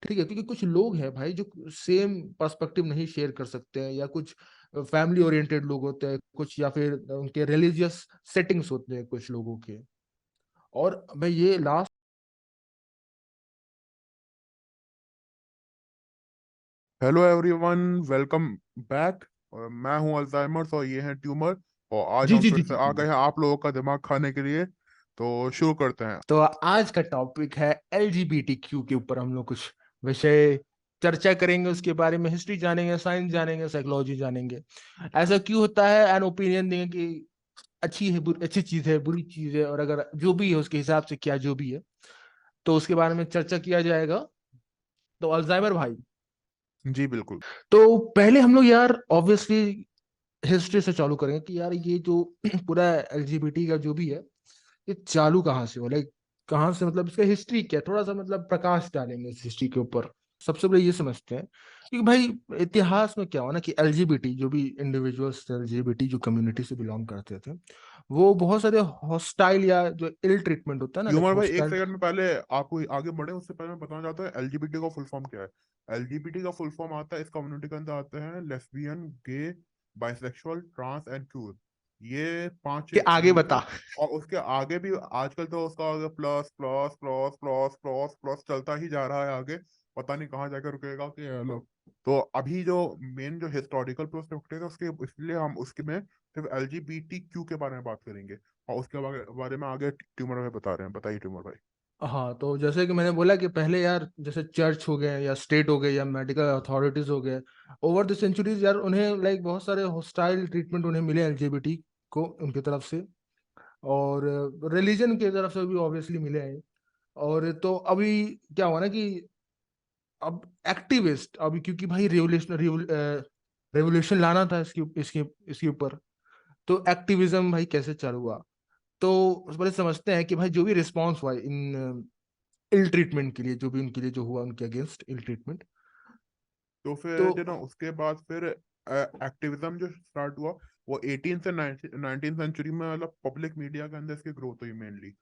ठीक है, क्योंकि कुछ लोग हैं भाई जो सेम पर्सपेक्टिव नहीं शेयर कर सकते हैं, या कुछ फैमिली ओरिएंटेड लोग होते हैं कुछ, या फिर उनके रिलीजियस सेटिंग्स होते हैं कुछ लोगों के। और मैं ये last hello everyone, welcome back. और मैं हूं अल्जाइमर्स और ये हैं ट्यूमर। और आज जी हम जी फिर जी से जी आ जी। गए हैं आप लोगों का दिमाग खाने के लिए। तो शुरू करते हैं। तो आज का टॉपिक है LGBTQ के ऊपर। हम लोग कुछ विषय चर्चा करेंगे, उसके बारे में हिस्ट्री जानेंगे, साइंस जानेंगे, साइकोलॉजी जानेंगे। ऐसा क्यों होता है, एन ओपिनियन देंगे कि अच्छी है, अच्छी चीज है, बुरी चीज है, और अगर जो भी है उसके हिसाब से क्या जो भी है, तो उसके बारे में चर्चा किया जाएगा। तो अल्जाइमर भाई, जी बिल्कुल। तो पहले हम लोग यार ऑब्वियसली हिस्ट्री से चालू करेंगे कि यार ये जो पूरा LGBT का जो भी है, ये चालू कहाँ से हो, लाइक कहाँ से, मतलब इसका हिस्ट्री क्या है, थोड़ा सा मतलब प्रकाश डालेंगे इस हिस्ट्री के ऊपर। सबसे पहले ये समझते हैं कि भाई इतिहास में क्या हुआ ना, कि LGBT जो भी इंडिविजुअल्स, LGBT जो कम्युनिटी से बिलोंग करते थे, वो बहुत सारे हॉस्टाइल या जो इल ट्रीटमेंट होता है ना, लाइक ट्यूमर भाई, एक हॉस्टाइल। सेकंड में पहले आपको आगे बढ़े उससे पहले मैं बताना चाहता हूँ एलजीबीटी का फुल फॉर्म क्या है। एलजीबीटी का फुल फॉर्म आता है, इस कम्युनिटी के अंदर आते हैं lesbian, gay, bisexual, trans and queer. ये पांच के आगे ग्रुप है। बता। और उसके आगे भी आजकल तो उसका आगे plus plus plus plus plus plus चलता ही जा रहा है आगे। पता नहीं कहाँ जाकर रुकेगा कि लोग। तो अभी जो मेन जो हिस्टोरिकल प्रोस्पेक्टिव है उसके, इसलिए हम उसके में सिर्फ एलजीबीटी क्यू के बारे में बात करेंगे। और उसके बारे में आगे ट्यूमर भाई बता रहे हैं। बताइए ट्यूमर भाई। हाँ, तो जैसे कि मैंने बोला कि पहले यार जैसे चर्च हो गए, या स्टेट हो गए, या मेडिकल अथॉरिटीज हो गए, ओवर द सेंचुरीज यार उन्हें लाइक बहुत सारे हॉस्टाइल ट्रीटमेंट उन्हें मिले LGBT को, उनकी तरफ से। और रिलीजन की तरफ से भी ऑब्वियसली मिले हैं। और तो अभी क्या हुआ ना कि अब एक्टिविस्ट, अभी क्योंकि भाई रेवोल्यूशन लाना था इसके इसके इसके ऊपर, तो एक्टिविज्म भाई कैसे चालू हुआ। तो उस पर समझते हैं कि भाई जो भी रिस्पॉन्स हुआ इन इल ट्रीटमेंट के लिए, जो भी उनके लिए जो हुआ उनके अगेंस्ट इल ट्रीटमेंट। तो तो फिर जो ना उसके बाद फिर एक्टिविज्म जो स्टार्ट हुआ वो 18 से 19 सेंचुरी में, मतलब पब्लिक मीडिया के अंदर इसकी ग्रोथ हुई मेनली।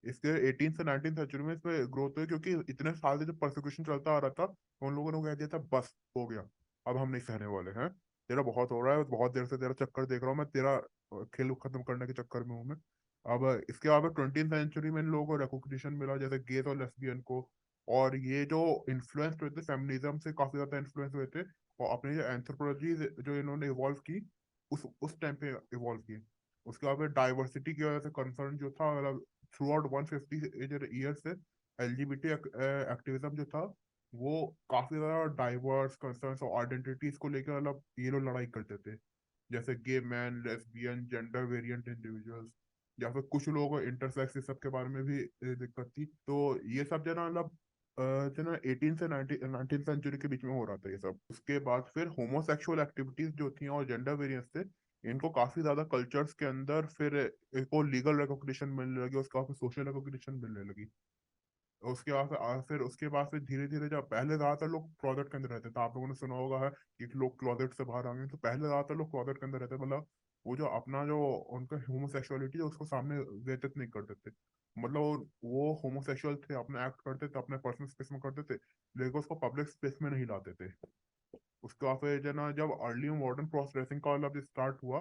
इसके 18 से 19 सेंचुरी में इस पे ग्रोथ हुई, क्योंकि इतने साल से जो परसिक्यूशन चलता आ रहा था तो उन लोगों ने कह दिया था बस हो गया, अब हम नहीं सहने वाले हैं। तेरा बहुत हो रहा है, बहुत देर से तेरा चक्कर देख रहा हूँ मैं, तेरा खेल खत्म करने के चक्कर में हूँ मैं। अब इसके बाद 20th सेंचुरी में इन लोगों को रिकॉग्निशन मिला, जैसे गेज और लेस्बियन को। और ये जो इन्फ्लुएंस हुए थे फेमिनिज्म से, काफी ज्यादा इन्फ्लुएंस हुए थे। और अपनी जो एंथ्रोपोलॉजी जो इन्होंने इवॉल्व की, उस टाइम पे इवॉल्व की। उसके बाद डाइवर्सिटी की वजह से कंसर्न जो था, मतलब थ्रू आउट 150 ईयर से एलजीबीटी एक्टिविज्म जो था वो काफी ज्यादा डाइवर्स कंसर्न्स और आइडेंटिटीज को लेकर, मतलब ये लोग लड़ाई करते थे। जैसे gay man, lesbian, gender variant individuals, या फिर कुछ लोगों को इंटरसेक्स, इस सब के बारे में भी दिक्कत थी। तो ये सब जो है ना, मतलब जो ना 18 से 19 सेंचुरी के बीच में हो रहा था ये सब। उसके बाद फिर होमोसेक्सुअल एक्टिविटीज जो थी और जेंडर वेरिएंस थे, इनको काफी ज्यादा कल्चर्स के अंदर फिर इनको लीगल रिकॉग्निशन मिलने लगी, उसके बाद फिर सोशल रिकॉग्निशन मिलने लगी। उसके बाद फिर उसके बाद फिर धीरे धीरे, जब पहले ज्यादातर लोग क्लोजेट के अंदर रहते थे, आप लोगों ने सुना होगा है कि लोग क्लोजेट से बाहर आ गए, तो पहले ज्यादातर लोग क्लोजेट के अंदर रहते, मतलब वो जो अपना जो उनका होमोसेक्सुअलिटी उसको सामने व्यतीत नहीं करते थे। मतलब वो होमोसेक्सुअल थे, अपना एक्ट करते थे, अपने पर्सनल स्पेस में करते थे, लेकिन उसको पब्लिक स्पेस में नहीं लाते थे। उसके बाद फिर जो ना, जब अर्ली मॉडर्न क्रॉस ड्रेसिंग का मतलब स्टार्ट हुआ,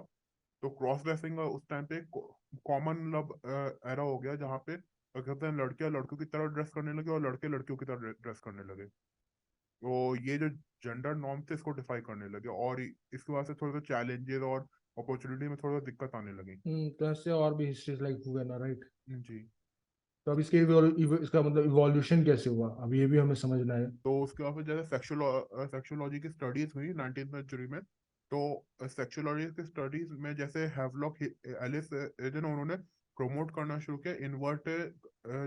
तो क्रॉस ड्रेसिंग उस टाइम पे कॉमन मतलब एरा हो गया, जहाँ पे कहते हैं लड़कियां लड़कियों की तरह ड्रेस करने लगे और लड़के लड़कियों की तरह ड्रेस करने लगे। तो ये जो जेंडर नॉर्म थे इसको डिफाई करने लगे, और इसके बाद से थोड़ा सा चैलेंजेस और अपॉर्चुनिटी में थोड़ा सा दिक्कत आने लगी। तो ऐसे और भी हिस्ट्रीज लाइक हुए ना, राइट। जी। तो अब इसका मतलब इवोल्यूशन कैसे हुआ, अब ये भी हमें समझना है। तो उसके बाद फिर जैसे सेक्सुअलॉजी की स्टडीज हुई 19th सेंचुरी में। तो सेक्सुअलॉजी की स्टडीज में जैसे हैवलॉक एलिस जो ना, उन्होंने प्रमोट करना शुरू किया इन्वर्ट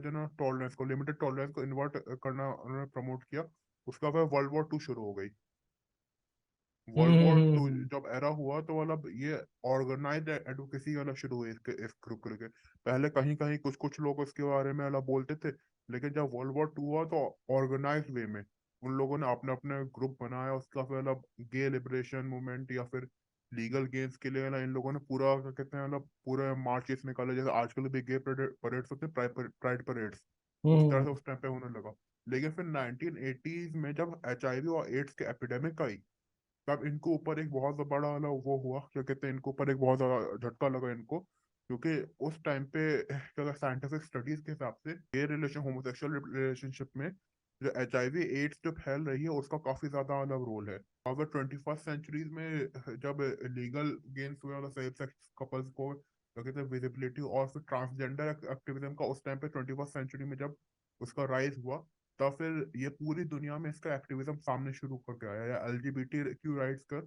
जो ना टॉलरेंस को, लिमिटेड टॉलरेंस को इन्वर्ट करना उन्होंने प्रमोट किया। उसका फिर वर्ल्ड वॉर 2 शुरू हो गई। वर्ल्ड वॉर 2 हम्म। जब एरा हुआ तो मतलब ये ऑर्गेनाइज्ड एडवोकेसी वाला शुरू हुई इस ग्रुप के। पहले कहीं कहीं कुछ कुछ लोग इसके बारे में अलग बोलते थे, लेकिन जब वर्ल्ड वॉर 2 हुआ तो ऑर्गेनाइज्ड वे में उन लोगों ने अपने अपने ग्रुप बनाया। उसका फिर मतलब गे लिबरेशन मूवमेंट या फिर लीगल गेम्स के लिए ना, इन लोगों ने पूरा क्या कहते हैं, मतलब पूरे मार्चेस निकाले, जैसे आजकल भी गे परेड्स होते हैं, प्राइड परेड्स, उस तरह हम्म। से उस टाइम पे होने लगा। लेकिन फिर 1980s में जब HIV और एड्स के एपिडेमिक आई, तब इनको ऊपर एक बहुत बड़ा वाला वो हुआ, क्या कहते हैं, इनको ऊपर एक बहुत ज्यादा झटका लगा इनको, क्योंकि उस टाइम पे क्या साइंटिफिक स्टडीज के हिसाब से ये रिलेशन, होमोसेक्सुअल रिलेशनशिप में जो HIV एड्स जो फैल रही है उसका काफी ज्यादा अलग रोल है। अगर 21st सेंचुरी में जब लीगल गेन्स हुए मतलब सेम सेक्स कपल्स को क्या कहते हैं विजिबिलिटी, और फिर ट्रांसजेंडर एक्टिविज्म का उस टाइम पे 21st सेंचुरी में जब उसका राइज हुआ, तब फिर ये पूरी दुनिया में इसका एक्टिविज्म सामने शुरू करके आया, या एलजीबीटी क्यू राइट्स का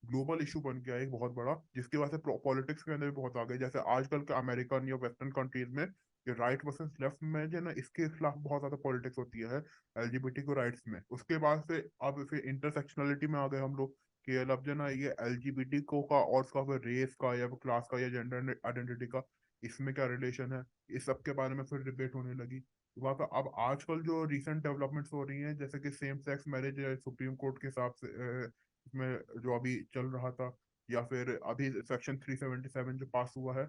ग्लोबल इशू बन गया एक बहुत बड़ा, जिसकी वजह से पॉलिटिक्स के अंदर भी बहुत आ गई। जैसे आजकल के अमेरिकन या वेस्टर्न कंट्रीज में ये राइट वर्सेस लेफ्ट में जो है ना, इसके खिलाफ बहुत ज्यादा पॉलिटिक्स होती है एलजीबीटी को राइट्स में। उसके बाद से अब फिर इंटरसेक्शनलिटी में आ गए हम लोग, कि अब जो ना ये एलजीबीटी को का और उसका फिर रेस का या क्लास का या जेंडर आइडेंटिटी का इसमें क्या रिलेशन है, इस सब के बारे में फिर डिबेट होने लगी। वहाँ पे अब आजकल जो रिसेंट डेवलपमेंट्स हो रही हैं, जैसे कि same sex marriage supreme court के हिसाब से इसमें जो अभी चल रहा था, या फिर अभी सेक्शन 377 जो पास हुआ है,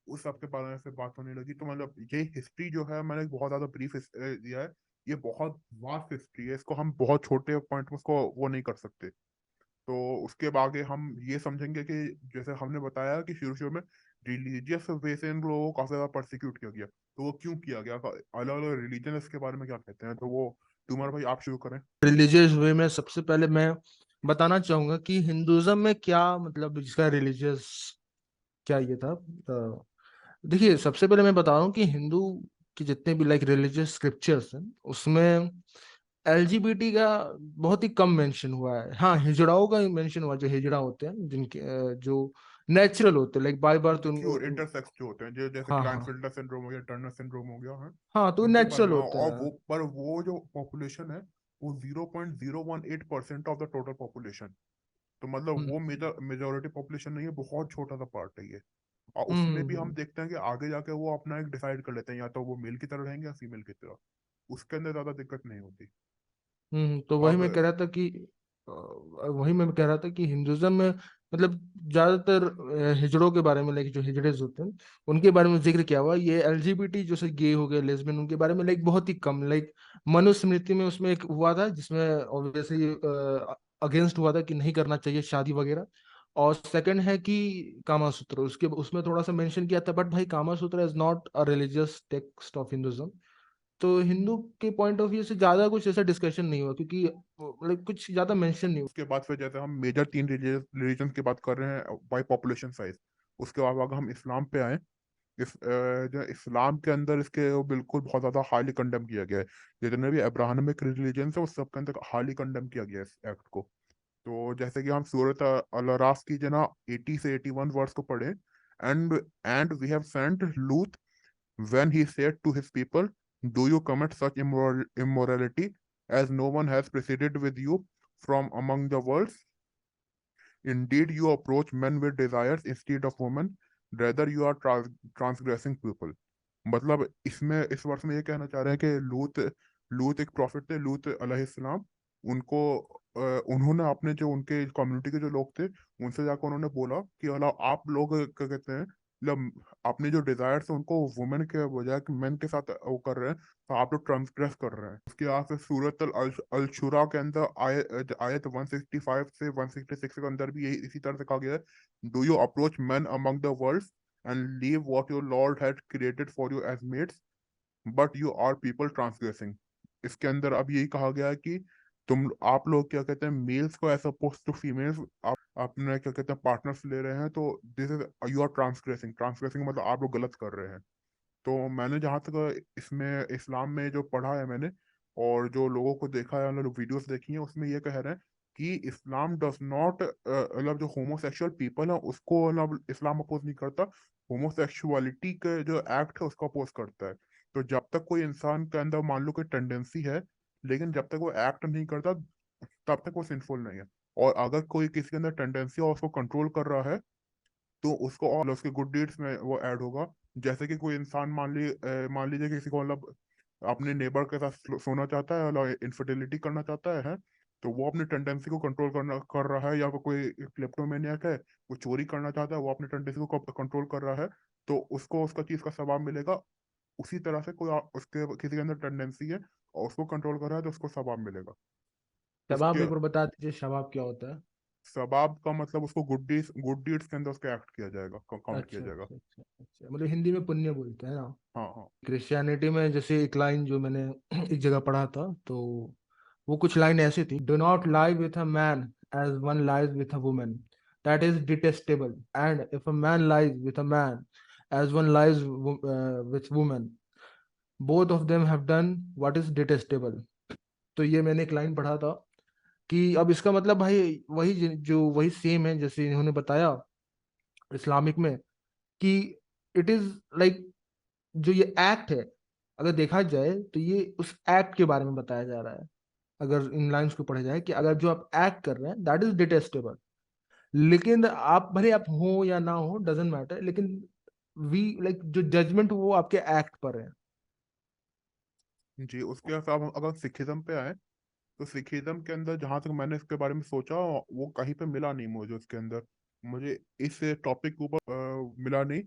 उस सब के बारे में फिर बात होने लगी। तो मतलब ये हिस्ट्री जो है, मैंने बहुत ज्यादा ब्रीफ दिया है, ये बहुत वास्ट हिस्ट्री है, इसको हम बहुत छोटे पॉइंट में उसको वो नहीं कर सकते। तो उसके आगे हम ये समझेंगे कि जैसे हमने बताया कि शुरू शुरू में रिलीजियस वे से इन लोगों को काफी ज्यादा प्रोसिक्यूट किया गया, तो वो क्यों किया गया, अलग अलग रिलीजन इसके बारे में क्या कहते हैं, तो वो तुम्हारा भाई आप शुरू करें। रिलीजियस वे में सबसे पहले मैं बताना चाहूंगा कि हिंदुज्म में क्या मतलब इसका रिलीजियस क्या ये था। देखिए, सबसे पहले मैं बता रहा हूँ कि हिंदू के जितने भी लाइक रिलीजियस स्क्रिप्चर्स हैं उसमें एलजीबीटी का बहुत ही कम मेंशन हुआ है। हाँ, हिजड़ाओं का मेंशन हुआ, जो हिजड़ा होते हैं जिनके जो नेचुरल होते हैं like by birth pure intersex जो होते हैं, जो जैसे हाँ हाँ क्लाइनफिल्टर सिंड्रोम हो गया, टर्नर सिंड्रोम हो गया है, हाँ, तो उनके बारे नेचुरल में। होते और हैं। वो पर वो जो पॉपुलेशन है, वो 0.018% ऑफ द टोटल पॉपुलेशन, तो मतलब हम्म वो मेजोरिटी पॉपुलेशन नहीं है, बहुत छोटा सा पार्ट है ये। और उसमें भी हम हम्म देखते हैं कि आगे जाके वो अपना एक डिसाइड कर लेते हैं, या तो वो मेल की तरह रहेंगे या फीमेल की तरह, उसके अंदर ज्यादा दिक्कत नहीं होती। तो वही अब मैं कह रहा था कि वही मैं कह रहा था कि हिंदुज्म में मतलब ज्यादातर हिजड़ों के बारे में, लाइक जो हिजड़ेज होते हैं उनके बारे में जिक्र किया हुआ। ये एलजीबीटी जैसे गे हो गए, लेस्बियन, उनके बारे में लाइक बहुत ही कम। लाइक मनुस्मृति में उसमें एक हुआ था जिसमें ऑब्वियसली अगेंस्ट हुआ था कि नहीं करना चाहिए शादी वगैरह। और सेकंड है कि कामा सूत्र, उसके उसमें थोड़ा सा मेंशन किया था, बट भाई कामा सूत्र is not a religious text of Hinduism. तो हिंदू के पॉइंट ऑफ व्यू से ज्यादा कुछ ऐसा डिस्कशन नहीं हुआ, क्योंकि मतलब कुछ ज्यादा मेंशन नहीं हुआ। उसके बाद फिर जैसे हम मेजर 3 रिलीजन की बात कर रहे हैं बाई पॉपुलेशन साइज, उसके बाद अगर हम इस्लाम पे आए, जो इस्लाम के अंदर इसके वो बिल्कुल बहुत ज्यादा हाईली कंडेम किया गया है। जितने भी अब्राहमिक रिलीजन है उस सब के अंदर हाईली कंडेम किया गया है इस एक्ट को। तो जैसे कि हम सूरत अल अराफ की जना 80 से 81 वर्स को पढ़े, एंड वी हैव सेंट लूत when he said to his people, do you commit such immorality as no one has preceded with you from among the worlds? Indeed, you approach men with desires instead of women. Rather, you are transgressing people. मतलब इसमें इस वर्ष में ये कहना चाह रहे हैं कि लूत लूत एक प्रॉफिट थे, लूत अलैहिस्सलाम। उनको उन्होंने अपने जो उनके कम्युनिटी के जो लोग थे, उनसे जाकर उन्होंने बोला कि अल्लाह आप लोग क्या कहते हैं, मतलब अपने जो डिजायर्स है उनको वुमेन के बजाय मेन के साथ वो कर रहे हैं, तो आप लोग ट्रांसग्रेस कर रहे हैं। उसके बाद फिर सूरत अल शुरा के अंदर आयत 165 से 166 के अंदर भी यही इसी तरह से कहा गया है, do you approach man among the world and leave what your Lord had created for you as mates, but you are people transgressing। इसके अंदर अब यही कहा गया है कि आप लोग क्या कहते हैं, मेल्स को एज अपोज टू फीमेल्स आप अपने क्या कहते हैं पार्टनर्स ले रहे हैं, तो this is you are transgressing. Transgressing मतलब आप लोग गलत कर रहे हैं। तो मैंने जहाँ तक इसमें इस्लाम में जो पढ़ा है मैंने, और जो लोगों को देखा है, मतलब वीडियोस देखी है, उसमें ये कह रहे हैं कि इस्लाम डज नॉट मतलब जो होमोसेक्सुअल पीपल है उसको मतलब इस्लाम अपोज नहीं करता, होमोसेक्सुअलिटी के जो एक्ट है उसको अपोज करता है। तो जब तक कोई इंसान के अंदर मान लो कोई टेंडेंसी है, लेकिन जब तक वो एक्ट नहीं करता, तब तक वो सिंफुल नहीं है। और अगर कोई किसी के अंदर टेंडेंसी और उसको कंट्रोल कर रहा है, तो उसको और उसके गुड डीड्स में वो ऐड होगा। जैसे कि कोई इंसान मान लीजिए किसी को मतलब अपने नेबर के साथ सोना चाहता है और इनफर्टिलिटी करना चाहता है, तो वो अपनी टेंडेंसी को कंट्रोल करना कर रहा है, या फिर कोई क्लेप्टोमेनियक है, वो चोरी करना चाहता है, वो अपनी टेंडेंसी को कंट्रोल कर रहा है, तो उसको उसका चीज का सवाब मिलेगा। उसी तरह से उसके किसी के अंदर टेंडेंसी है और उसको कंट्रोल कर रहा है तो उसको सवाब मिलेगा। शबाब इसके एक बार बता दीजिए, शबाब क्या होता है? सवाब का मतलब उसको गुड डीड्स के अंदर उसको एक्ट किया जाएगा, काउंट किया अच्छा जाएगा। अच्छा अच्छा अच्छा, मतलब हिंदी में पुण्य बोलते हैं ना। हाँ हाँ। क्रिश्चियनिटी में जैसे एक लाइन जो मैंने एक जगह पढ़ा था, तो वो कुछ लाइन ऐसी थी: do not lie with a man as one lies with a woman, that is detestable, and if a man lies with a man as one lies with woman, both of them have done what is detestable. तो ये मैंने एक line पढ़ा था कि अब इसका मतलब भाई वही जो वही सेम है जैसे इन्होंने बताया इस्लामिक में, कि इट इज लाइक जो ये एक्ट है, अगर देखा जाए तो ये उस एक्ट के बारे में बताया जा रहा है। अगर इन लाइंस को पढ़ा जाए कि अगर जो आप एक्ट कर रहे हैं दैट इज डिटेस्टेबल, लेकिन आप भले आप हो या ना हो डजेंट मैटर, लेकिन वी लाइक जो जजमेंट वो आपके एक्ट पर है। जी, उसके साथ अगर सिखिज्म पे आए, तो सिखिज्म के अंदर जहां तक मैंने इसके बारे में सोचा, वो कहीं पे मिला नहीं मुझे उसके अंदर। मुझे इस टॉपिक के ऊपर मिला नहीं।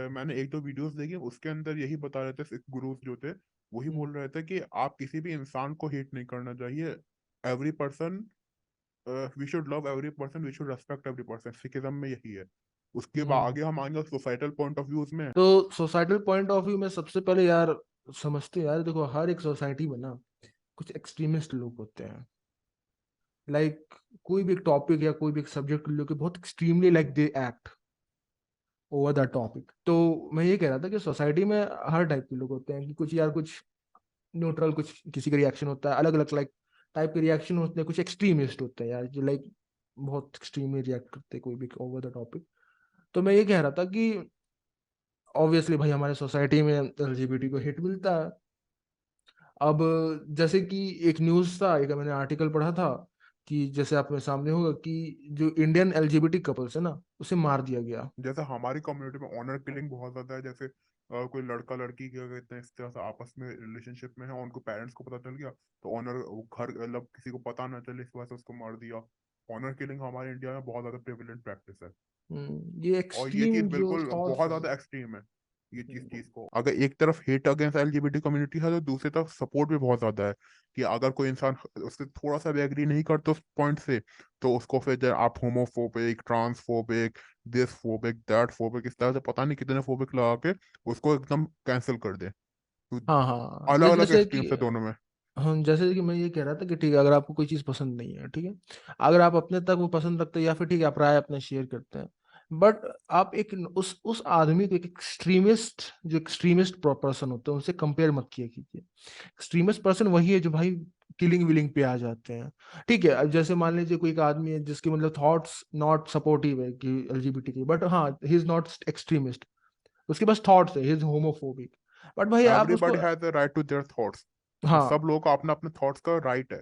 मैंने एक दो वीडियोस देखी, उसके अंदर यही बता रहे थे सिख गुरुज जो थे, वही हम्म बोल रहे थे कि आप किसी भी इंसान को हेट नहीं करना चाहिए। Every person, we should love every person, we should respect every person, Sikhism में यही है। उसके बाद हम्म। आगे हम आएंगे सोसाइटल पॉइंट ऑफ व्यूज में। तो सोसाइटल पॉइंट ऑफ व्यू में सबसे पहले यार समझते हैं यार, देखो हर एक सोसाइटी में ना कुछ एक्सट्रीमिस्ट लोग होते हैं। लाइक कोई भी एक टॉपिक या कोई भी एक सब्जेक्ट लेके बहुत extremely like they act over the topic. तो मैं ये कह रहा था कि सोसाइटी में हर टाइप के लोग होते हैं, कि कुछ यार कुछ न्यूट्रल, कुछ किसी का रिएक्शन होता है अलग अलग लाइक टाइप के रिएक्शन होते हैं, कुछ एक्सट्रीमिस्ट होते हैं यार जो लाइक बहुत एक्सट्रीमली रिएक्ट करते हैं कोई भी ओवर द टॉपिक। तो मैं ये कह रहा था कि ऑब्वियसली भाई हमारे सोसाइटी में एलजीबीटी को हिट मिलता है। अब जैसे कि एक न्यूज़ था, एक मैंने आर्टिकल पढ़ा था कि जैसे आपके सामने होगा कि जो इंडियन एलजीबीटी कपल्स है ना उसे मार दिया गया। जैसे हमारी कम्युनिटी में ऑनर किलिंग बहुत ज्यादा है। जैसे कोई लड़का लड़की क्या कहते हैं इस तरह से आपस में रिलेशनशिप में है, उनको पेरेंट्स को पता चल गया, तो ऑनर घर मतलब किसी को पता ना चले, इस वजह से उसको मार दिया। ऑनर किलिंग हमारे इंडिया में बहुत ज्यादा प्रेवलेंट प्रैक्टिस है। ये और ये चीज एक्सट्रीम जो बिल्कुल थॉट्स बहुत है। ज्यादा एक्सट्रीम है। ये हम्म, चीज को अगर एक तरफ हेट अगेंस्ट एलजीबीटी कम्युनिटी है, तो दूसरी तरफ सपोर्ट भी बहुत ज्यादा है। कि अगर कोई इंसान उससे थोड़ा सा भी एग्री नहीं करता उस पॉइंट से, तो उसको फिर आप homophobic, transphobic, this phobic, that phobic, इस तरह से पता नहीं कितने फोबिक लगा के उसको एकदम कैंसिल कर दे। तो हाँ हाँ, अलग अलग जैसे कि एक्सट्रीम्स है दोनों में। हम जैसे कि मैं ये कह रहा था कि ठीक है, अगर आपको कोई चीज़ पसंद नहीं है, ठीक है, अगर आप अपने तक वो पसंद रखते हैं या फिर ठीक है आप राय अपने शेयर करते हैं, बट आप एक उस आदमी को एक एक्सट्रीमिस्ट, जो एक्सट्रीमिस्ट पर्सन होते हैं उनसे कंपेयर मत किया कीजिए। एक्सट्रीमिस्ट पर्सन वही है जो भाई किलिंग विलिंग पे आ जाते हैं। ठीक है, अब जैसे मान लीजिए कोई एक आदमी है जिसके मतलब थॉट्स नॉट सपोर्टिव है कि एलजीबीटी की, बट हाँ ही इज नॉट एक्सट्रीमिस्ट, उसके पास थॉट्स है, ही इज होमोफोबिक, बट भाई आप उसको। Everybody has the right to their thoughts. हाँ। सब लोगों का अपना अपने थॉट्स का राइट है।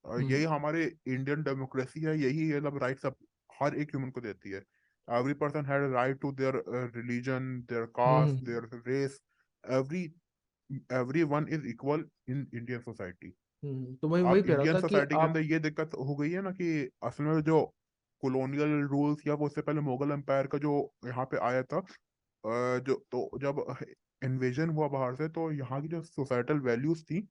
और यही हम्म हमारे इंडियन डेमोक्रेसी है, यही ये मतलब राइट सब हर एक ह्यूमन को देती है। Every person had right to their religion, their caste, hmm their race. Every every one is equal in Indian society. तो वही वही आप कह रहा इंडियन था कि सोसाइटी के अंदर आप। ये दिक्कत हो गई है ना कि असल में जो कॉलोनियल रूल्स या वो उससे पहले मुगल एम्पायर का जो यहाँ पे आया था, जो तो जब इन्वेजन हुआ बाहर से, तो यहाँ की जो सोसाइटल वैल्यूज थी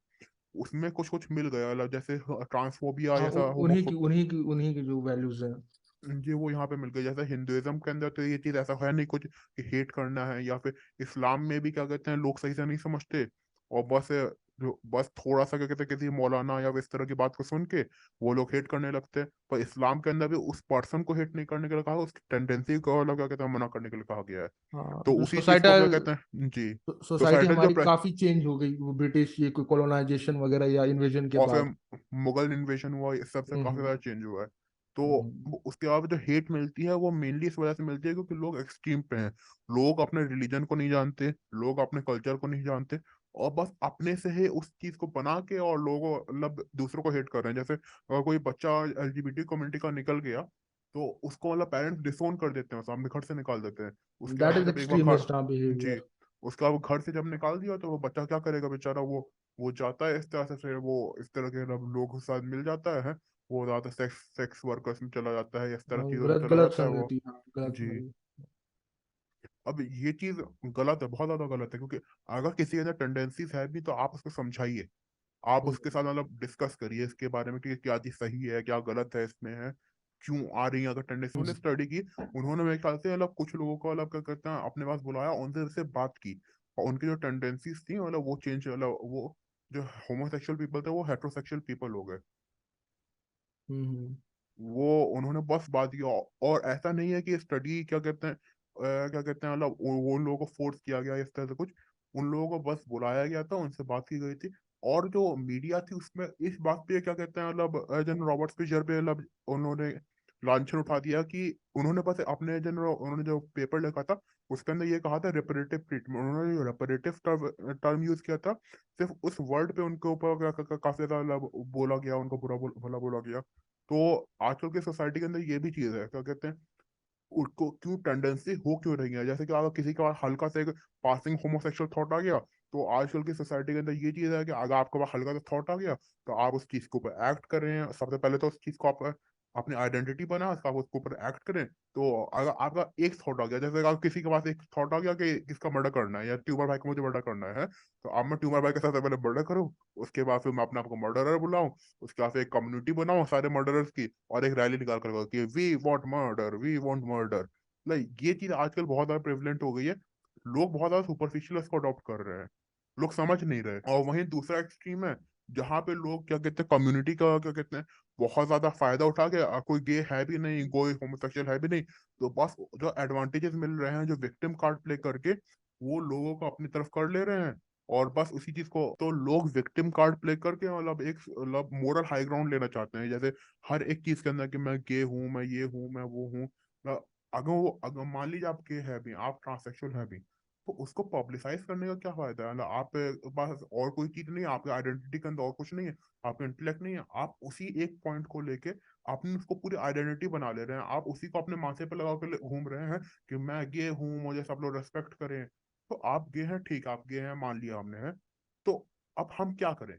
उसमें कुछ कुछ मिल गया, मतलब जैसे ट्रांसफोबिया हाँ, या उन्हीं की जो वैल्यूज हैं। जी वो यहाँ पे मिल गई। जैसे हिंदुइज्म के अंदर तो ये चीज ऐसा है नहीं कुछ कि हेट करना है, या फिर इस्लाम में भी क्या कहते हैं लोग सही से नहीं समझते, और बस जो बस थोड़ा सा क्या कहते हैं किसी मौलाना या इस तरह की बात को सुन के वो लोग हेट करने लगते हैं। पर इस्लाम के अंदर भी उस पर्सन को हेट नहीं करने के लिए कहा, उसकी टेंडेंसी को मतलब क्या कहते हैं मना करने के लिए कहा गया है। हाँ, तो जो उसी चीज को क्या सोसाइटल कहते हैं जी, सोसाइटी सोसाइटल जो हमारी काफी चेंज हो गई वो ब्रिटिश ये कोई कॉलोनाइजेशन वगैरह या इन्वेजन के और बाद। फिर मुगल इन्वेशन हुआ, इस सब से काफी हम्म ज्यादा चेंज हुआ है। तो हम्म उसके अलावा जो हेट मिलती है वो मेनली इस वजह से मिलती है क्योंकि लोग एक्सट्रीम पे हैं। लोग अपने रिलीजन को नहीं जानते, लोग अपने कल्चर को नहीं जानते, और बस अपने से ही उस चीज को बना के और लोगों मतलब दूसरों को हेट कर रहे हैं। जैसे अगर कोई बच्चा एलजीबीटी कम्युनिटी का निकल गया, तो उसको मतलब पेरेंट्स डिसोन कर देते हैं, सामने घर से निकाल देते हैं। उसके दैट बाद इज जब एक बार घर एक्सट्रीमिस्ट हाँ जी, बिहेवियर। उसके बाद वो घर से जब निकाल दिया, तो वो बच्चा क्या करेगा बेचारा, वो जाता है इस तरह से, फिर वो इस तरह के मतलब लोगों के साथ मिल जाता है। वो ज्यादा सेक्स सेक्स वर्कर्स में चला जाता है, इस तरह चीजों में गलत चला गलत जाता है वो। संगति, हाँ गलत जी। भाई। अब ये चीज गलत है, बहुत ज्यादा गलत है, क्योंकि अगर किसी के अंदर टेंडेंसीज है भी तो आप उसको समझाइए। आप उसके साथ मतलब डिस्कस करिए इसके बारे में कि क्या चीज सही है, क्या गलत है इसमें है, क्यों आ रही है अगर टेंडेंसी। उन्होंने स्टडी की, उन्होंने मेरे ख्याल से मतलब कुछ लोगों को मतलब क्या कहते हैं अपने पास बुलाया, उनसे से बात की, और उनकी जो टेंडेंसीज थी मतलब वो चेंज, मतलब वो जो होमोसेक्सुअल पीपल थे वो हेट्रोसेक्सुअल पीपल हो गए। हम्म। वो उन्होंने बस बात किया, और ऐसा नहीं है कि स्टडी क्या कहते हैं क्या कहते हैं मतलब वो उन लोगों को फोर्स किया गया इस तरह से कुछ, उन लोगों को बस बुलाया गया था, उनसे बात की गई थी। और जो मीडिया थी उसमें इस बात पे क्या कहते हैं मतलब जन रॉबर्ट्स फिशर पे मतलब उन्होंने लांछन उठा दिया कि उन्होंने बस अपने जन उन्होंने जो पेपर लिखा था उसके अंदर ये कहा था रेपरेटिव ट्रीटमेंट, उन्होंने जो रेपरेटिव टर्म यूज किया था सिर्फ उस वर्ड पे उनके ऊपर काफी ज्यादा मतलब बोला गया, उनको भला बोला गया। तो आजकल की सोसाइटी के अंदर ये भी चीज है क्या कहते हैं, उसको क्यों टेंडेंसी हो क्यों रही है, जैसे कि अगर किसी का हल्का से एक पासिंग होमोसेक्सुअल थॉट आ गया, तो आजकल की सोसाइटी के अंदर ये चीज है कि अगर आपके पास हल्का सा थॉट आ गया तो आप उस चीज के ऊपर एक्ट कर रहे हैं। सबसे पहले तो उस चीज को आप अपनी आइडेंटिटी बना, उसका आप उसके ऊपर एक्ट करें। तो अगर आपका एक थॉट आ गया, जैसे अगर किसी के पास एक थॉट आ गया कि किसका मर्डर करना है या ट्यूबर भाई को मुझे मर्डर करना है, तो अब मैं ट्यूबर भाई के साथ पहले मर्डर करूँ, उसके बाद फिर मैं अपने आप को मर्डरर बुलाऊं, उसके बाद फिर एक कम्युनिटी बनाऊं सारे मर्डरर्स की, और एक रैली निकाल कर कि we want murder, we want murder. Like ये चीज आजकल बहुत ज्यादा प्रेवलेंट हो गई है, लोग बहुत ज्यादा सुपरफिशियल इसको अडॉप्ट कर रहे हैं, लोग समझ नहीं रहे। और वहीं दूसरा एक्सट्रीम है जहाँ पे लोग क्या कहते हैं कम्युनिटी का क्या कहते हैं बहुत ज्यादा फायदा उठा के कोई गे है भी नहीं, कोई होमोसेक्सुअल है भी नहीं, तो बस जो एडवांटेजेस मिल रहे हैं जो विक्टिम कार्ड प्ले करके वो लोगों को अपनी तरफ कर ले रहे हैं। और बस उसी चीज को तो लोग विक्टिम कार्ड प्ले करके मतलब एक मतलब मोरल हाई ग्राउंड लेना चाहते हैं, जैसे हर एक चीज के अंदर कि मैं गे हूँ, मैं ये हूँ, मैं वो हूँ। अगर मान लीजिए आप गे है भी, आप ट्रांससेक्सुअल है भी, तो उसको पब्लिसाइज करने का क्या फायदा है, मतलब आप के पास और कोई चीज नहीं है, आपके आइडेंटिटी के अंदर और कुछ नहीं है, आपका इंटेलेक्ट नहीं है, आप उसी एक पॉइंट को लेके आपने उसको पूरी आइडेंटिटी बना ले रहे हैं, आप उसी को अपने माथे पे लगा के घूम रहे हैं कि मैं गे हूँ, मुझे सब लोग रेस्पेक्ट करें। तो आप गे हैं, ठीक, आप गे हैं, मान लिया हमने है, तो अब हम क्या करें,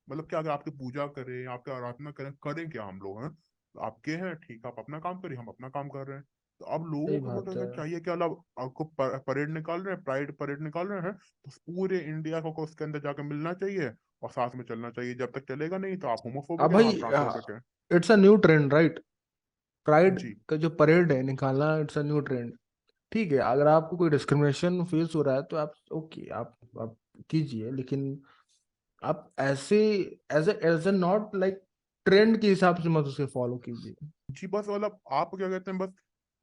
मतलब क्या करें, आपकी पूजा करें, आपकी आराधना करें, करें क्या हम लोग हैं, आप गे हैं, ठीक, आप अपना काम करिए, हम अपना काम कर रहे हैं। तो अब लोगों सही को बात है। मतलब चाहिए कि मतलब आपको परेड निकाल रहे हैं, प्राइड परेड निकाल रहे हैं, तो पूरे इंडिया को उसके अंदर जाकर मिलना चाहिए और साथ में चलना चाहिए। जब तक चलेगा नहीं तो आप होमोफोबिक अब हैं, आप भाई ट्रांसफोबिक हैं। It's a new trend, right? Pride ji का जो परेड है निकालना, इट्स अ न्यू ट्रेंड। ठीक है, अगर आपको कोई डिस्क्रिमिनेशन फेस हो रहा है तो आप ओके, आप कीजिए, लेकिन आप ऐसे as a not like trend के हिसाब से मत उसे फॉलो कीजिए। जी, बस मतलब आप क्या कहते हैं, बस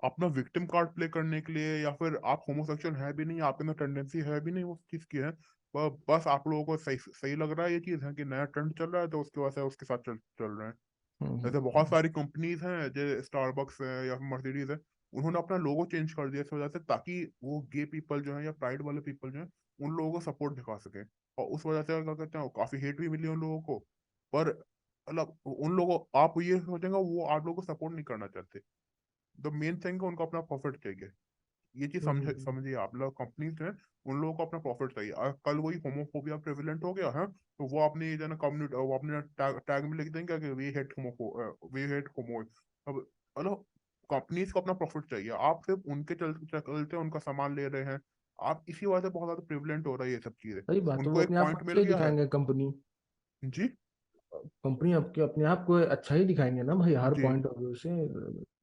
अपना विक्टिम कार्ड प्ले करने के लिए, या फिर आप होमोसेक्सुअल है भी नहीं, आपके अंदर टेंडेंसी है भी नहीं उस चीज की है, बस आप लोगों को सही सही लग रहा है ये चीज है कि नया ट्रेंड चल रहा है तो उसकी वजह से उसके साथ चल चल रहे हैं। जैसे बहुत हम्म। सारी कंपनीज हैं जैसे स्टारबक्स है या मर्सिडीज है, उन्होंने अपना लोगो चेंज कर दिया इस वजह से ताकि वो गे पीपल जो है या प्राइड वाले पीपल जो है उन लोगों को सपोर्ट दिखा सके, और उस वजह से क्या कहते हैं काफी हेट भी मिली उन लोगों को। पर मतलब उन लोगों, आप ये सोचेंगे वो आप लोगों को सपोर्ट नहीं करना चाहते, द मेन थिंग उनको अपना प्रॉफिट चाहिए। ये चीज हम्म। समझिए आप लोग, कंपनीज जो है उन लोगों को अपना प्रॉफिट चाहिए। अगर कल वही होमोफोबिया प्रेवलेंट हो गया है तो वो अपनी जो है ना कम्युनिटी, वो अपने टैग में लिख देंगे कि we hate homo, we hate homo. अब मतलब कंपनीज को अपना प्रॉफिट चाहिए, आप सिर्फ उनके चलते उनका सामान ले रहे हैं, आप इसी वजह से बहुत ज्यादा प्रिवलेंट हो रहा है ये सब चीजें। सही बात है, उनको वो एक अपने आप को पॉइंट अच्छा मिल ही गया है। दिखाएंगे कंपनी। जी कंपनी आपके अपने आप को अच्छा ही दिखाएंगे ना भाई, हर जी पॉइंट ऑफ व्यू से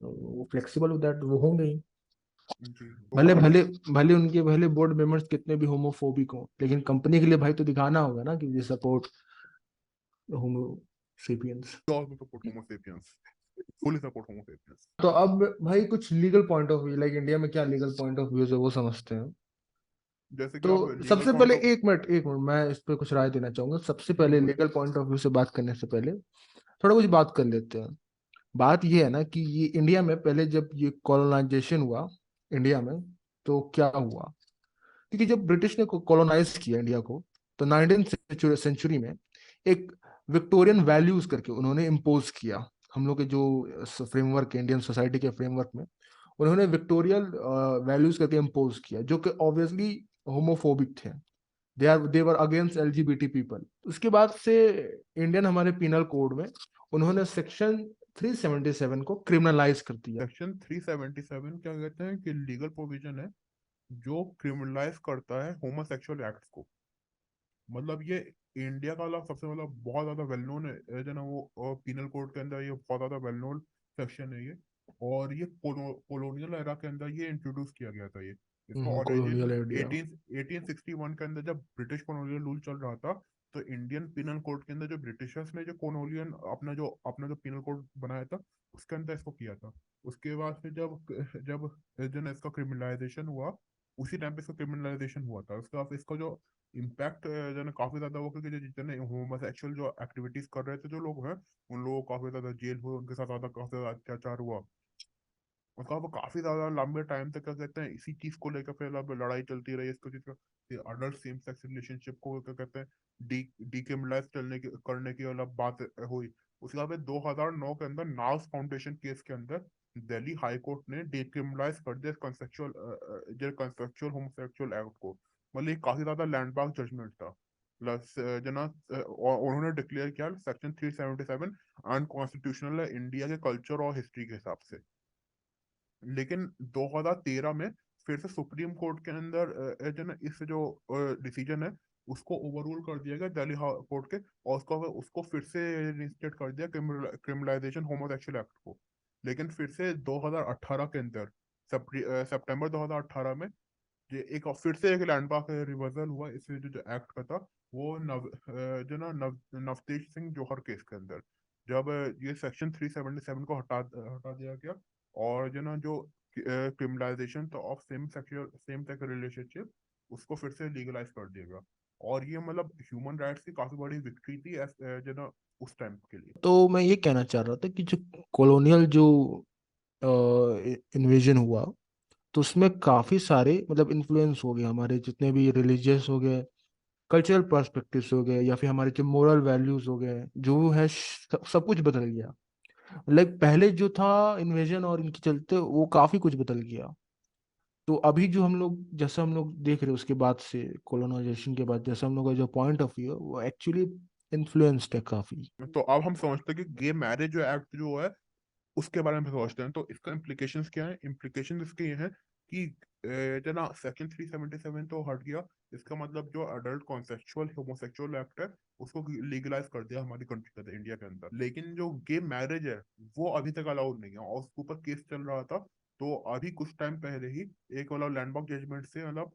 वो फ्लेक्सिबल दैट वो होंगे ही। जी, तो भले मतलब भले भले उनके भले बोर्ड मेंबर्स कितने भी होमोफोबिक हों, लेकिन कंपनी के लिए भाई तो दिखाना होगा ना कि we support homo sapiens. Support homo sapiens, fully support homo sapiens. तो अब भाई कुछ legal point of view, like India में क्या लीगल पॉइंट ऑफ व्यू है वो समझते हैं। जैसे कि आप तो लीगल सबसे पॉइंट पहले ऑफ। एक मिनट मैं इस पे कुछ राय देना चाहूंगा। सबसे पहले बिल्कुल। लीगल पॉइंट ऑफ व्यू से बात करने से पहले थोड़ा कुछ बात कर लेते हैं। बात ये है ना कि ये इंडिया में पहले जब ये कॉलोनाइजेशन हुआ इंडिया में, तो क्या हुआ? क्योंकि जब ब्रिटिश ने कॉलोनाइज किया इंडिया को, तो 19th सेंचुरी में एक विक्टोरियन वैल्यूज करके उन्होंने इम्पोज किया हम लोग के जो फ्रेमवर्क है, इंडियन सोसाइटी के फ्रेमवर्क में उन्होंने विक्टोरियल वैल्यूज करके इम्पोज किया, जो कि ऑब्वियसली होमोफोबिक थे। दे वर अगेंस्ट एलजीबीटी पीपल। उसके बाद से इंडियन हमारे पिनल कोड में उन्होंने सेक्शन 377 को क्रिमिनलाइज कर दिया। सेक्शन 377 क्या कहते हैं कि लीगल प्रोविजन है जो क्रिमिनलाइज करता है होमोसेक्सुअल एक्ट्स को। मतलब ये इंडिया का वाला सबसे मतलब बहुत ज्यादा वेल नोन है जो ना वो पीनल कोड के अंदर ये बहुत ज्यादा वेल नोन सेक्शन है ये। और ये कॉलोनियल एरा के अंदर ये इंट्रोड्यूस किया गया था ये। इसका ओरिजिन कॉलोनियल आइडिया। 1861 के अंदर जब ब्रिटिश कॉलोनियल रूल चल रहा था, तो इंडियन पिनल कोड के अंदर जो ब्रिटिशर्स ने जो कॉलोनियल अपना जो पिनल कोड बनाया था, उसके अंदर इसको किया था। उसके बाद फिर जब जब जो ना इसका क्रिमिनलाइजेशन हुआ, उसी टाइम पे इसका क्रिमिनलाइजेशन हुआ था। उसके बाद इसका जो इम्पैक्ट जो है काफी ज्यादा हुआ, क्योंकि जो जितने होमोसेक्सुअल जो एक्टिविटीज कर रहे थे जो लोग हैं, उन लोगों को काफी ज्यादा जेल हुए, उनके साथ ज्यादा काफी ज्यादा अत्याचार हुआ। उसका वो काफी ज्यादा लंबे टाइम तक क्या कहते हैं इसी चीज को लेकर फिर अब लड़ाई चलती रही इसको चीज का। अडल्ट सेम सेक्स रिलेशनशिप को क्या कहते हैं डीक्रिमिनलाइज करने की मतलब बात हुई। उसके बाद 2009 के अंदर नाउस फाउंडेशन केस के अंदर दिल्ली हाई कोर्ट ने डीक्रिमिनलाइज कर दिया कंसेप्चुअल होमोसेक्सुअल एक्ट को। मतलब ये काफी ज्यादा लैंडमार्क जजमेंट था। प्लस जना और उन्होंने डिक्लेयर किया सेक्शन 377 अनकॉन्स्टिट्यूशनल है इंडिया के कल्चर और हिस्ट्री के हिसाब से। लेकिन 2013 में फिर से सुप्रीम कोर्ट के अंदर जो ना इस जो डिसीजन है उसको ओवररूल कर दिया गया दिल्ली कोर्ट के। और उसको उसको फिर से रिस्टेट कर दिया क्रिमिनलाइजेशन होमोसेक्सुअल एक्ट को। लेकिन फिर से 2018 के अंदर सितंबर 2018 में ये एक फिर से एक लैंडमार्क रिवर्सल हुआ इस जो एक्ट का था। वो जो ना नवतेज सिंह जौहर केस के अंदर, जब ये सेक्शन 377 को हटा दिया गया। और जो ना जो क्रिमिनलाइजेशन तो ऑफ सेम सेक्स रिलेशनशिप उसको फिर से लीगलाइज कर दिया गया। और ये मतलब ह्यूमन राइट्स की काफी बड़ी विक्ट्री थी जो ना उस टाइम के लिए। तो मैं ये कहना चाह रहा था कि जो कॉलोनियल जो इन्वेजन हुआ, तो उसमें काफी सारे मतलब इन्फ्लुएंस हो गए, हमारे जितने भी रिलीजियस हो गए, कल्चरल पर्सपेक्टिव्स हो गए, या फिर हमारे जो मोरल वैल्यूज हो गए, जो है सब कुछ बदल गया। लाइक पहले जो था इन्वेजन और इनके चलते वो काफी कुछ बदल गया। तो अभी जो हम लोग जैसा हम लोग देख रहे हैं उसके बाद से, कॉलोनाइजेशन के बाद जैसा हम लोग का जो पॉइंट ऑफ व्यू है वो एक्चुअली इन्फ्लुएंस्ड है काफी। तो अब हम समझते हैं कि गे मैरिज जो एक्ट जो है उसके बारे में सोचते हैं। तो इसका इम्प्लीकेशंस क्या है? इम्प्लीकेशन इसके ये हैं कि जना सेक्शन 377 तो हट गया। इसका मतलब जो अडल्ट कॉन्सेप्चुअल होमोसेक्सुअल एक्ट है उसको लीगलाइज कर दिया हमारी कंट्री के अंदर, इंडिया के अंदर। लेकिन जो गे मैरिज है वो अभी तक अलाउड नहीं है, और उसके ऊपर केस चल रहा था। तो अभी कुछ टाइम पहले ही एक मतलब लैंडमार्क जजमेंट से मतलब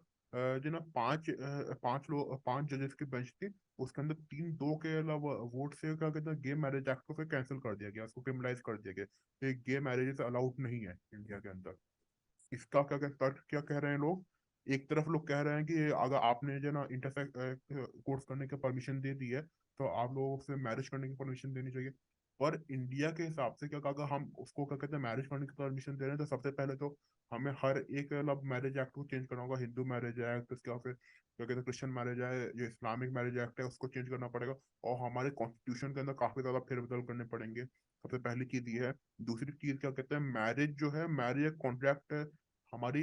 जो ना पांच जजेस की बेंच थी, उसके अंदर 3-2 के अलावा वोट से क्या कहते हैं गे मैरिज एक्ट को फिर कैंसिल कर दिया गया, उसको क्रिमिनलाइज कर दिया गया। गे मैरिजेस अलाउड नहीं है इंडिया के अंदर। इसका तर्क क्या कह रहे हैं लोग? एक तरफ लोग कह रहे हैं कि अगर आपने जो ना इंटरसेक्स कोर्स करने की परमिशन दे दी है, तो आप लोगों से मैरिज करने की परमिशन देनी चाहिए। पर इंडिया के हिसाब से क्या, अगर हम उसको क्या कहते हैं मैरिज करने की परमिशन दे रहे हैं, तो सबसे पहले तो हमें हर एक मतलब मैरिज एक्ट को चेंज करना होगा। हिंदू मैरिज एक्ट, उसके बाद फिर क्या कहते हैं क्रिश्चियन मैरिज है, जो इस्लामिक मैरिज एक्ट है उसको चेंज करना पड़ेगा। और हमारे कॉन्स्टिट्यूशन के अंदर काफी ज्यादा फेरबदल करने पड़ेंगे। सबसे पहली चीज ये है। दूसरी चीज क्या कहते हैं, मैरिज जो है मैरिज एक कॉन्ट्रैक्ट है हमारी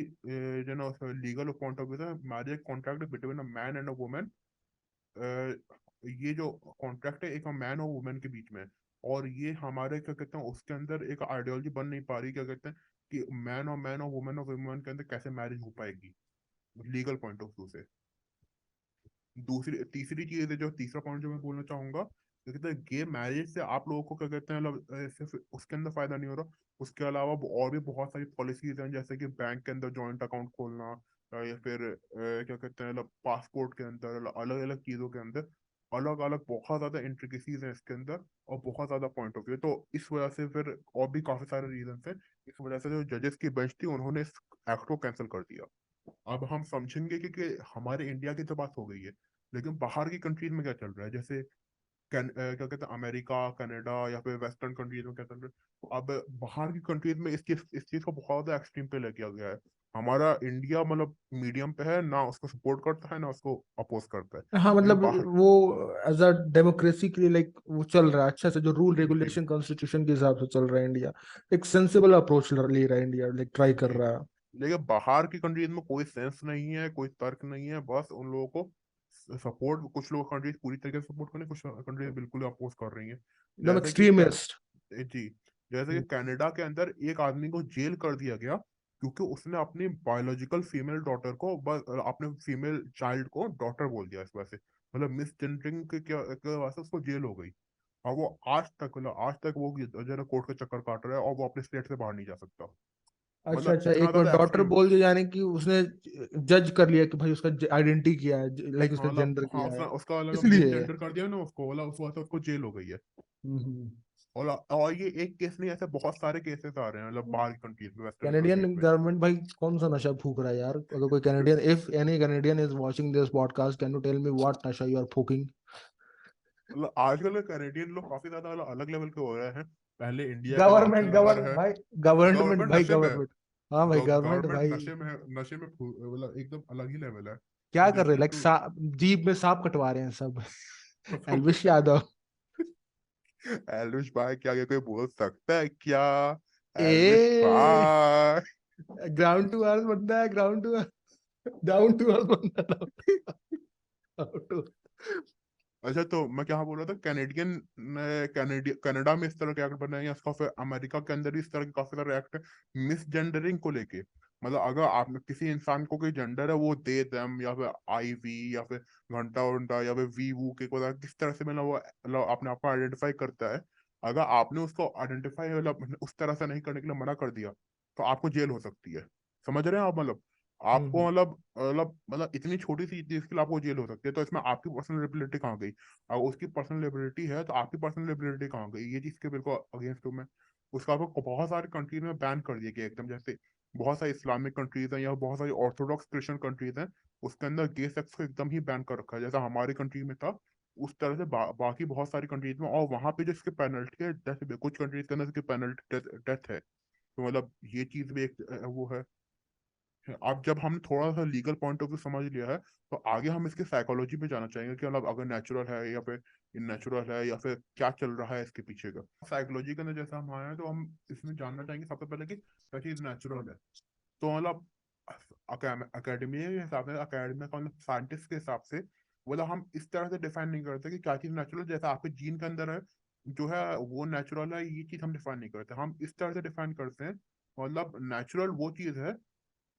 जो ना लीगल पॉइंट ऑफ व्यू से। मैरिज एक contract between a man and a women. ये जो कॉन्ट्रैक्ट है एक मैन और वुमेन के बीच में है। और ये हमारे क्या कहते हैं उसके अंदर एक आइडियोलॉजी बन नहीं पा रही, क्या कहते हैं कि मैन और वुमेन के अंदर कैसे मैरिज हो पाएगी लीगल पॉइंट ऑफ व्यू से। दूसरी तीसरी चीज है, जो तीसरा पॉइंट जो मैं बोलना चाहूंगा, तो कहते हैं गे मैरिज से आप लोगों को क्या कहते हैं मतलब सिर्फ उसके अंदर फायदा नहीं हो रहा। उसके अलावा और भी बहुत सारी पॉलिसीज हैं, जैसे कि बैंक के अंदर जॉइंट अकाउंट खोलना, या फिर क्या कहते हैं मतलब पासपोर्ट के अंदर अलग अलग चीजों के अंदर अलग अलग बहुत ज्यादा इंट्रिकेसीज हैं इसके अंदर। और बहुत ज्यादा पॉइंट ऑफ व्यू, तो इस वजह से फिर और भी काफी सारे रीजन है। इस वजह से जो जजेस की बेंच थी उन्होंने इस एक्ट को कैंसिल कर दिया। अब हम समझेंगे कि हमारे इंडिया की तो बात हो गई है, लेकिन बाहर की कंट्रीज में क्या चल रहा है? जैसे क्या कहते हैं अमेरिका, कनाडा या फिर वेस्टर्न कंट्रीज में क्या चल रहा है? अब बाहर की कंट्रीज में इस चीज को बहुत ज्यादा एक्सट्रीम पे लेके आ गया है। हमारा इंडिया मतलब मीडियम पे है, ना उसको सपोर्ट करता है ना उसको अपोज करता है। हाँ लेकिन मतलब बाहर वो एज अ डेमोक्रेसी के लिए लाइक वो चल रहा है अच्छा से, जो रूल जी रेगुलेशन कॉन्स्टिट्यूशन के हिसाब से चल रहा है इंडिया। एक सेंसिबल अप्रोच ले रहा है इंडिया, लाइक ट्राई कर जी, रहा है। लेकिन बाहर की कंट्रीज में कोई सेंस नहीं है, कोई तर्क नहीं है, बस उन लोगों को सपोर्ट, कुछ लोग कंट्रीज पूरी तरीके से सपोर्ट कर रहे हैं, कुछ कंट्रीज बिल्कुल अपोज कर रही हैं। एकदम जैसे कि एक्सट्रीमिस्ट। जी, जैसे कि कनाडा के अंदर एक आदमी को जेल कर दिया गया क्योंकि उसने अपनी बायोलॉजिकल फीमेल डॉटर को अपने फीमेल चाइल्ड को डॉटर बोल दिया इस वजह से। मतलब मिस जेंडरिंग के वास्ते उसको जेल हो गई। और वो आज तक वो जरा कोर्ट के चक्कर काट रहा है, और वो अपने स्टेट से बाहर नहीं जा सकता। अच्छा मतलब अच्छा, इतना एक बार ज्यादा डॉटर एक्सट्रीम। बोल दिया, यानी कि उसने जज कर लिया कि भाई उसका आइडेंटिटी क्या है, लाइक उसका मतलब जेंडर हाँ, क्या है, उसका वाला मिस इसलिए। जेंडर कर दिया ना उसको, बोला उस वास्ते उसको जेल हो गई है। हम्म। और ये एक केस नहीं, ऐसे बहुत सारे केसेस आ रहे हैं, मतलब बाहर की कंट्रीज में, वेस्टर्न कैनेडियन कंट्रीज में। गवर्नमेंट भाई कौन सा नशा फूक रहा है यार? अगर कोई Canadian, if any Canadian is watching this podcast, can you tell me what नशा यू आर फूकिंग? मतलब आजकल के कैनेडियन लोग काफी ज्यादा अलग लेवल के हो रहे हैं। पहले इंडिया के गवर्नमेंट, राशन नंबर गवर्नमेंट है। भाई, गवर्नमेंट गवर्नमेंट भाई, नशे में है। गवर्नमेंट। हाँ भाई, गवर्नमेंट गवर्नमेंट भाई। नशे में मतलब एकदम अलग ही लेवल है। क्या कर रहे हैं? जैसे लाइक तू जीप में सांप कटवा रहे हैं सब। एल्विश यादव। एल्विश भाई क्या, आगे कोई बोल सकता है क्या? एल्विश ए, भाई। ग्राउंड टू अर्थ बंदा है, ground to down to earth बंदा, डाउन टू। अच्छा, तो मैं क्या बोल रहा था, कनाडा में इस तरह के एक्ट बने हैं, या फिर अमेरिका के अंदर भी इस तरह के काफी सारे एक्ट है मिस जेंडरिंग को लेके। मतलब अगर आप किसी इंसान को कोई जेंडर है, वो दे देम, या फिर आई वी, या फिर घंटा उंटा, या फिर वी वू के को किस तरह से मतलब वो मतलब अपने आप को आइडेंटिफाई करता है। अगर आपने उसको आइडेंटिफाई मतलब उस तरह से नहीं करने के लिए मना कर दिया, तो आपको जेल हो सकती है। समझ रहे हैं आप? मतलब आपको हम्म। मतलब इतनी छोटी सी चीज के लिए आपको जेल हो सकती है, तो इसमें आपकी पर्सनल लिबर्टी कहाँ गई? अगर उसकी पर्सनल लिबर्टी है, तो आपकी पर्सनल लिबर्टी कहाँ गई? ये चीज के बिल्कुल अगेंस्ट हूँ मैं। उसका आपको बहुत सारे कंट्रीज में बैन कर दिया गया एकदम। जैसे बहुत सारी इस्लामिक कंट्रीज हैं, या बहुत सारी ऑर्थोडॉक्स क्रिश्चियन कंट्रीज हैं, उसके अंदर गे सेक्स को एकदम ही बैन कर रखा है, जैसा हमारी कंट्री में था। उस तरह से बाकी बहुत सारी कंट्रीज में, और वहां पे जो इसकी पेनल्टी है, जैसे कुछ कंट्रीज के अंदर इसकी पेनल्टी डेथ है। तो मतलब ये चीज भी एक वो है। अब जब हमने थोड़ा सा लीगल पॉइंट ऑफ व्यू समझ लिया है, तो आगे हम इसके साइकोलॉजी पे जाना चाहेंगे कि मतलब अगर नेचुरल है, या फिर इननेचुरल है, या फिर क्या चल रहा है इसके पीछे का। साइकोलॉजी के अंदर जैसे हम आए हैं, तो हम इसमें जानना चाहेंगे सबसे पहले कि क्या चीज नेचुरल है। तो मतलब अकेडमी के हिसाब से, अकेडमी का मतलब साइंटिस्ट के हिसाब से, मतलब हम इस तरह से डिफाइन नहीं करते कि क्या चीज नेचुरल, जैसा आपके जीन के अंदर है जो है वो नेचुरल है, ये चीज हम डिफाइन नहीं करते। हम इस तरह से डिफाइन करते हैं, मतलब नेचुरल वो चीज है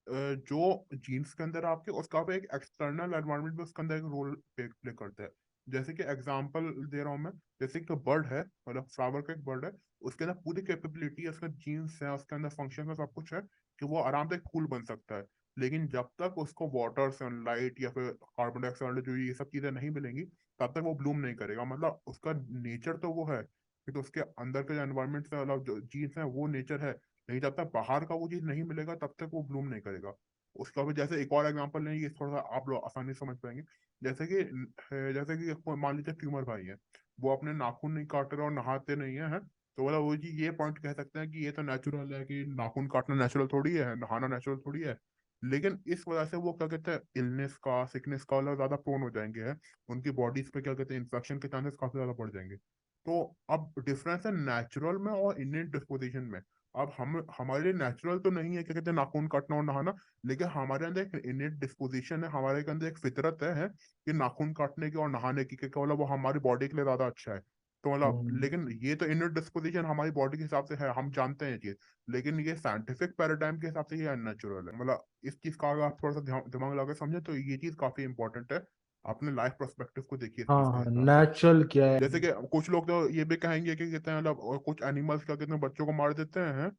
जो जीन्स के अंदर आपके, उसका आप एक एक्सटर्नल एनवायरनमेंट में उसके अंदर एक रोल प्ले करता है। जैसे कि एग्जांपल दे रहा हूँ मैं। जैसे कि बर्ड है, मतलब फ्लावर का एक बर्ड है, उसके अंदर पूरी कैपेबिलिटी है, उसका जीन्स है, उसके अंदर फंक्शन है, सब कुछ है कि वो आराम से एक फूल बन सकता है। लेकिन जब तक उसको वाटर, सनलाइट, या फिर कार्बन डाइऑक्साइड, जो ये सब चीजें नहीं मिलेंगी, तब तक वो ब्लूम नहीं करेगा। मतलब उसका नेचर तो वो है कि, तो उसके अंदर के जो एनवायरमेंट से, मतलब जो जीन्स है वो नेचर है। नहीं, जब तक बाहर का वो चीज नहीं मिलेगा, तब तक वो ब्लूम नहीं करेगा। उसका भी जैसे एक और एग्जांपल लें, ये थोड़ा सा आप लोग आसानी से समझ पाएंगे। जैसे कि मान लीजिए ट्यूमर भाई है, वो अपने नाखून नहीं काट रहे और नहाते नहीं है, तो बोला वो जी ये पॉइंट कह सकते हैं कि ये तो नेचुरल है, कि नाखून काटना नेचुरल थोड़ी है, नहाना नेचुरल थोड़ी है। लेकिन इस वजह से वो क्या कहते हैं, इलनेस का, सिकनेस का मतलब ज्यादा प्रोन हो जाएंगे, है उनकी बॉडीज पे क्या कहते हैं, इन्फेक्शन के चांसेस काफी ज्यादा बढ़ जाएंगे। तो अब डिफरेंस है नेचुरल में और इनेट डिस्पोजिशन में। अब हम हमारे लिए नेचुरल तो नहीं है क्या कहते हैं नाखून काटना और नहाना, लेकिन हमारे अंदर एक इनेट डिस्पोजिशन है, हमारे के अंदर एक फितरत है कि नाखून काटने की और नहाने की, क्या मतलब वो हमारी बॉडी के लिए ज्यादा अच्छा है। तो मतलब हम्म। लेकिन ये तो इनेट डिस्पोजिशन हमारी बॉडी के हिसाब से है, हम जानते हैं ये चीज। लेकिन ये साइंटिफिक पैराडाइम के हिसाब से ये अननेचुरल है। मतलब इस चीज का अगर आप थोड़ा सा दिमाग लगा के समझे, तो ये चीज काफी इंपॉर्टेंट है। अपने लाइफ पर्सपेक्टिव को देखिए इस हाँ चीज के हाँ, हिसाब से। नेचुरल क्या है? जैसे कि कुछ लोग तो ये भी कहेंगे कि कहते हैं मतलब, और कुछ एनिमल्स क्या कहते हैं, बच्चों को मार देते हैं,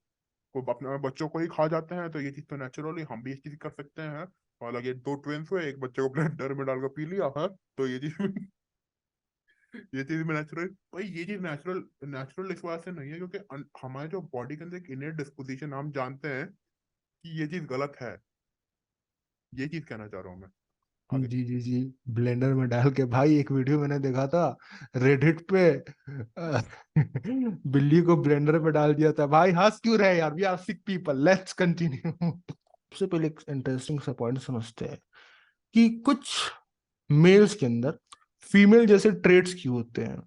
को अपने बच्चों को ही खा जाते हैं, तो ये चीज तो नेचुरली हम भी ये चीज कर सकते हैं। और लगे दो ट्विंस हुए, एक बच्चे को ब्लेंडर में डालकर पी लिया है, तो ये चीज ये चीज में नेचुरल भाई, ये चीज नेचुरल नेचुरल इस वजह से नहीं है क्योंकि हमारे जो बॉडी के अंदर एक इनर डिस्पोजिशन, हम जानते हैं कि ये चीज गलत है। ये चीज कहना चाह रहा हूँ मैं आगे। जी जी जी। ब्लेंडर में डाल के भाई, एक वीडियो मैंने देखा था रेडिट पे, अ, बिल्ली को ब्लेंडर पे डाल दिया था। भाई हंस क्यों रहे यार? We are sick people, let's continue. सबसे पहले एक इंटरेस्टिंग सा पॉइंट समझते हैं कि कुछ मेल्स के अंदर फीमेल जैसे ट्रेट्स क्यों होते हैं।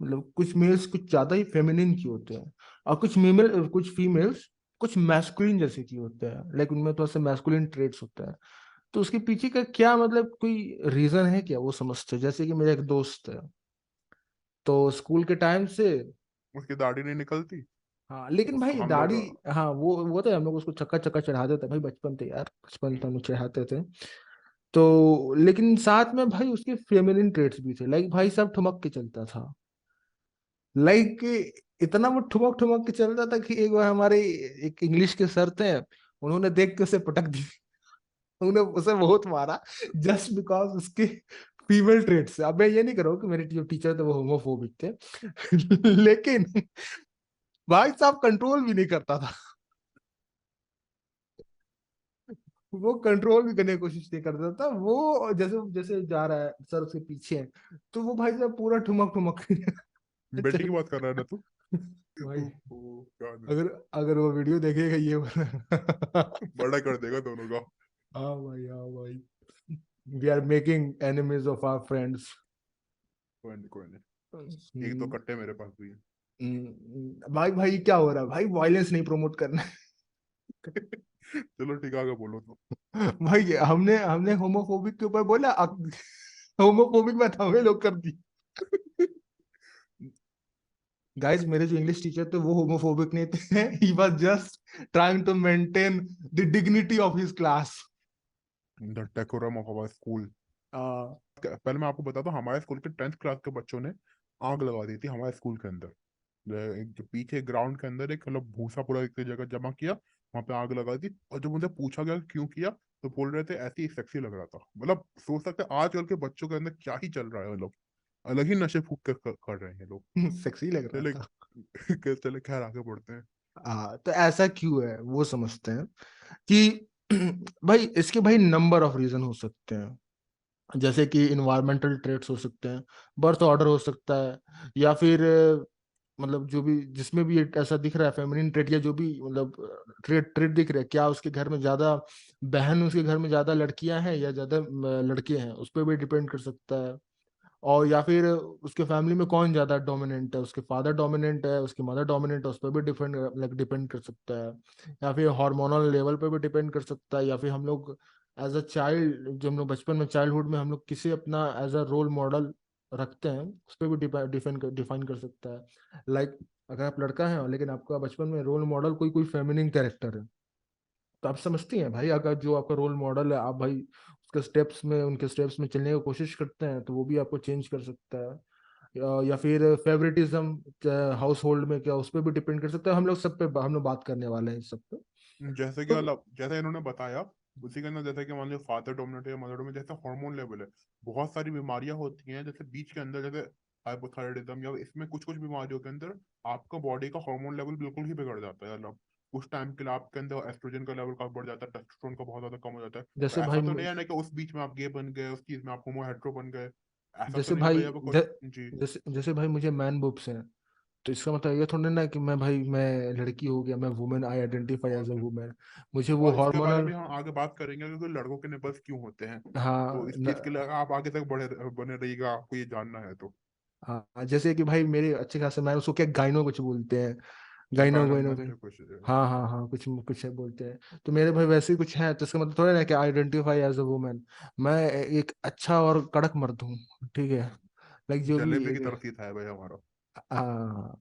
मतलब कुछ मेल्स कुछ ज्यादा ही फेमिनिन क्यों होते हैं, और कुछ फीमेल्स कुछ मैस्कुलिन जैसे क्यों होते हैं, लाइक उनमें थोड़ा सा मैस्कुलिन ट्रेट्स होते हैं। तो उसके पीछे का क्या मतलब, कोई रीजन है क्या वो समझते हैं? जैसे कि मेरा एक दोस्त है, तो स्कूल के टाइम से, उसकी दाढ़ी नहीं निकलती। हाँ लेकिन भाई हम लोग दाढ़ी, हाँ वो तो हम लोग उसको चक्का चक्का चढ़ा देते भाई, बचपन थे यार, बचपन तो हम लोग चढ़ाते थे। तो लेकिन साथ में भाई उसके फेमिनिन ट्रेट्स भी थे, लाइक भाई साहब ठुमक के चलता था, लाइक इतना वो ठुमक ठुमक के चलता था कि एक बार हमारे एक इंग्लिश के सर थे, उन्होंने देख के उसे पटक दी, उन्होंने उसे बहुत मारा जस्ट बिकॉज उसके फीमेल ट्रेट से। अब मैं ये नहीं कर रहा हूँ कि मेरे जो टीचर थे वो होमोफोबिक थे लेकिन भाई साहब कंट्रोल भी नहीं करता था, वो कंट्रोल भी करने की कोशिश नहीं करता था, वो जैसे जैसे जा रहा है सर उसके पीछे है, तो वो भाई साहब पूरा ठुमक ठुमक बेटी की चल बात कर रहा है ना तू? भाई क्या नहीं। अगर अगर वो वीडियो देखेगा ये वाला बड़ा कर देगा दोनों का। हाँ भाई, हाँ भाई, we are making enemies of our friends. कोई नहीं, कोई नहीं, एक दो कट्टे मेरे पास भी हैं। भाई भाई क्या हो रहा है भाई, वायलेंस नहीं प्रमोट करना चलो ठीक है, आगे बोलो तो। है भाई, हमने हमने होमोफोबिक के ऊपर बोला, होमोफोबिक बात हमें लोग कर दी। गाइस मेरे जो इंग्लिश टीचर थे वो होमोफोबिक नहीं थे, he was just trying to maintain the dignity of his class. The decorum of our school. पहले मैं आपको बताता हूँ, हमारे स्कूल के 10th क्लास के बच्चों ने आग लगा दी थी हमारे स्कूल के अंदर। जो पीछे ग्राउंड के अंदर एक मतलब भूसा पूरा एक जगह जमा किया, वहां पे आग लगा दी। और जब उनसे पूछा गया कि क्यों किया, तो बोल रहे थे ऐसे ही सेक्सी लग रहा था। मतलब सोच सकते हैं आजकल के बच्चों के अंदर क्या ही चल रहा है, मतलब अलग ही नशे फूक कर रहे हैं लोग। सेक्सी लग रहा चले था। चले खैर आगे बढ़ते हैं। हाँ तो ऐसा क्यों है वो समझते हैं कि भाई इसके भाई नंबर ऑफ रीजन हो सकते हैं, जैसे कि इन्वायरमेंटल ट्रेट्स हो सकते हैं, बर्थ ऑर्डर हो सकता है, या फिर मतलब जो भी जिसमें भी एक ऐसा दिख रहा है फेमिनिन ट्रेट, या जो भी मतलब ट्रेट ट्रेट दिख रहा है, क्या उसके घर में ज्यादा बहन, उसके घर में ज्यादा लड़कियां हैं या ज्यादा लड़के हैं, उस पर भी डिपेंड कर सकता है। और या फिर उसके फैमिली में कौन ज्यादा डोमिनेंट है, उसके फादर डोमिनेंट है, उसकी मदर डोमिनेंट है, उस पर भी डिपेंड डिपेंड कर सकता है। या फिर हार्मोनल लेवल पे भी डिपेंड कर सकता है, या फिर हम लोग एज अ चाइल्ड, जो हम लोग बचपन में चाइल्डहुड में हम लोग किसे अपना एज अ रोल मॉडल रखते हैं, उस पर भी डिफाइन कर सकता है। लाइक अगर आप लड़का हैं लेकिन आपका बचपन में रोल मॉडल कोई कोई फेमिनिन कैरेक्टर है, तो आप समझती हैं भाई, अगर जो आपका रोल मॉडल है आप भाई उसके स्टेप्स में, उनके स्टेप्स में चलने की कोशिश करते हैं, तो वो भी आपको चेंज कर सकता है। या फिर फेवरेटिज्म हाउस होल्ड में क्या, उस पर भी डिपेंड कर सकता है। हम लोग सब पे हम लोग बात करने वाले हैं इस सब पे। जैसे कि तो मतलब जैसे इन्होंने बताया, उसी के अंदर जैसे कि मान लो फादर डोमिनेट या मदर डोमिनेट, जैसे हार्मोन लेवल है, बहुत सारी बीमारियां होती हैं जैसे बीच के अंदर, जैसे हाइपोथायराइडिज्म या इसमें कुछ कुछ बीमारियों के अंदर आपका बॉडी का हार्मोन लेवल बिल्कुल ही बिगड़ जाता है। मतलब उस टाइम के लिए आपके अंदर एस्ट्रोजन का लेवल काफी बढ़ जाता है, टेस्टोस्टेरोन का बहुत ज्यादा कम हो जाता है। तो जैसे भाई ऐसा तो नहीं है ना कि उस बीच में आप गे बन गए, उस चीज में आप होमो हेट्रो बन गए, ऐसा तो जैसे नहीं होता भाई या कुछ। जी। जैसे भाई मुझे मैन बुब्स हैं, तो इसका मतलब ये थोड़ी ना कि मैं भाई मैं लड़की हो गया, मैं women, I identify as a और वुमेन, मुझे वो और इसके बारे हार्मोनल। में हम आगे बात करेंगे क्योंकि लड़कों के निपल्स क्यों होते हैं। तो हाँ इस चीज के लिए आप आगे तक बढ़े बने रहिएगा, आपको ये जानना है तो। हाँ, जैसे कि भाई मेरे अच्छे खासे मैं उसको क्या गाइनो कुछ बोलते हैं, गाइनो गाइनो गायनोमैन के। कुछ। हाँ हाँ हाँ, कुछ कुछ है बोलते हैं, तो मेरे भाई वैसे ही कुछ है, तो इसका मतलब थोड़ा ना कि आइडेंटिफाई एज अ वुमेन, मैं एक अच्छा और कड़क मर्द हूँ, ठीक है, लाइक जो भी जलेबी की एक। तरफ ही था है भाई हमारा। हाँ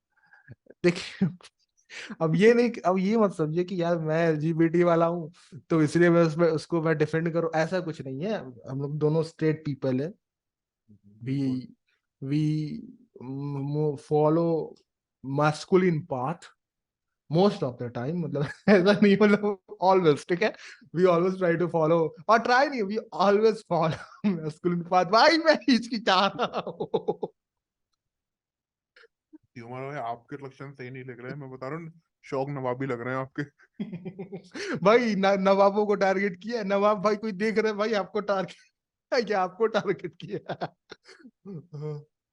देखिए, अब ये नहीं, अब ये मत समझिए कि यार मैं एलजीबीटी वाला हूँ तो इसलिए मैं उसमें उसको मैं डिफेंड करूँ, ऐसा कुछ नहीं है। हम लोग दोनों स्ट्रेट पीपल है, वी बिल्कुल। We follow masculine path most of the time, मतलब ऐसा नहीं, मतलब ऑलवेज, ठीक है, we always try to follow, और ट्राई नहीं, we always follow masculine path. भाई मैं हिचकिचा रहा हूँ ह्यूमर भाई आपके लक्षण सही नहीं लग रहे हैं, मैं बता रहा हूँ। शौक नवाबी लग रहे हैं आपके। भाई नवाबों को टारगेट किया है, नवाब भाई कोई देख रहे हैं भाई आपको टारगेट, क्या आपको टारगेट किया है?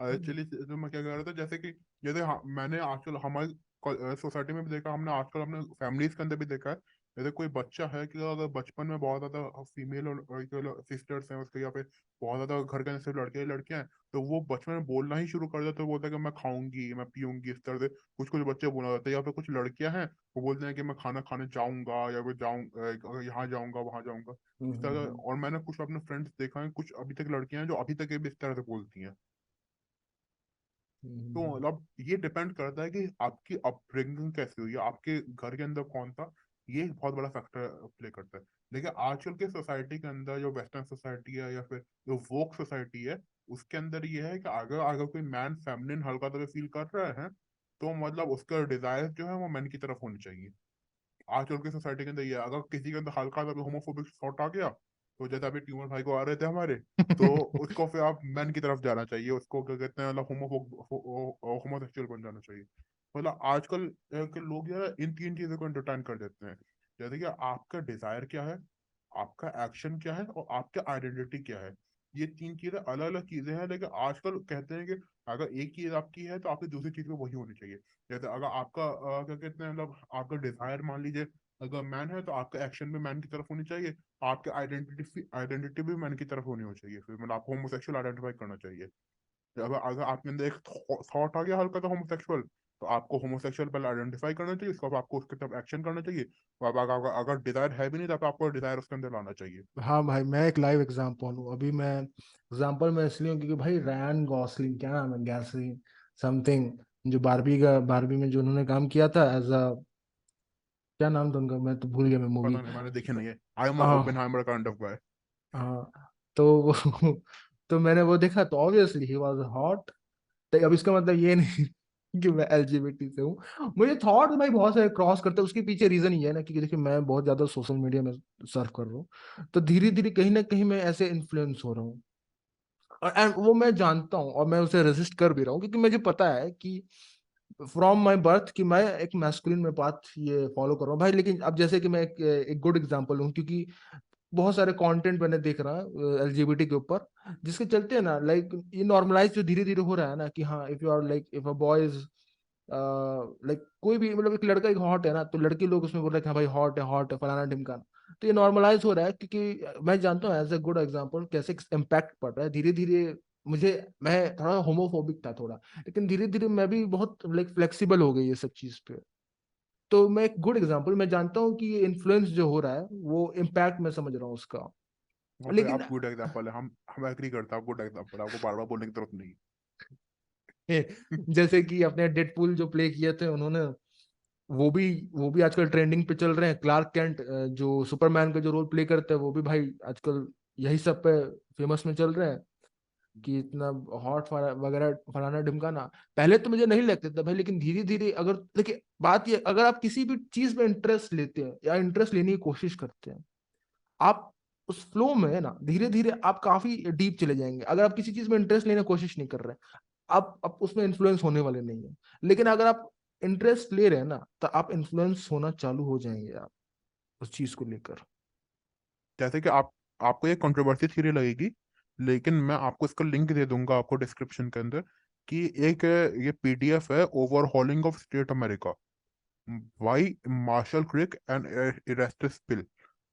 एक्चुअली तो मैं क्या कह रहा था, जैसे कि जैसे मैंने आजकल हमारी सोसाइटी में भी देखा, हमने आजकल अपने फैमिलीज के अंदर भी देखा है। जैसे कोई बच्चा है कि अगर बचपन में बहुत ज्यादा फीमेल और सिस्टर्स हैं उसके, या फिर बहुत ज्यादा घर के अंदर सिर्फ लड़के लड़कियां हैं, तो वो बचपन में बोलना ही शुरू कर देते हैं, बोलता है कि मैं खाऊंगी, मैं पीऊंगी, इस तरह से कुछ कुछ बच्चे बोला जाते हैं। या फिर कुछ लड़कियां हैं, वो बोलते हैं कि मैं खाना खाने जाऊंगा, या फिर यहाँ जाऊंगा वहां जाऊंगा, इस तरह। और मैंने कुछ अपने फ्रेंड्स देखा है, कुछ अभी तक लड़कियां हैं जो अभी तक भी इस तरह से बोलती हैं। तो मतलब ये डिपेंड करता है कि आपकी अपब्रिंगिंग कैसी हुई है, आपके घर के अंदर कौन था, ये एक बहुत बड़ा फैक्टर प्ले करता है। लेकिन आजकल के सोसाइटी के अंदर जो वेस्टर्न सोसाइटी है या फिर जो वोक सोसाइटी है, उसके अंदर ये है कि अगर अगर कोई मैन फेमिनिन हल्का तो फील कर रहा है, तो मतलब उसका डिजायर जो है वो मैन की तरफ होनी चाहिए। आजकल की सोसाइटी के अंदर ये है, अगर किसी के अंदर हल्का सा भी होमोफोबिक थॉट आ गया, तो जैसे अभी ट्यूमर भाई को आ रहे थे हमारे, तो उसको फिर आप मैन की तरफ जाना चाहिए, उसको क्या कहते हैं मतलब होमोसेक्सुअल बन जाना चाहिए। मतलब आजकल के लोग यार इन तीन चीजों को एंटरटेन कर देते हैं। जैसे कि आपका डिजायर क्या है, आपका एक्शन क्या है, और आपका आइडेंटिटी क्या है। ये तीन चीजें अलग अलग चीजें हैं, लेकिन आजकल कहते हैं कि अगर एक चीज आपकी है तो आपकी दूसरी चीज भी वही होनी चाहिए। जैसे अगर आपका क्या कहते हैं मतलब आपका डिजायर मान लीजिए अगर मैन है, तो आपका एक्शन भी मैन की तरफ होनी चाहिए, आपके आइडेंटिटी भी मैन की तरफ होनी हो चाहिए। फिर मतलब आपको होमोसेक्सुअल आइडेंटिफाई करना चाहिए। अगर अगर आपके अंदर एक थॉट आ गया हल्का सा होमोसेक्सुअल, तो आपको होमोसेक्सुअल पहले आइडेंटिफाई करना चाहिए, उसके बाद आपको उसके तरफ एक्शन करना चाहिए। और अगर डिजायर है भी नहीं, तो आपको डिजायर उसके अंदर लाना चाहिए। हाँ भाई, मैं एक लाइव एग्जांपल हूँ। अभी मैं एग्जांपल में इसलिए हूँ क्योंकि भाई रयान गॉसलिंग, क्या नाम है, गैसलिन समथिंग, जो बारबी में जो उन्होंने काम किया था एज अ, क्या नाम था उनका, मैं तो भूल गया मैं मूवी। पता नहीं, मैंने देखे नहीं है। आई एम हाँ ओपेनहाइमर काइंड ऑफ गाय। हाँ। तो तो मैंने वो देखा तो ऑब्वियसली ही वाज हॉट। तो अब इसका मतलब ये नहीं कि मैं एलजीबीटी से हूँ। मुझे थॉट भाई बहुत सारे क्रॉस करते हैं, उसके पीछे रीजन ये है ना, क्योंकि देखिए मैं बहुत ज्यादा सोशल मीडिया में सर्फ कर रहा हूँ, तो धीरे धीरे कहीं ना कहीं मैं ऐसे इन्फ्लुएंस हो रहा हूँ। और एंड वो मैं जानता हूँ और मैं उसे रेजिस्ट कर भी रहा हूँ, क्योंकि मुझे पता है कि फ्रॉम माई बर्थ कि मैं एक मैस्कुलिन में पाथ ये फॉलो कर रहा हूँ भाई। लेकिन अब जैसे कि मैं एक गुड एग्जांपल हूँ, क्योंकि बहुत सारे कंटेंट मैंने देख रहा है एलजीबीटी के ऊपर, जिसके चलते है ना, लाइक ये नॉर्मलाइज जो धीरे धीरे हो रहा है ना, कि हाँ if you are like if a boy is like कोई भी मतलब एक लड़का एक हॉट है ना, तो लड़के लोग उसमें बोल रहे हैं कि हाँ भाई हॉट है फलाना ढिमकाना। तो ये नॉर्मलाइज हो रहा है, क्योंकि मैं जानता हूँ एज ए गुड एग्जांपल कैसे इम्पैक्ट पड़ रहा है धीरे धीरे। मुझे मैं थोड़ा होमोफोबिक था थोड़ा, लेकिन धीरे धीरे मैं भी बहुत लाइक फ्लेक्सिबल हो गई ये सब चीज पे। तो मैं एक गुड एग्जांपल, मैं जानता हूँ कि ये इन्फ्लुएंस जो हो रहा है वो इम्पैक्ट मैं समझ रहा हूँ उसका। ओके, लेकिन आप गुड एग्जांपल है, हम एग्री करते हैं, आप गुड एग्जांपल, आपको बार बार बोलने की जरूरत नहीं। जैसे कि अपने डेडपूल जो प्ले किए थे उन्होंने, वो भी आजकल ट्रेंडिंग पे चल रहे हैं। क्लार्क कैंट जो सुपरमैन का जो रोल प्ले करते हैं, वो भी भाई आजकल यही सब पे फेमस में चल रहे हैं, कि इतना हॉट वगैरह फलाना ढिमकाना। पहले तो मुझे नहीं लगता था भाई, लेकिन धीरे धीरे अगर देखिए बात ये, अगर आप किसी भी चीज में इंटरेस्ट लेते हैं या इंटरेस्ट लेने की कोशिश करते हैं, आप उस फ्लो में है ना, धीरे धीरे आप काफी डीप चले जाएंगे। अगर आप किसी चीज में इंटरेस्ट लेने की कोशिश नहीं कर रहे, आप उसमें इन्फ्लुएंस होने वाले नहीं है। लेकिन अगर आप इंटरेस्ट ले रहे हैं ना, तो आप इन्फ्लुएंस होना चालू हो जाएंगे आप उस चीज को लेकर। जैसे कि आपको ये कंट्रोवर्सी थ्योरी लगेगी, लेकिन मैं आपको इसका लिंक दे दूंगा आपको डिस्क्रिप्शन के अंदर, कि एक ये पीडीएफ है, overhauling of straight America, by Marshall Kirk and Erastes Pill.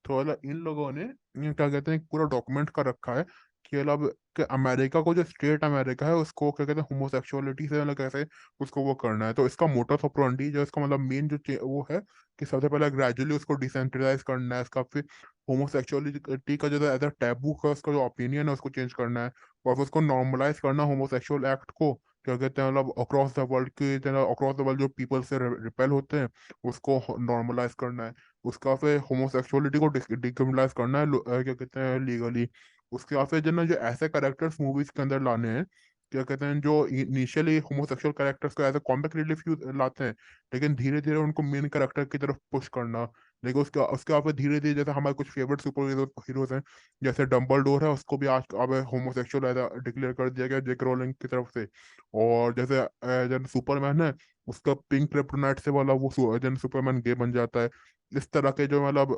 तो मतलब इन लोगों ने ये क्या कहते हैं, एक पूरा डॉक्यूमेंट कर रखा है कि मतलब कि अमेरिका को, जो स्टेट अमेरिका है उसको क्या कहते हैं होमोसेक्सुअलिटी से मतलब कैसे उसको वो करना है। तो इसका मोटस ऑपरेंडी जो इसका मतलब मेन जो वो है कि सबसे पहले ग्रेजुअली उसको डिसेंट्रलाइज करना है, इसका फिर होमोसेक्सुअलिटी का जो एज अ टैबू का उसका जो ओपिनियन है उसको चेंज करना है, और फिर उसको नॉर्मलाइज करना होमोसेक्सुअल एक्ट को, क्या कहते हैं मतलब अक्रॉस द वर्ल्ड के, अक्रॉस द वर्ल्ड जो पीपल से रिपेल होते हैं उसको नॉर्मलाइज करना है। उसका फिर होमोसेक्सुअलिटी को डिक्रिमिनलाइज करना है, क्या कहते हैं लीगली। उसके बाद फिर जो ना जो ऐसे करेक्टर्स मूवीज के अंदर लाने हैं, क्या कहते हैं जो इनिशियली होमोसेक्सुअल करेक्टर्स को एज ए कॉमिक रिलीफ लाते हैं, लेकिन धीरे धीरे उनको मेन करेक्टर की तरफ पुश करना। लेकिन उसके उसके बाद फिर धीरे धीरे जैसे हमारे कुछ फेवरेट सुपर हीरोज हैं, जैसे डम्बलडोर है, उसको भी आज अब होमोसेक्सुअल एज डिक्लेयर कर दिया गया जेक रोलिंग की तरफ से। और जैसे जैसे सुपरमैन है, उसका पिंक क्रिप्टोनाइट से वाला वो जन सुपरमैन गे बन जाता है। इस तरह के जो मतलब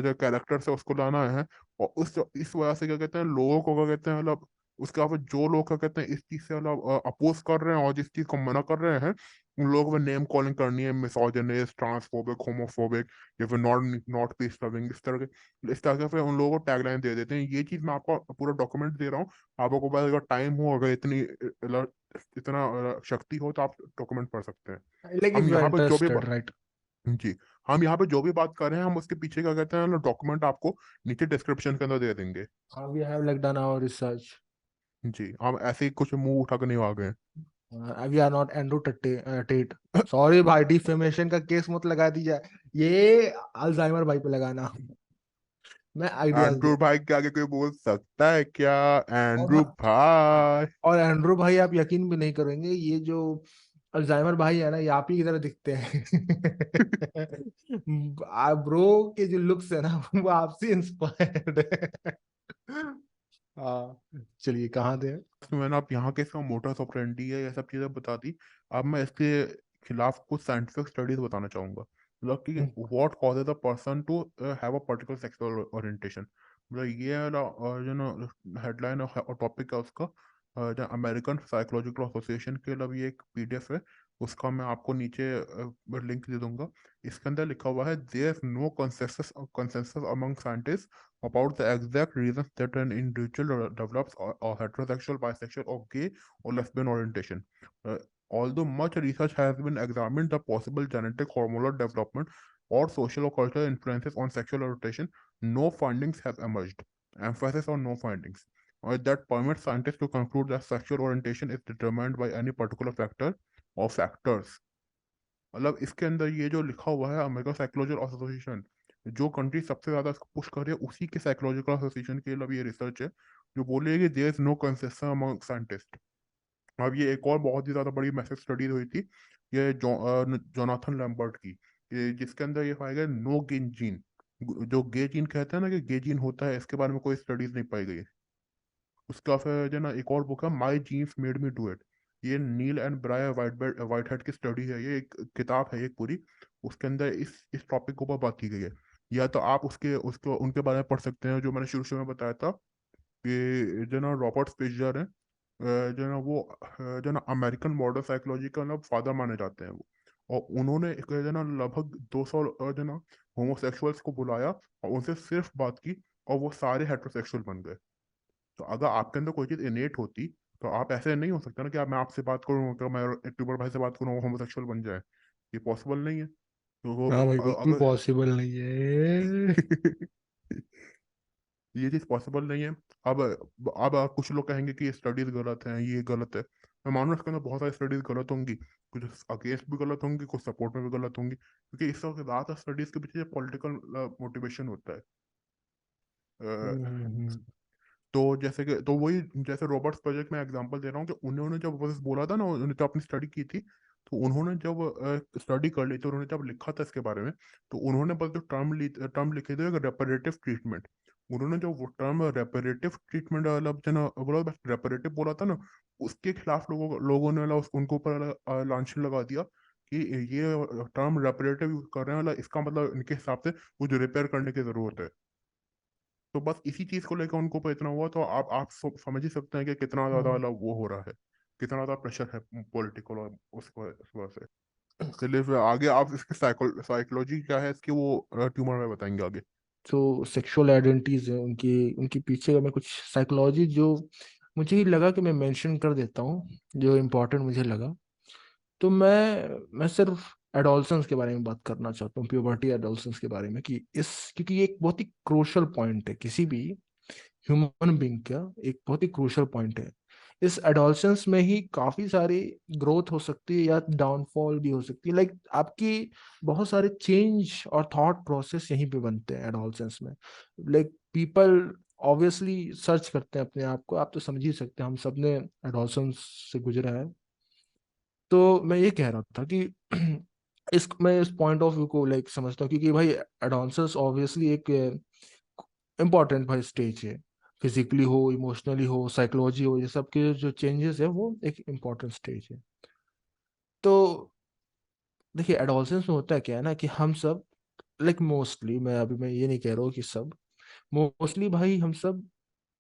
जो कैरेक्टर्स है उसको लाना है। और उस इस वजह से क्या कहते हैं लोगों को, क्या कहते हैं मतलब उसके अलावा जो लोग क्या कहते हैं इस चीज से मतलब अपोज कर रहे हैं और जिस चीज को मना कर रहे हैं, उन लोगों पे नेम कॉलिंग करनी है, मिसोजिनिस्ट, ट्रांसफोबिक, होमोफोबिक, या फिर नॉट नॉट पीस लविंग, इस तरह के फिर उन लोगों को टैगलाइन दे देते हैं। ये चीज मैं आपको पूरा डॉक्यूमेंट दे रहा हूँ, आपको पास अगर टाइम हो, अगर इतना शक्ति हो, तो आप डॉक्यूमेंट पढ़ सकते हैं। लाइक इफ हम यू आर यहाँ पे जो भी इंटरेस्टेड, राइट। जी, हम यहाँ पे जो भी बात कर रहे हैं, हम उसके पीछे क्या कहते हैं डॉक्यूमेंट आपको नीचे डिस्क्रिप्शन के अंदर दे देंगे। We have like done our research. जी, हम ऐसे ही कुछ मुंह उठा कर नहीं आ गए। We are not Andrew Tate. Sorry भाई, डिफेमेशन का केस मत लगा दीजिए, ये अल्जाइमर भाई पे लगाना। मैं आइडियाज एंड्रू दे। भाई के आगे कोई बोल सकता है क्या? और एंड्रू भाई। और एंड्रू भाई, आप यकीन भी नहीं करेंगे, ये जो अल्जाइमर भाई है ना, ये आप ही की तरह दिखते हैं। ब्रो के जो लुक्स है ना, वो आपसे इंस्पायर्ड है। हाँ, चलिए कहाँ थे? तो मैंने आप यहाँ के इसका मोटर्स ऑपरेंडी है, ये सब चीजें बता दी। अब मैं इसके खिलाफ कुछ साइंटिफिक स्टडीज बताना चाहूंगा, मतलब कि what causes a person to have a particular sexual orientation. मतलब ये वाला जो ना हेडलाइन और टॉपिक है उसका, जो अमेरिकन साइकोलॉजिकल एसोसिएशन के लिए भी एक पीडीएफ है, उसका मैं आपको नीचे लिंक दे दूंगा। इसके अंदर लिखा हुआ है, there is no consensus among scientist about the exact reasons that an individual develops a heterosexual, bisexual, or gay or lesbian orientation. Uh, Although much research has been examined the possible genetic, hormonal development, or social or cultural influences on sexual orientation, no findings have emerged. Emphasis on no findings. That permits scientists to conclude that sexual orientation is determined by any particular factor or factors. मतलब इसके अंदर ये जो लिखा हुआ है, American psychological association, जो country सबसे ज्यादा इसको पुश कर रही है, उसी के साइकोलॉजिकल एसोसिएशन के लिए ये रिसर्च है, जो बोले कि there is no consensus among scientist. अब ये एक और बहुत ही ज्यादा बड़ी मैसेज स्टडी हुई थी, ये जोनाथन लैम्बर्ट की, जिसके अंदर ये पाया गया नो गेन जीन। जो गे जीन कहते हैं ना, कि गे जीन होता है, इसके बारे में कोई स्टडीज नहीं पाई गई। उसका फिर जो ना एक और बुक है, my genes made me do it. ये Neil and Briar Whitehead की स्टडी है, ये एक किताब है एक पूरी। उसके अंदर इस टॉपिक के ऊपर बात की गई है। या तो आप उसके उसको उनके बारे में पढ़ सकते हैं, जो मैंने शुरू शुरू में बताया था कि जो ना रॉबर्ट स्पिजर है, जो ना वो जो ना अमेरिकन मॉडर्न साइकोलॉजी का ना फादर माने जाते हैं वो। और उन्होंने एक जो ना लगभग 200 जो ना होमोसेक्सुअल्स को बुलाया, और उनसे सिर्फ बात की, और वो सारे हेट्रोसेक्सुअल बन गए। तो अगर आपके अंदर कोई चीज इनेट होती, तो आप ऐसे नहीं हो सकता ना कि मैं आपसे बात करूँ तो मैं एक ट्यूबर भाई से बात करूँ वो होमोसेक्सुअल बन जाए। ये पॉसिबल नहीं है। तो वो हाँ भाई, बिल्कुल अगर पॉसिबल नहीं है। ये चीज पॉसिबल नहीं है। अब अब कुछ लोग कहेंगे कि ये स्टडीज गलत हैं, ये गलत है। मैं मानूँ इसके अंदर बहुत सारी स्टडीज गलत होंगी, कुछ अगेंस्ट भी गलत होंगी, कुछ सपोर्ट में भी गलत होंगी, क्योंकि इस वक्त ज्यादातर स्टडीज के पीछे पॉलिटिकल मोटिवेशन होता है। हम्म। तो जैसे कि तो वही, जैसे रॉबर्ट्स प्रोजेक्ट में एग्जांपल दे रहा हूँ, कि उन्होंने जब बस बोला था ना, उन्होंने तो अपनी स्टडी की थी, तो उन्होंने जब स्टडी कर ली थी, उन्होंने जब लिखा था इसके बारे में, तो उन्होंने बस जो टर्म लिखे थे, रेपरेटिव ट्रीटमेंट। उन्होंने जो वो टर्म रेपरेटिव ट्रीटमेंट मतलब जो ना बोला, बस रेपरेटिव बोला था ना, उसके खिलाफ लोगों ने उनके ऊपर लांछन लगा दिया कि ये टर्म रेपरेटिव यूज कर रहे हैं, मतलब इसका मतलब इनके हिसाब से कुछ रिपेयर करने की जरूरत है। तो बस इसी चीज को लेकर उनको ऊपर इतना हुआ, तो आप समझ ही सकते हैं कि कितना ज्यादा हम्म। वाला वो हो रहा है, कितना ज्यादा प्रेशर है पॉलिटिकल, और उस वजह से। चलिए फिर आगे आप इसके साइकोलॉजी क्या है इसकी, वो ट्यूमर में बताएंगे आगे। जो सेक्सुअल आइडेंटिटीज है उनकी, उनके पीछे का मैं कुछ साइकोलॉजी जो मुझे ही लगा कि मैं मेंशन कर देता हूँ, जो इम्पोर्टेंट मुझे लगा। तो मैं सिर्फ एडोलसेंस के बारे में बात करना चाहता हूँ, प्यूबर्टी एडोलसेंस के बारे में, कि इस क्योंकि ये एक बहुत ही क्रूशल पॉइंट है किसी भी ह्यूमन बींग का, एक बहुत ही क्रूशल पॉइंट है। इस एडोलसेंस में ही काफी सारी ग्रोथ हो सकती है या डाउनफॉल भी हो सकती है, लाइक आपकी बहुत सारे चेंज और थॉट प्रोसेस यहीं पे बनते हैं एडोलसेंस में। लाइक पीपल ऑब्वियसली सर्च करते हैं अपने आप को, आप तो समझ ही सकते हैं, हम सब ने एडोलसेंस से गुजरा है। तो मैं ये कह रहा था कि मैं इस पॉइंट ऑफ व्यू को लाइक समझता हूँ, क्योंकि भाई एडोलसेंस ऑब्वियसली एक इम्पॉर्टेंट भाई स्टेज है। फिजिकली हो, इमोशनली हो, साइकोलॉजी हो, ये सब के जो चेंजेस है वो एक इम्पॉर्टेंट स्टेज है। तो देखिए, एडोलसेंस में होता है क्या है ना, कि हम सब लाइक मोस्टली, मैं ये नहीं कह रहा हूँ कि सब, मोस्टली भाई हम सब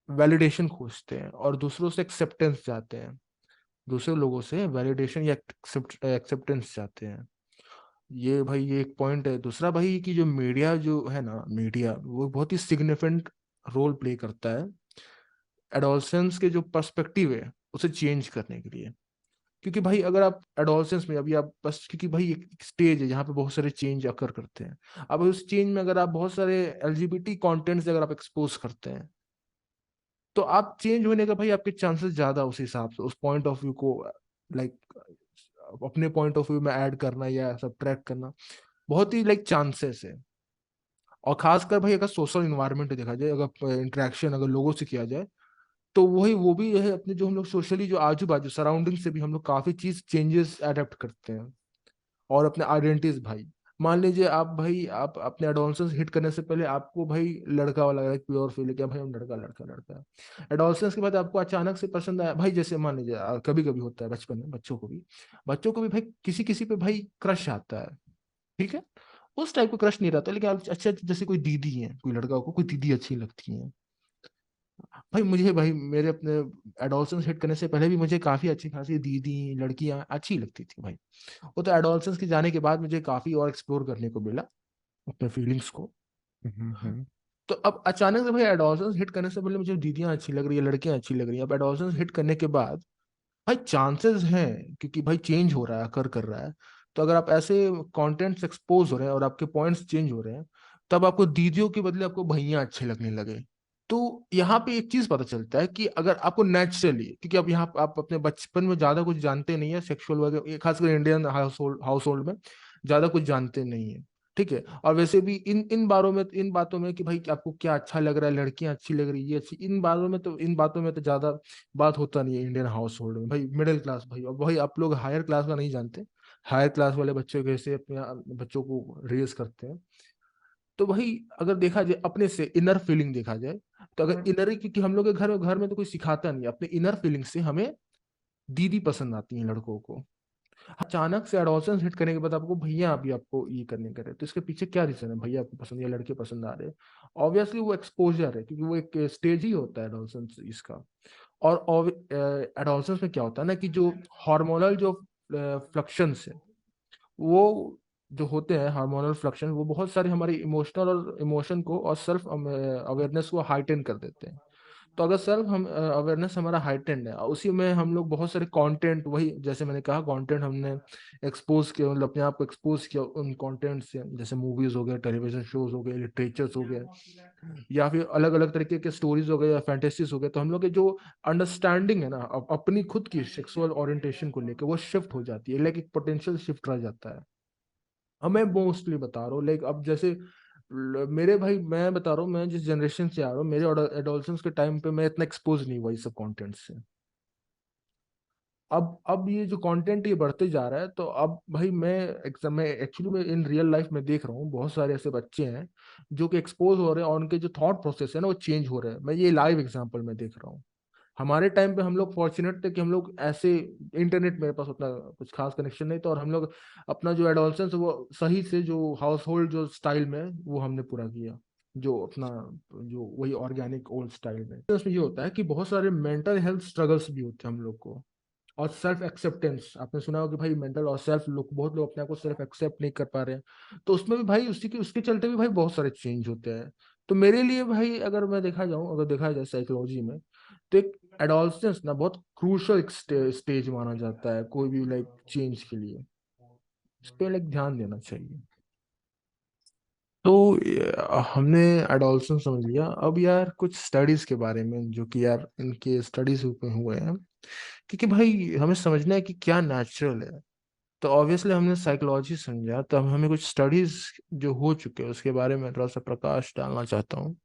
वैलिडेशन खोजते हैं और दूसरों से एक्सेप्टेंस चाहते हैं। दूसरे लोगों से वैलिडेशन या एक्सेप्टेंस चाहते हैं। ये भाई ये एक पॉइंट है। दूसरा भाई, कि जो मीडिया जो है ना, मीडिया वो बहुत ही सिग्निफिकेंट रोल प्ले करता है एडोलसेंस के जो पर्सपेक्टिव है उसे चेंज करने के लिए। क्योंकि भाई अगर आप एडोलसेंस में अभी आप बस, क्योंकि भाई एक स्टेज है जहाँ पे बहुत सारे चेंज अकर करते हैं। अब उस चेंज में अगर आप बहुत सारे एलजीबीटी कंटेंट्स अगर आप एक्सपोज करते हैं, तो आप चेंज होने का भाई आपके चांसेस ज्यादा, उस हिसाब से उस पॉइंट ऑफ व्यू को लाइक अपने पॉइंट ऑफ व्यू में ऐड करना या सब ट्रैक करना, बहुत ही लाइक चांसेस है। और खासकर भाई अगर सोशल इन्वायरमेंट देखा जाए, अगर इंटरेक्शन अगर लोगों से किया जाए, तो वही वो भी है अपने जो हम लोग सोशली जो आजू बाजू सराउंडिंग से भी हम लोग काफी चीज चेंजेस अडेप्ट करते हैं। और अपने आइडेंटिटीज भाई, मान लीजिए आप भाई आप अपने एडोलसेंस हिट करने से पहले आपको भाई लड़का वाला प्योर फील है कि भाई हम लड़का लड़का लड़का है। एडोलसेंस के बाद आपको अचानक से पसंद आया भाई, जैसे मान लीजिए कभी कभी होता है बचपन में बच्चों को भी भाई किसी किसी पे भाई क्रश आता है, ठीक है। उस टाइप का क्रश नहीं रहता, लेकिन अच्छा जैसे कोई दीदी है, कोई लड़का को कोई दीदी अच्छी लगती है भाई, मुझे भाई मेरे अपने एडोलसेंस हिट करने से पहले भी मुझे काफी अच्छी खासी दीदी लड़कियां अच्छी लगती थी भाई। वो तो एडोलसेंस के जाने के बाद मुझे काफी और एक्सप्लोर करने को मिला अपने फीलिंग्स को। हम्म। तो अब अचानक से भाई एडोलसेंस हिट करने से पहले मुझे दीदियां अच्छी लग रही है, लड़कियां अच्छी लग रही है। अब एडोलसेंस हिट करने के बाद भाई चांसेस हैं, क्योंकि भाई चेंज हो रहा है, कर रहा है। तो अगर आप ऐसे कंटेंट्स एक्सपोज हो रहे हैं और आपके पॉइंट्स चेंज हो रहे हैं, तब आपको दीदियों के बदले आपको भैया अच्छे लगने लगे। तो यहाँ पे एक चीज पता चलता है कि अगर आपको नेचुरली, क्योंकि अब यहाँ आप अपने बचपन में ज्यादा कुछ जानते नहीं है सेक्सुअल वगैरह, खासकर इंडियन हाउस होल्ड में ज्यादा कुछ जानते नहीं है, ठीक है। और वैसे भी इन बातों में कि भाई आपको क्या अच्छा लग रहा है, लड़कियां अच्छी लग रही है, ये अच्छी, इन बातों में तो ज्यादा बात होता नहीं है इंडियन हाउस होल्ड में भाई। मिडिल क्लास भाई, और भाई आप लोग हायर क्लास का नहीं जानते, हायर क्लास वाले बच्चे कैसे अपने बच्चों को रेज करते हैं। तो भाई अगर देखा जाए अपने से इनर फीलिंग देखा जाए, तो अगर इनर, क्योंकि हम लोग के घर में तो कोई सिखाता नहीं, अपने इनर फीलिंग से हमें दीदी पसंद आती है लड़कों को। अचानक से एडोलसेंस हिट करने के बाद आपको भैया अभी आपको ये करने करे, तो इसके पीछे क्या रीजन है, भैया आपको पसंद या लड़के पसंद आ रहे हैं? ऑब्वियसली वो एक्सपोजर है, क्योंकि वो एक स्टेज ही होता है एडोलसेंस इसका। और एडोलसेंस में क्या होता है ना, कि जो हार्मोनल जो फ्लक्शंस है, वो जो होते हैं हार्मोनल फ्लक्शन, वो बहुत सारे हमारे इमोशनल और इमोशन को और सेल्फ अवेयरनेस को हाइटेन कर देते हैं। तो अगर सेल्फ हम अवेयरनेस हमारा हाइटेंड है, उसी में हम लोग बहुत सारे कंटेंट, वही जैसे मैंने कहा कंटेंट हमने एक्सपोज किया, मतलब अपने आप को एक्सपोज किया उन कंटेंट से, जैसे मूवीज हो गए, टेलीविजन शोज हो गए, लिटरेचर्स हो गए, या फिर अलग अलग तरीके के स्टोरीज हो गए या फैंटेसीज हो गए। तो हम लोग के जो अंडरस्टैंडिंग है ना अपनी खुद की सेक्सुअल ओरिएंटेशन को लेकर, वो शिफ्ट हो जाती है, लाइक एक पोटेंशियल शिफ्ट रह जाता है। अब मैं मोस्टली बता रहा हूँ, लाइक अब जैसे मेरे भाई मैं बता रहा हूँ, मैं जिस जनरेशन से आ रहा हूँ, मेरे एडोलसेंस के टाइम पे मैं इतना एक्सपोज नहीं हुआ ये सब कंटेंट से। अब ये जो कंटेंट ये बढ़ते जा रहा है, तो अब भाई मैं एक्चुअली मैं इन रियल लाइफ में देख रहा हूँ बहुत सारे ऐसे बच्चे हैं जो कि एक्सपोज हो रहे हैं, और उनके जो थॉट प्रोसेस है ना वो चेंज हो रहे हैं। मैं ये लाइव एग्जांपल में देख रहा हूँ। हमारे टाइम पे हम लोग फॉर्चुनेट थे कि हम लोग ऐसे, इंटरनेट मेरे पास उतना कुछ खास कनेक्शन नहीं था, और हम लोग अपना जो एडोलसेंस वो सही से जो हाउस होल्ड जो स्टाइल में वो हमने पूरा किया, जो अपना जो वही ऑर्गेनिक ओल्ड स्टाइल में। तो उसमें ये होता है कि बहुत सारे मेंटल हेल्थ स्ट्रगल्स भी होते हैं हम लोग को। और सेल्फ एक्सेप्टेंस, आपने सुना होगा कि भाई मेंटल और सेल्फ लोग, बहुत लोग अपने आप को सेल्फ एक्सेप्ट नहीं कर पा रहे हैं, तो उसमें भी भाई उसी के उसके चलते भी भाई बहुत सारे चेंज होते हैं। तो मेरे लिए भाई अगर मैं देखा जाऊं, अगर देखा जाए साइकोलॉजी में, तो एक एडोलसेंस ना बहुत क्रूशल स्टेज माना जाता है कोई भी लाइक चेंज के लिए। इस पे लाइक ध्यान देना चाहिए। तो हमने एडोलसेंस समझ लिया। अब यार कुछ स्टडीज के बारे में, जो कि यार इनके स्टडीज हुए हैं, क्योंकि भाई हमें समझना है कि क्या नेचुरल है। तो ऑब्वियसली हमने साइकोलॉजी समझा, तो अब हमें कुछ स्टडीज जो हो चुके हैं उसके बारे में थोड़ा सा प्रकाश डालना चाहता हूँ।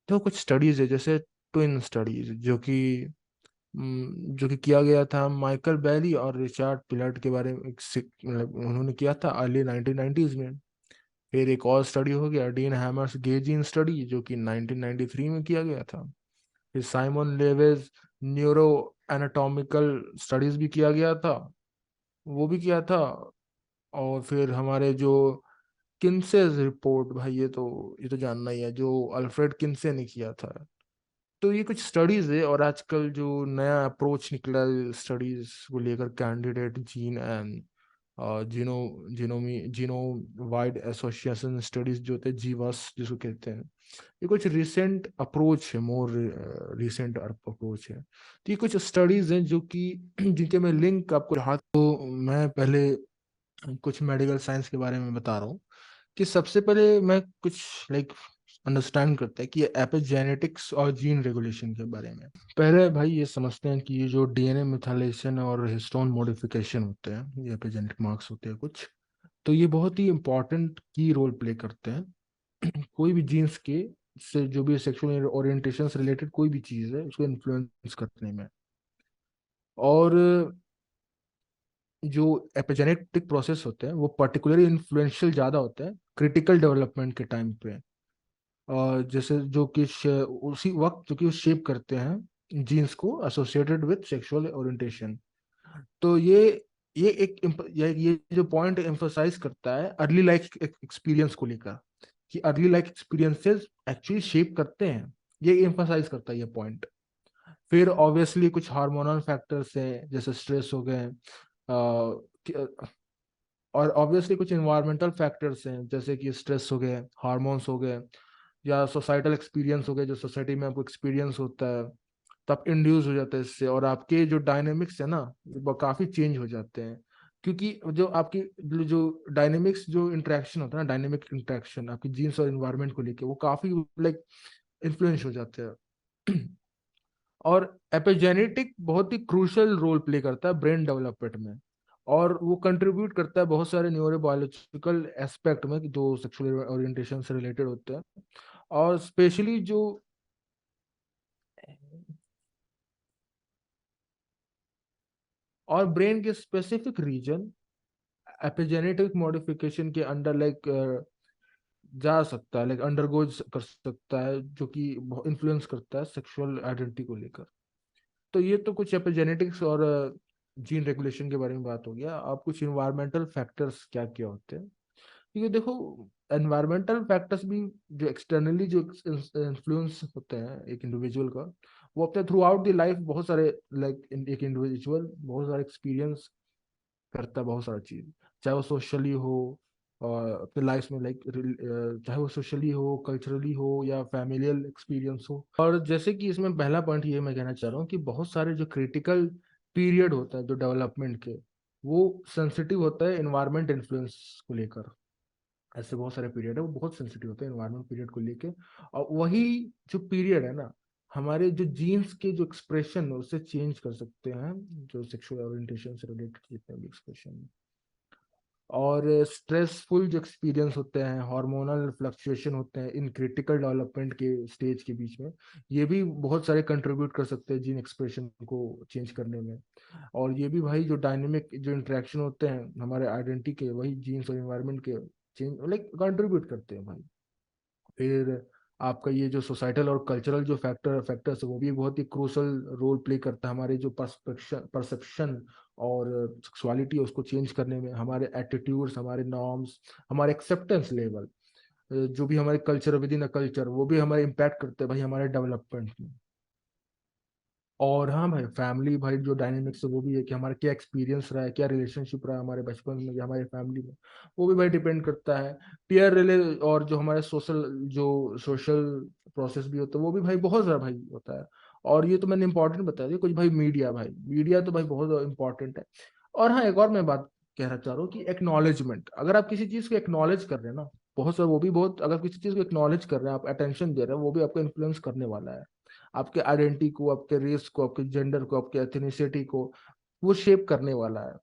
तो कुछ स्टडीज है, जैसे ट्विन स्टडीज, जो कि किया गया था माइकल बेली और रिचर्ड पिलट के बारे में, मतलब उन्होंने किया था अर्ली 1990s में। फिर एक और स्टडी हो गया डीन हैमर्स गेजिन स्टडी, जो कि 1993 में किया गया था। फिर Simon lavage neuro anatomical studies भी किया गया था, वो भी किया था। और फिर हमारे जो किन्सेस रिपोर्ट, भाई ये तो जानना ही है, जो अल्फ्रेड किन्से ने किया था। तो ये कुछ स्टडीज है। और आजकल जो नया अप्रोच निकला स्टडीज को लेकर, candidate gene and genome genome wide association studies जो होते हैं, जीवास जिसको कहते हैं, ये कुछ रिसेंट अप्रोच है, मोर रिसेंट अप्रोच है। तो ये कुछ स्टडीज हैं जो कि जिनके मैं लिंक आपको हाथ, तो मैं पहले कुछ मेडिकल साइंस के बारे में बता रहा हूँ। कि सबसे पहले मैं कुछ लाइक अंडरस्टैंड करते हैं कि ये एपिजेनेटिक्स और जीन रेगुलेशन के बारे में। पहले भाई ये समझते हैं कि ये जो डीएनए मिथाइलेशन और हिस्टोन मॉडिफिकेशन होते हैं, ये एपिजेनेटिक मार्क्स होते हैं कुछ, तो ये बहुत ही इंपॉर्टेंट की रोल प्ले करते हैं कोई भी जीन्स के से जो भी सेक्सुअल ओरिएंटेशन से रिलेटेड कोई भी चीज है उसको इन्फ्लुएंस करने में। और जो एपिजेनेटिक प्रोसेस होते हैं वो पर्टिकुलरली इन्फ्लुएंशियल ज्यादा होते हैं क्रिटिकल डेवलपमेंट के टाइम पे, और जैसे जो कि उसी वक्त जो कि शेप करते हैं जीन्स को एसोसिएटेड विद सेक्सुअल ओरिएंटेशन। तो ये एक ये जो पॉइंट एम्फोसाइज करता है अर्ली लाइफ एक्सपीरियंस को लेकर, कि early life experiences actually shape करते हैं, ये एम्फोसाइज करता है ये पॉइंट। फिर ऑब्वियसली कुछ हार्मोनल फैक्टर्स हैं जैसे स्ट्रेस हो गए, और ऑब्वियसली कुछ इन्वायरमेंटल फैक्टर्स हैं जैसे कि स्ट्रेस हो गए, हार्मोन्स हो गए, या सोसाइटल एक्सपीरियंस हो गए, जो सोसाइटी में आपको एक्सपीरियंस होता है तब इंड्यूस हो जाता है इससे, और आपके जो डायनेमिक्स है ना वो काफी चेंज हो जाते हैं। क्योंकि जो आपकी जो डायनेमिक्स जो इंटरेक्शन होता है ना, डायनेमिक इंटरेक्शन आपकी जीन्स और इन्वायरमेंट को लेके वो काफी लाइक इन्फ्लुएंस हो जाते हैं और एपिजेनेटिक बहुत ही क्रूशियल रोल प्ले करता है ब्रेन डेवलपमेंट में, और वो कंट्रीब्यूट करता है बहुत सारे न्यूरोबायोलॉजिकल एस्पेक्ट में जो सेक्सुअल ओरिएंटेशन से रिलेटेड होते हैं। और स्पेशली जो और ब्रेन के स्पेसिफिक रीजन एपिजेनेटिक मॉडिफिकेशन के अंडर लाइक जा सकता है, लाइक अंडरगो कर सकता है, जो कि इन्फ्लुएंस करता है सेक्सुअल आइडेंटिटी को लेकर। तो ये तो कुछ एपिजेनेटिक्स और जीन रेगुलेशन के बारे में बात हो गया। अब कुछ इन्वायरमेंटल फैक्टर्स क्या क्या होते हैं, क्योंकि देखो एनवायरमेंटल फैक्टर्स भी जो एक्सटर्नली जो इन्फ्लुएंस होते हैं एक इंडिविजुअल का, वो अपने थ्रू आउट द लाइफ बहुत सारे लाइक एक इंडिविजुअल बहुत सारे एक्सपीरियंस करता है, बहुत सारा चीज, चाहे वो सोशली हो और अपने लाइफ में लाइक चाहे वो सोशली हो, कल्चरली हो, या फैमिलियल एक्सपीरियंस हो। और जैसे कि इसमें पहला पॉइंट ये मैं कहना चाह रहा हूँ कि बहुत सारे जो क्रिटिकल पीरियड होता है जो डेवलपमेंट के, वो सेंसिटिव होता है इन्वायरमेंट इन्फ्लुएंस को लेकर। ऐसे बहुत सारे पीरियड है वो बहुत सेंसिटिव होते हैं इन्वायरमेंट पीरियड को लेके। और वही जो पीरियड है ना हमारे जो जीन्स के जो एक्सप्रेशन है उससे चेंज कर सकते हैं, जो सेक्सुअल ओरिएंटेशन से रिलेटेड जितने भी एक्सप्रेशन। और स्ट्रेसफुल जो एक्सपीरियंस होते हैं, हार्मोनल फ्लक्चुएशन होते हैं इन क्रिटिकल डेवलपमेंट के स्टेज के बीच में, ये भी बहुत सारे कंट्रीब्यूट कर सकते हैं जीन एक्सप्रेशन को चेंज करने में। और ये भी भाई जो डायनेमिक जो इंटरेक्शन होते हैं हमारे आइडेंटिटी के, वही जीन्स और इन्वायरमेंट के चेंज लाइक कंट्रीब्यूट करते हैं भाई। फिर आपका ये जो सोसाइटल और कल्चरल जो फैक्टर्स है वो भी बहुत ही क्रूशल रोल प्ले करता है हमारे जो परसेप्शन और सेक्सुअलिटी है उसको चेंज करने में, हमारे एटीट्यूड्स, हमारे नॉर्म्स, हमारे एक्सेप्टेंस लेवल, जो भी हमारे culture with in a culture वो भी हमारे इम्पैक्ट करते हैं भाई हमारे डेवलपमेंट में। और हाँ भाई फैमिली भाई जो डायनेमिक्स है वो भी है कि हमारा क्या एक्सपीरियंस रहा है, क्या रिलेशनशिप रहा है हमारे बचपन में या हमारे फैमिली में, वो भी भाई डिपेंड करता है। पीयर रिले और जो हमारे सोशल प्रोसेस भी होता है वो भी भाई बहुत सारा भाई होता है। और ये तो मैंने इंपॉर्टेंट बता दिया कुछ भाई। मीडिया भाई, मीडिया तो भाई बहुत इंपॉर्टेंट है। और हाँ एक और मैं बात कहना चाह रहा हूँ कि एक्नॉलेजमेंट, अगर आप किसी चीज को एक्नॉलेज कर रहे हैं ना, बहुत सारा वो भी बहुत, अगर किसी चीज को एक्नॉलेज कर रहे हैं आप अटेंशन दे रहे हैं, वो भी आपको इन्फ्लुएंस करने वाला है। आपके आइडेंटिटी को, आपके रेस को, आपके जेंडर को, आपके एथनिसिटी को वो शेप करने वाला है।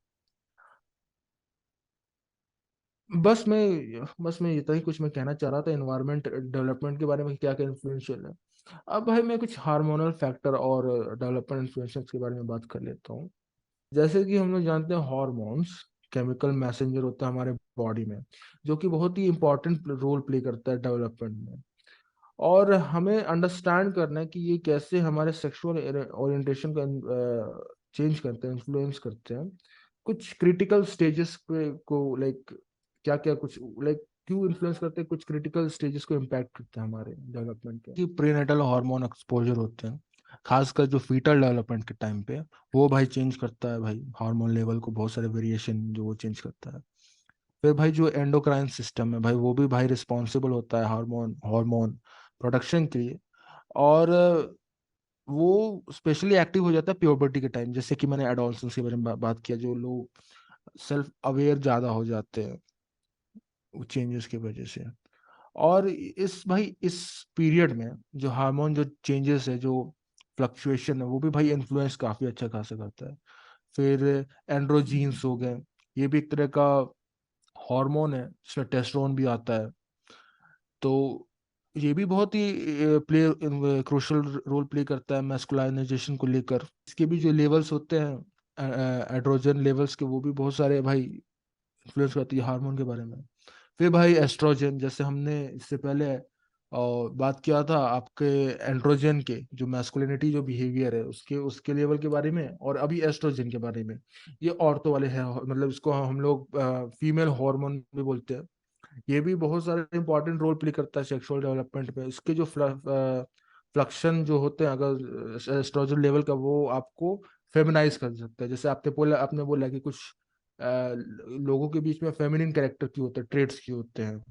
बस मैं इतना ही कुछ मैं कहना चाह रहा था एनवायरमेंट डेवलपमेंट के बारे में क्या क्या इन्फ्लुएंशियल है। अब भाई मैं कुछ हार्मोनल फैक्टर और डेवलपमेंट इन्फ्लुएंसेस के बारे में बात कर लेता हूँ। जैसे कि हम लोग जानते हैं हॉर्मोन्स केमिकल मैसेंजर होता है हमारे बॉडी में, जो कि बहुत ही इंपॉर्टेंट रोल प्ले करता है डेवलपमेंट में। और हमें अंडरस्टैंड करना है कि ये कैसे हमारे सेक्सुअल ओरिएंटेशन का चेंज करते हैं, इन्फ्लुएंस करते हैं। कुछ क्रिटिकल स्टेजेस पे को लाइक क्या क्या कुछ लाइक क्यों इन्फ्लुएंस करते हैं, कुछ क्रिटिकल स्टेजेस को इम्पैक्ट करते हैं हमारे डेवलपमेंट के, कि प्रीनेटल हार्मोन एक्सपोजर होते हैं खासकर जो फीटल डेवलपमेंट के टाइम पे, वो भाई चेंज करता है भाई हार्मोन लेवल को, बहुत सारे वेरिएशन जो वो चेंज करता है। फिर भाई जो एंडोक्राइन सिस्टम है भाई वो भी भाई रिस्पॉन्सिबल होता है हार्मोन हार्मोन प्रोडक्शन के लिए। और वो स्पेशली एक्टिव हो जाता है प्यूबर्टी के टाइम, जैसे कि मैंने एडोलसेंस के बारे में बात किया, जो लोग सेल्फ अवेयर ज्यादा हो जाते हैं चेंजेस की वजह से। और इस भाई इस पीरियड में जो हार्मोन जो चेंजेस है, जो फ्लक्चुएशन है, वो भी भाई इन्फ्लुएंस काफी अच्छा खासा करता है। फिर एंड्रोजीन्स हो गए, ये भी एक तरह का हार्मोन है जिसमें टेस्टोस्टेरोन भी आता है। तो ये भी बहुत ही प्ले क्रूशल रोल प्ले करता है मैस्कुलाइनाइजेशन को लेकर। इसके भी जो लेवल्स होते हैं एड्रोजन लेवल्स के, वो भी बहुत सारे भाई इन्फ्लुएंस करती है हार्मोन के बारे में। फिर भाई एस्ट्रोजन, जैसे हमने इससे पहले और बात किया था आपके एंड्रोजन के जो मैस्कुलिनिटी जो बिहेवियर है उसके उसके लेवल के बारे में, और अभी एस्ट्रोजन के बारे में। ये औरतों वाले हैं, मतलब इसको हम लोग फीमेल हार्मोन भी बोलते हैं। ये भी बहुत सारे इंपॉर्टेंट रोल प्ले करता है सेक्सुअल डेवलपमेंट में। इसके जो फ्लक्शन जो होते हैं अगर एस्ट्रोजन लेवल का, वो आपको फेमिनाइज कर सकता है। जैसे आपने बोला कि कुछ लोगों के बीच में फेमिनिन कैरेक्टर की होते हैं, ट्रेड्स की होते हैं।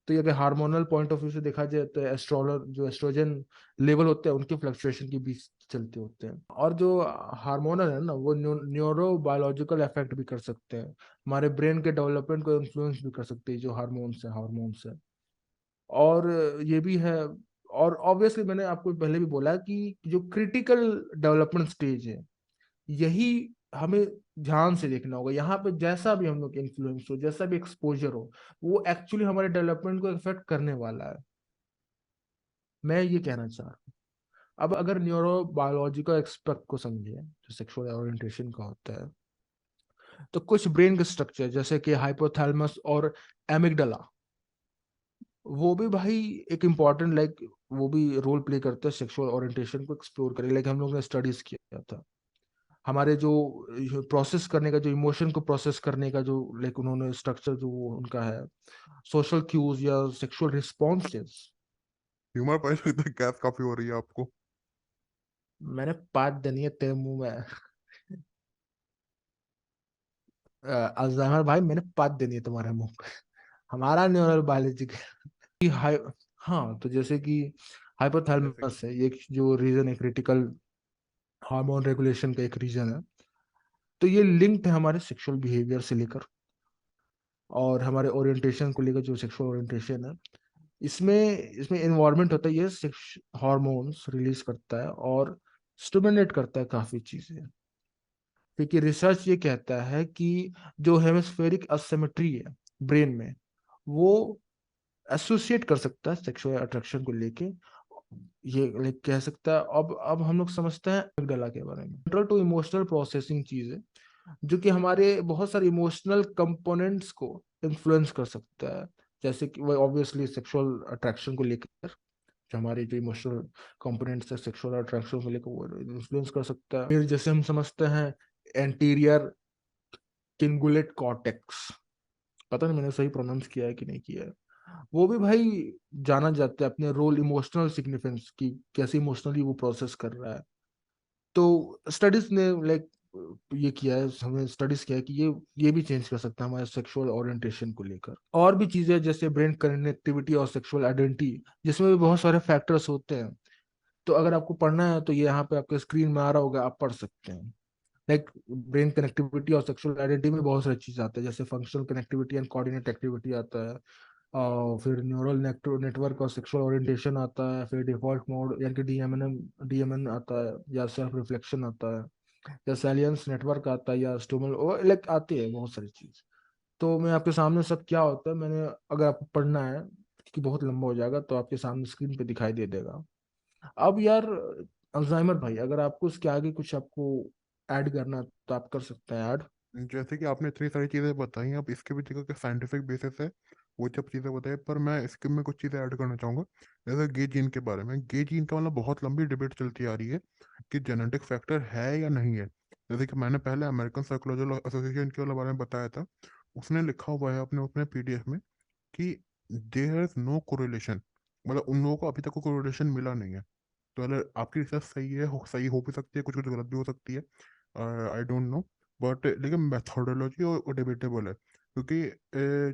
तो ये अगर हार्मोनल पॉइंट ऑफ व्यू से देखा जाए तो एस्ट्रोलर जो एस्ट्रोजन लेवल होते हैं उनके फ्लक्चुएशन के बीच चलते होते हैं। और जो हार्मोनल है ना, वो न्यूरो बायोलॉजिकल इफेक्ट भी कर सकते हैं, हमारे ब्रेन के डेवलपमेंट को इन्फ्लुएंस भी कर सकते हैं जो हार्मोन्स है। और ये भी है। और ऑब्वियसली मैंने आपको पहले भी बोला कि जो क्रिटिकल डेवलपमेंट स्टेज है, यही हमें ध्यान से देखना होगा। यहाँ पे जैसा भी हम लोग इन्फ्लुएंस हो, जैसा भी एक्सपोजर हो, वो एक्चुअली हमारे डेवलपमेंट को इफेक्ट करने वाला है। मैं ये कहना चाह रहा हूँ। अब अगर न्यूरो बायोलॉजिकल एक्सपेक्ट को समझे जो सेक्सुअल ओरिएंटेशन का होता है, तो कुछ ब्रेन के स्ट्रक्चर जैसे कि हाइपोथैलेमस और एमिगडाला, वो भी भाई एक इम्पॉर्टेंट वो भी रोल प्ले करते हैं सेक्सुअल ओरिएंटेशन को एक्सप्लोर करें। लाइक हम लोग ने स्टडीज किया था, हमारे जो प्रोसेस करने का, जो इमोशन को प्रोसेस करने का जो उन्होंने स्ट्रक्चर जो वो उनका है, सोशल क्यूज या सेक्सुअल रिस्पॉन्सेस। ह्यूमर पाई लगता है गैस काफी हो रही है आपको। मैंने बात देनी है तेरे मुंह में। अल्जाइमर भाई, मैंने बात देनी है तुम्हारे मुंह में। हमारा न्यूरल बायोलॉजी की हाई। हाँ, तो जैसे कि जैसे हाइपोथैलेमस है, ये एक जो रीजन है क्रिटिकल हार्मोन रेगुलेशन का एक रीजन है। तो ये लिंक्ड है हमारे सेक्सुअल बिहेवियर से लेकर और हमारे ओरिएंटेशन को लेकर, जो सेक्सुअल ओरिएंटेशन है, इसमें इसमें इन्वॉल्वमेंट होता है, ये सेक्स हार्मोन्स रिलीज करता है और स्टिमुलेट करता है काफी चीजें। क्योंकि रिसर्च ये कहता है कि जो हेमिस्फेरिक असिमेट्री है ब्रेन में, वो एसोसिएट कर सकता है सेक्सुअल अट्रैक्शन को लेके। ये कह सकता है। अब हम लोग समझते हैं अमिगडाला के बारे में। सेंट्रल टू इमोशनल प्रोसेसिंग चीज है, जो कि हमारे बहुत सारे इमोशनल कंपोनेंट्स को इन्फ्लुएंस कर सकता है। जैसे कि वो ऑब्वियसली सेक्सुअल अट्रैक्शन को लेकर, जो हमारे जो इमोशनल कंपोनेंट्स है सेक्सुअल अट्रैक्शन को लेकर, वो इन्फ्लुएंस कर सकता है। फिर जैसे हम समझते हैं एंटीरियर किंगुलेट कॉर्टेक्स, पता नहीं मैंने सही प्रोनाउंस किया है कि नहीं किया है, वो भी भाई जाना जाता है अपने रोल इमोशनल सिग्निफिकेंस की, कैसे इमोशनली वो प्रोसेस कर रहा है। तो स्टडीज ने ये किया है, हमें स्टडीज किया है कि ये भी चेंज कर सकता है हमारे सेक्सुअल ओरिएंटेशन को लेकर। और भी चीजें जैसे ब्रेन कनेक्टिविटी और सेक्सुअल आइडेंटिटी, जिसमें भी बहुत सारे फैक्टर्स होते हैं। तो अगर आपको पढ़ना है तो ये यहाँ पे आपके स्क्रीन में आ रहा होगा, आप पढ़ सकते हैं। ब्रेन कनेक्टिविटी और सेक्सुअल आइडेंटिटी में बहुत सारी चीज आते हैं, जैसे functional connectivity and coordinate activity आता है, और फिर न्यूरल नेटवर्क और सेक्सुअल ओरिएंटेशन आता है, फिर डिफॉल्ट मोड यानी कि डीएमएन आता है, या सेल्फ रिफ्लेक्शन आता है, या सैलियंस नेटवर्क आता है, या स्टोमल आती है बहुत सारी चीज। तो मैं आपके सामने सब क्या होता है, मैंने अगर आपको पढ़ना है कि बहुत लंबा हो जाएगा, तो आपके सामने स्क्रीन पे दिखाई दे देगा। अब यार अल्जाइमर भाई, अगर आपको उसके आगे कुछ आपको ऐड करना है, तो आप कर सकते हैं ऐड। जैसे कि आपने इतनी सारी चीजें बताई, अब इसके भी देखो कि साइंटिफिक बेसिस है वो सब चीजें बताई, पर मैं इसके में कुछ चीजें ऐड करना चाहूंगा। जैसे गे जीन के बारे में, गे जीन का मतलब बहुत लंबी डिबेट चलती आ रही है कि जेनेटिक फैक्टर है या नहीं है। जैसे कि मैंने पहले अमेरिकन साइकोलॉजिकल एसोसिएशन के बारे में बताया था, उसने लिखा हुआ है अपने उसमें पीडीएफ में कि देयर इज नो कोरिलेशन, मतलब उन लोगों को अभी तक कोई कोरिलेशन मिला नहीं है। तो अगर आपकी रिसर्च सही है, सही हो भी सकती है, कुछ कुछ गलत भी हो सकती है, आई डोंट नो, बट लेकिन मेथोडोलॉजी और डिबेटेबल है, क्योंकि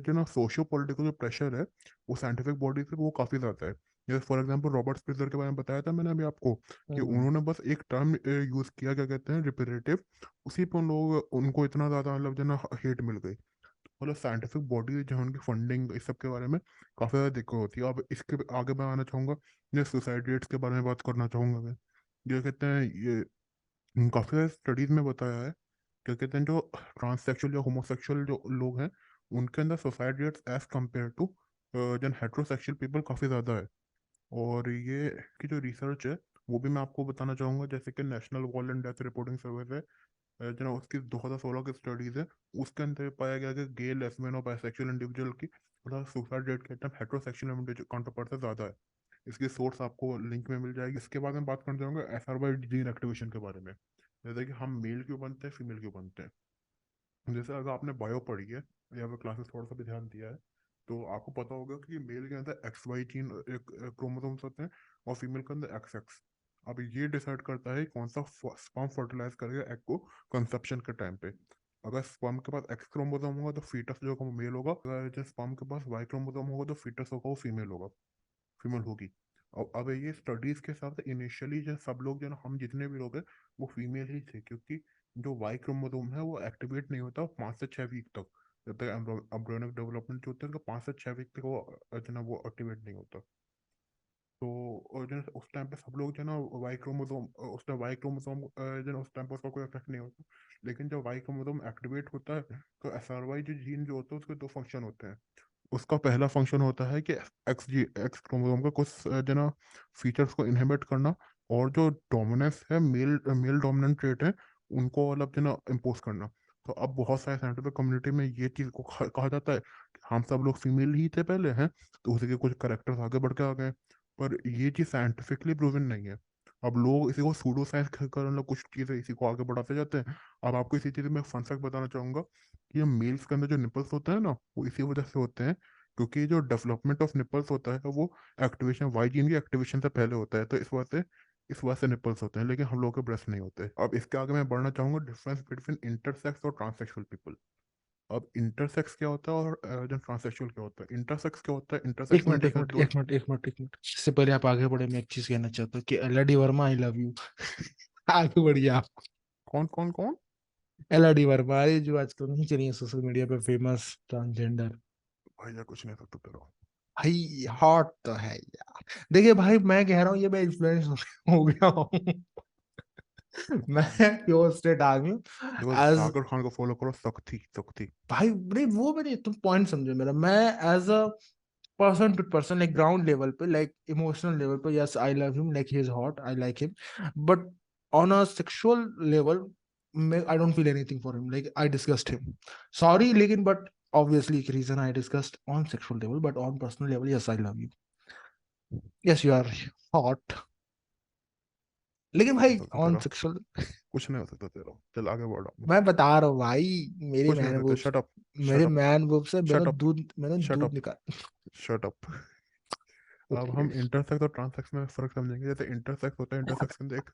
जो ना सोशियो पॉलिटिकल जो प्रेशर है वो साइंटिफिक बॉडी से वो काफ़ी ज़्यादा है। जैसे फॉर एग्जांपल रॉबर्ट स्पिजर के बारे में बताया था मैंने अभी आपको, कि हम्म। उन्होंने बस एक टर्म यूज़ किया, क्या कहते हैं, रिपीटेटिव, उसी पर उन लोग उनको इतना ज़्यादा मतलब जो ना हेट मिल गई। मतलब साइंटिफिक बॉडी जो है उनकी फंडिंग इस सब के बारे में काफ़ी ज़्यादा दिक्कत होती है। अब इसके आगे मैं आना चाहूँगा, ये सुसाइड रेट्स के बारे में बात करना चाहूँगा मैं। ये कहते हैं ये काफ़ी सारे स्टडीज़ में बताया है, क्या कहते हैं, जो ट्रांससेक्सुअल या होमोसेक्सुअल जो लोग हैं उनके अंदर suicide rates as compare to जन हेट्रोसेक्सुअल पीपल काफ़ी ज़्यादा है। और ये की जो रिसर्च है वो भी मैं आपको बताना चाहूँगा, जैसे कि national violent death reporting service है, जो उसकी 2016 की स्टडीज है, उसके अंदर पाया गया कि गे, लेस्बियन और बाइसेक्सुअल इंडिविजुअल की मतलब सुसाइड रेट के टाइम हेट्रोसेक्सुअल काउंटरपार्ट से ज़्यादा है। इसकी सोर्स आपको लिंक में मिल जाएगी। इसके बाद में बात करना चाहूँगा SRY जीन एक्टिवेशन के बारे में, जैसे कि हम मेल क्यों बनते हैं, फीमेल क्यों बनते हैं। जैसे अगर आपने बायो पढ़ी है या फिर क्लासेस थोड़ा सा भी ध्यान दिया है, तो आपको पता होगा कि मेल के अंदर XY जीन एक क्रोमोसोम्स होते हैं और फीमेल के अंदर XX। अब ये डिसाइड करता है कौन सा स्पर्म फर्टिलाइज करेगा एग को कंसेप्शन के टाइम पे। अगर स्पर्म के पास X क्रोमोसोम होगा तो फीटस जो होगा वो मेल होगा, अगर जो स्पर्म के पास Y क्रोमोसोम होगा तो फीटस होगा वो फीमेल होगा, फीमेल होगी। और अब ये स्टडीज के हिसाब से इनिशियली जो सब लोग जो है ना, हम जितने भी लोग हैं वो फीमेल ही थे, क्योंकि जो वाई क्रोमोसोम है वो एक्टिवेट नहीं होता 5 से 6 वीक तक। जब तक एम्ब्रियोनिक डेवलपमेंट जो होता है 5 से 6 वीक तक वो जो है ना वो एक्टिवेट नहीं होता। तो और जो है उस टाइम पे सब लोग जो है ना वाई क्रोमोसोम, उस टाइम वाई क्रोमोसोम जो है ना उस टाइम पे उसका कोई इफेक्ट नहीं होता। लेकिन जब वाई क्रोमोसोम एक्टिवेट होता है तो SRY जो जीन जो होता है उसके 2 फंक्शन होते हैं। उसका पहला फंक्शन होता है कि एक्स क्रोमोसोम का कुछ जो ना फीचर्स को इनहिबिट करना, और जो डोमिनेंस है, मेल मेल डोमिनेंट ट्रेट है, उनको मतलब जो ना इम्पोज करना। तो अब बहुत सारे साइंटिफिक कम्युनिटी में ये चीज़ को कहा जाता है कि हम सब लोग फीमेल ही थे पहले हैं, तो उसी के कुछ करेक्टर्स आगे बढ़ के आ गए। पर ये चीज़ साइंटिफिकली प्रूवन नहीं है। अब लोग इसी को सूडो साइंस कर मतलब कुछ चीज़ें इसी को आगे बढ़ाते जाते हैं। अब आपको इसी चीज़ में फन फैक्ट बताना चाहूंगा कि ये मेल्स के अंदर जो निपल्स होते हैं ना वो इसी वजह से होते हैं, क्योंकि जो डेवलपमेंट ऑफ निपल्स होता है वो एक्टिवेशन वाई जीन की एक्टिवेशन से पहले होता है, तो इस वजह से निपल्स होते हैं, लेकिन हम लोग के ब्रेस्ट नहीं होते। अब इसके आगे मैं बढ़ना चाहूंगा डिफरेंस बिटवीन इंटरसेक्स और ट्रांससेक्सुअल पीपल। अब इंटरसेक्स क्या होता है और जो ट्रांससेक्सुअल क्या होता है। इंटरसेक्स क्या होता है, एक इंटरसेक्स में मिनट एक जैसे मिनट दो। एक मिनट एक मिनट एक मिनट, इससे पहले आप आगे बढ़े, मैं एक चीज कहना चाहता हूँ कि LD Verma, I love you. आगे बढ़िए आप। कौन कौन कौन? LD वर्मा, अरे जो आजकल नहीं चली है सोशल मीडिया पे, फेमस ट्रांसजेंडर। भैया कुछ नहीं सकता तेरा। भाई हॉट तो है यार। देखिए भाई, मैं कह रहा हूँ ये मैं इन्फ्लुएंस हो गया हूँ। मैं प्योर स्टेट आदमी हूँ। देखो एज जाकिर खान को फॉलो करो, सख्ती सख्ती। भाई नहीं, वो मैंने तुम पॉइंट समझो मेरा। मैं as a person to person, like ground level पे, लाइक इमोशनल लेवल पे, yes I love him, like he is hot, I like him. But on a sexual level, I don't feel anything for him, like I disgust him. Sorry, लेकिन but obviously एक reason I discussed on sexual level, but on personal level, yes I love you, yes you are hot. लेकिन कुछ नहीं भाई हो सकता on तेरा, sexual, कुछ नहीं हो सकता तेरा, चल आगे बढ़ो। मैं बता रहा हूँ भाई, मेरे कुछ नहीं मैन हो सकता, बूब्स, शट अप, मेरे शट अप, मैन बूब से शट अप, मैंने शट दूध अप, निकाल। Shut up. अब ओके। हम इंटरसेक्स और ट्रांससेक्स में फर्क समझेंगे। जैसे इंटरसेक्स होता है, इंटरसेक्स के अंदर एक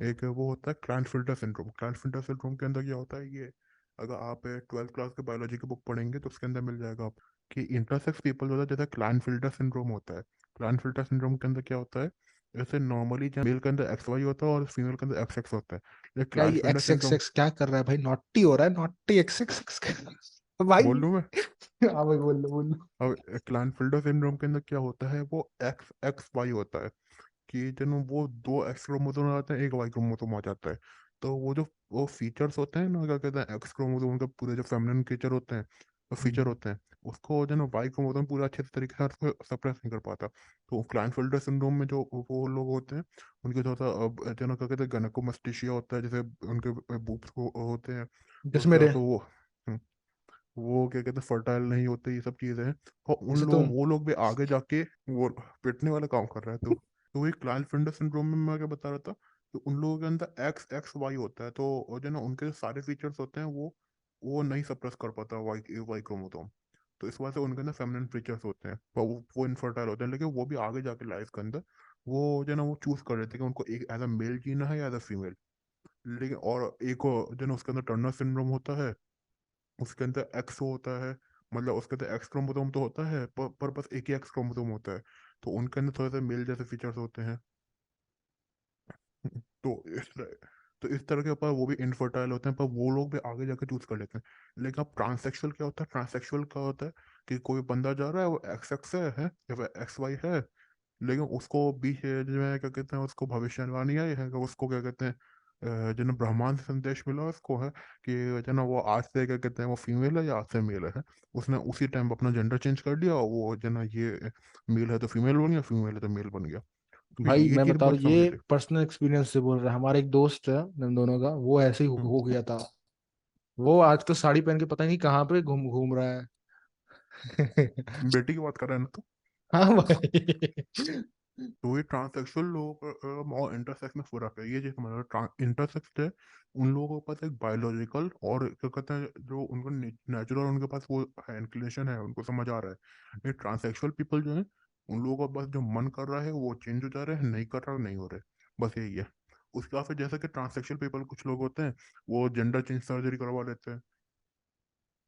एक वो होता है क्लाइंट-फिल्टर सिंड्रोम। क्लाइंट-फिल्टर सिंड्रोम के अंदर क्या होता है, ये अगर आप 12th क्लास के बायोलॉजी की बुक पढ़ेंगे तो उसके अंदर मिल जाएगा आप कि इंटरसेक्स पीपल होता है जैसे क्लाइंट-फिल्टर सिंड्रोम होता है। क्लाइंट-फिल्टर सिंड्रोम के अंदर क्या होता है, जैसे नॉर्मली जब मेल के अंदर XY होता है और फीमेल के अंदर XX होता है, ये क्या ये client-filter x x syndrome. X क्या कर रहा है भाई? नॉटी हो रहा है, नॉटी एक्स एक्स एक्स भाई। बोल लूँ मैं? हाँ भाई, बोल लो बोल लो। अब क्लाइंट-फिल्टर सिंड्रोम के अंदर क्या होता है, वो XXY होता है कि जन वो दो एक्स क्रोमोसोम आ जाते हैं, एक वाई क्रोमोसोम आ जाता है। तो वो जो वो फीचर्स होते हैं ना, क्या कहते हैं, एक्स क्रोमोसोम के पूरे जो फेमिनिन फीचर होते हैं, तो फीचर हम्म। होते हैं, उसको जो ना वाई क्रोमोसोम पूरा अच्छे तरीके से उसको सप्रेस नहीं कर पाता। तो क्लाइंट-फिल्टर सिंड्रोम में जो वो लोग होते हैं उनके थोड़ा सा जो ना क्या कहते हैं गैनकोमास्टेशिया होता है, जैसे उनके बूब्स को होते हैं, तो जैसे उसके बाद मेरे, तो हम्म, वो क्या कहते हैं फर्टाइल नहीं होते, ये सब चीज़ें हैं। और उन जैसे लोग तुम। वो लोग भी आगे जाके वो पिटने वाला काम कर रहा है। तो वही क्लाइंट-फिल्टर सिंड्रोम में मैं क्या बता रहा था, तो उन लोगों के अंदर एक्स एक्स वाई होता है, तो और जो ना उनके जो सारे फीचर्स होते हैं वो नहीं सप्रेस कर पाता वाई वाई क्रोमोसोम। तो इस वजह से उनके अंदर फेमिनिन फीचर्स होते हैं, पर वो इनफर्टाइल होते हैं, लेकिन वो भी आगे जाके लाइफ के अंदर वो जो ना वो चूज कर लेते हैं कि उनको एक एज अ मेल जीना है या एज अ फीमेल। लेकिन और एक जो ना उसके अंदर टर्नर सिंड्रोम होता है, उसके अंदर एक्स होता है, मतलब उसके अंदर एक्स क्रोमोसोम तो होता है पर बस एक ही एक्स क्रोमोसोम होता है, तो उनके अंदर थोड़े से मेल जैसे फीचर्स होते हैं। तो इस तरह तो इस तरह के ऊपर वो भी इनफर्टाइल होते हैं, पर वो लोग भी आगे जाकर चूज कर लेते हैं। लेकिन अब ट्रांससेक्सुअल क्या होता है? ट्रांससेक्सुअल क्या होता है कि कोई बंदा जा रहा है, वो एक्स एक्स है या फिर एक्स वाई है, लेकिन उसको बीच में क्या कहते हैं, उसको भविष्यवाणी आई है कि उसको क्या कहते हैं, जो ना ब्रह्मांड से संदेश मिला उसको है कि जो ना वो आज से क्या कहते हैं वो फीमेल है या आज से मेल है। उसने उसी टाइम अपना जेंडर चेंज कर दिया, और वो जो ना ये मेल है तो फीमेल बन गया, फीमेल है तो मेल बन गया। तो भाई ये मैं चीज बता रहा बहुत हूँ, समझ ये थी। पर्सनल एक्सपीरियंस से बोल रहा है। हमारा एक दोस्त है हम दोनों का, वो ऐसे ही हम्म। हो गया था। वो आज तो साड़ी पहन के पता नहीं कहाँ पे घूम घूम रहा है। बेटी की बात कर रहे हैं ना तो। हाँ भाई। तो ये ट्रांससेक्सुअल लोग और इंटरसेक्स में फर्क है, ये चीज मतलब इंटरसेक्स है उन लोगों के पास एक बायोलॉजिकल और क्या कहते हैं जो उनको नेचुरल उनके पास वो है, इंक्लिनेशन है, उनको समझ आ रहा है। ये ट्रांससेक्सुअल पीपल जो है, उन लोगों का बस जो मन कर रहा है वो चेंज हो जा रहे हैं, नहीं कर रहा नहीं हो रहे, बस यही है। उसके बाद फिर जैसे कि ट्रांससेक्सुअल पीपल कुछ लोग होते हैं, वो जेंडर चेंज सर्जरी करवा लेते हैं।